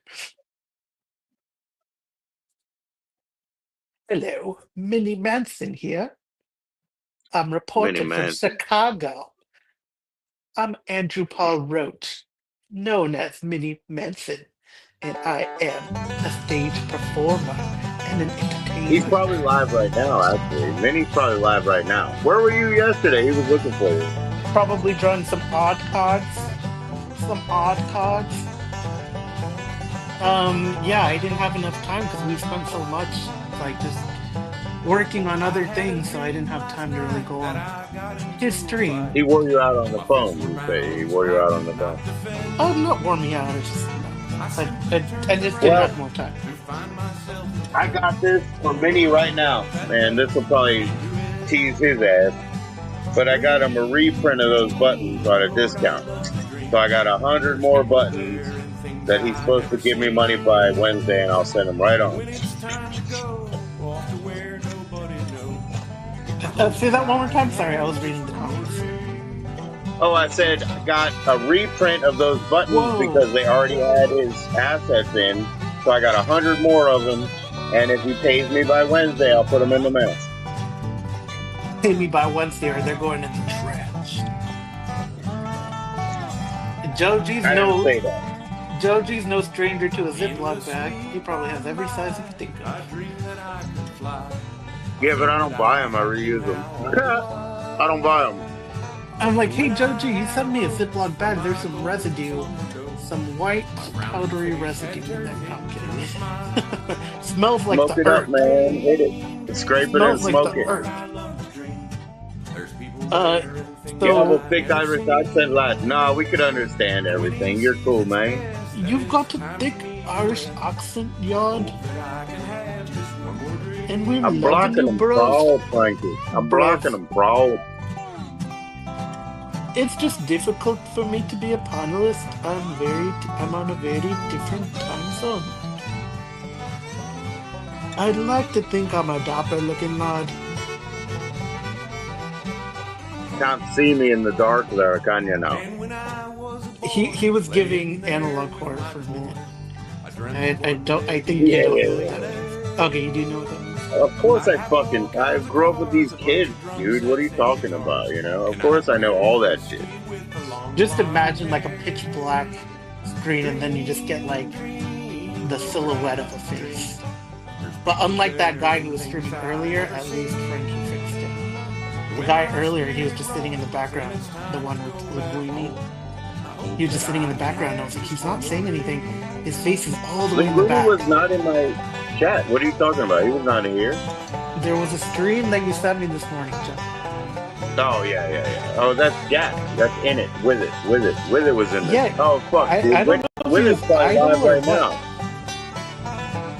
Hello, Minnie Manson here. I'm Mini reporting from man. Chicago. I'm Andrew Paul Roach, known as Minnie Manson, and I am a stage performer and an He's entertainer. probably live right now, actually. Minnie's probably live right now. Where were you yesterday? He was looking for you. Probably drawing some odd cards. Some odd cards. Yeah, I didn't have enough time because we spent so much like just working on other things, so I didn't have time to really go on his stream. He wore you out on the phone, you say. He wore you out on the phone. Oh, not wore me out. It's just, I just didn't Well, have more time. I got this for Minnie right now. Man, this will probably tease his ass. But I got him a reprint of those buttons on a discount. So I got 100 more buttons that he's supposed to give me money by Wednesday, and I'll send him right on. Say that one more time. Sorry, I was reading the comments. Oh, I said I got a reprint of those buttons Whoa. because they already had his assets in. So I got 100 more of them, and if he pays me by Wednesday, I'll put them in the mail. Pay me by Wednesday or they're going in the trash. Joe G's I didn't no say that. Joe G's no stranger to a Ziploc bag. He probably has every size you can think of. Yeah, but I don't buy them. I reuse them. I don't buy them. I'm like, hey Joe G, you sent me a Ziploc bag. There's some residue, some white powdery residue in there. No, I'm kidding. Smells like Smoke the it earth. up, man. Hit it. Scrape it and Smells like smoke the it. earth. You have a So thick Irish accent, lad. Nah, we could understand everything. You're cool, man. you've got a thick Irish accent, yard, and we're I'm loving blocking you, them, bros. bro, Frankie. I'm blocking them, bro. It's just difficult for me to be a panelist. I'm on a very different time zone. I'd like to think I'm a dapper-looking lad. Can't see me in the dark there, can you now? He was giving analog horror for a minute. I think Yeah, you don't yeah, know what yeah. that means. Okay, you do know what that means. Of course I grew up with these kids, dude. What are you talking about, you know? Of course I know all that shit. Just imagine like a pitch black screen and then you just get like the silhouette of a face. But unlike that guy who was streaming earlier, at least Frankie fixed it. The guy earlier, he was just sitting in the background, the one with Linguini. He was just sitting in the background and I was like, he's not saying anything. His face is all the way in the Linguini back. was not in my chat. What are you talking about? He was not here. There was a stream that you sent me this morning, Joe. Oh, yeah. Oh, that's Jack. That's in it. With it was in there. Yeah. Oh, fuck, dude. I don't know if With he it's was probably idle live or right what. now.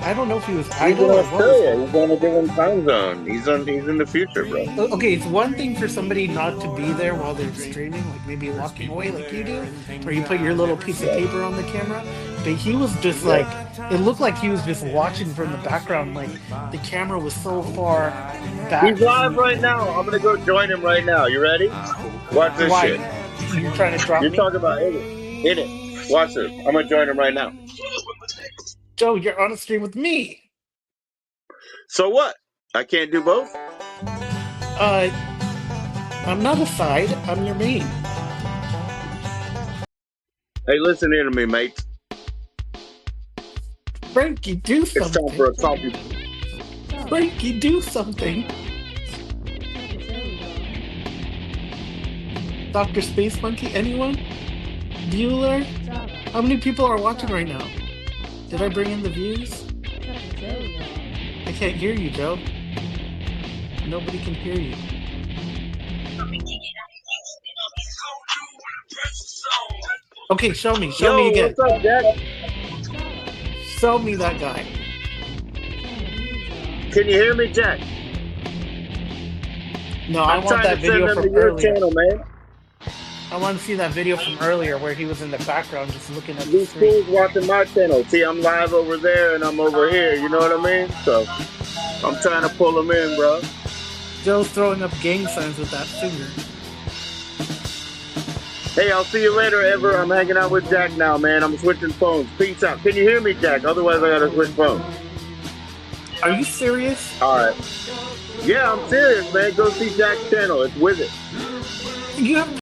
I don't know if he was He's idle in or what was Australia. He's on a different time zone. He's in the future, bro. Okay, it's one thing for somebody not to be there while they're streaming, like maybe walking away like you do, or you put your little piece of paper on the camera, but he was just like, it looked like he was just watching from the background, like the camera was so far back. He's live right now. I'm gonna go join him right now. You ready? Watch this Why? shit. You're trying to drop You're me? talking about in it. Watch this. I'm gonna join him right now. Joe, you're on a stream with me. So what? I can't do both? I'm not a side, I'm your main. Hey, listen here to me, mate. Frankie, do It's time something. for a coffee. Frankie, do something. Dr. Space Monkey, anyone? Bueller? How many people are watching right now? Did I bring in the views? I can't hear you, Joe. Nobody can hear you. Okay, show me. Show me Yo, again. what's up, Jack? Show me that guy. Can you hear me, Jack? No, I I'm want trying that to send video them to from your earlier. channel, man. I want to see that video from earlier where he was in the background just looking at the These screen. fools watching my channel. See, I'm live over there and I'm over here. You know what I mean? So I'm trying to pull them in, bro. Joe's throwing up gang signs with that finger. Hey, I'll see you later, Ever. I'm hanging out with Jack now, man. I'm switching phones. Peace out. Can you hear me, Jack? Otherwise, I gotta switch phones. Are you serious? All right. Yeah, I'm serious, man. Go see Jack's channel. It's with it. You have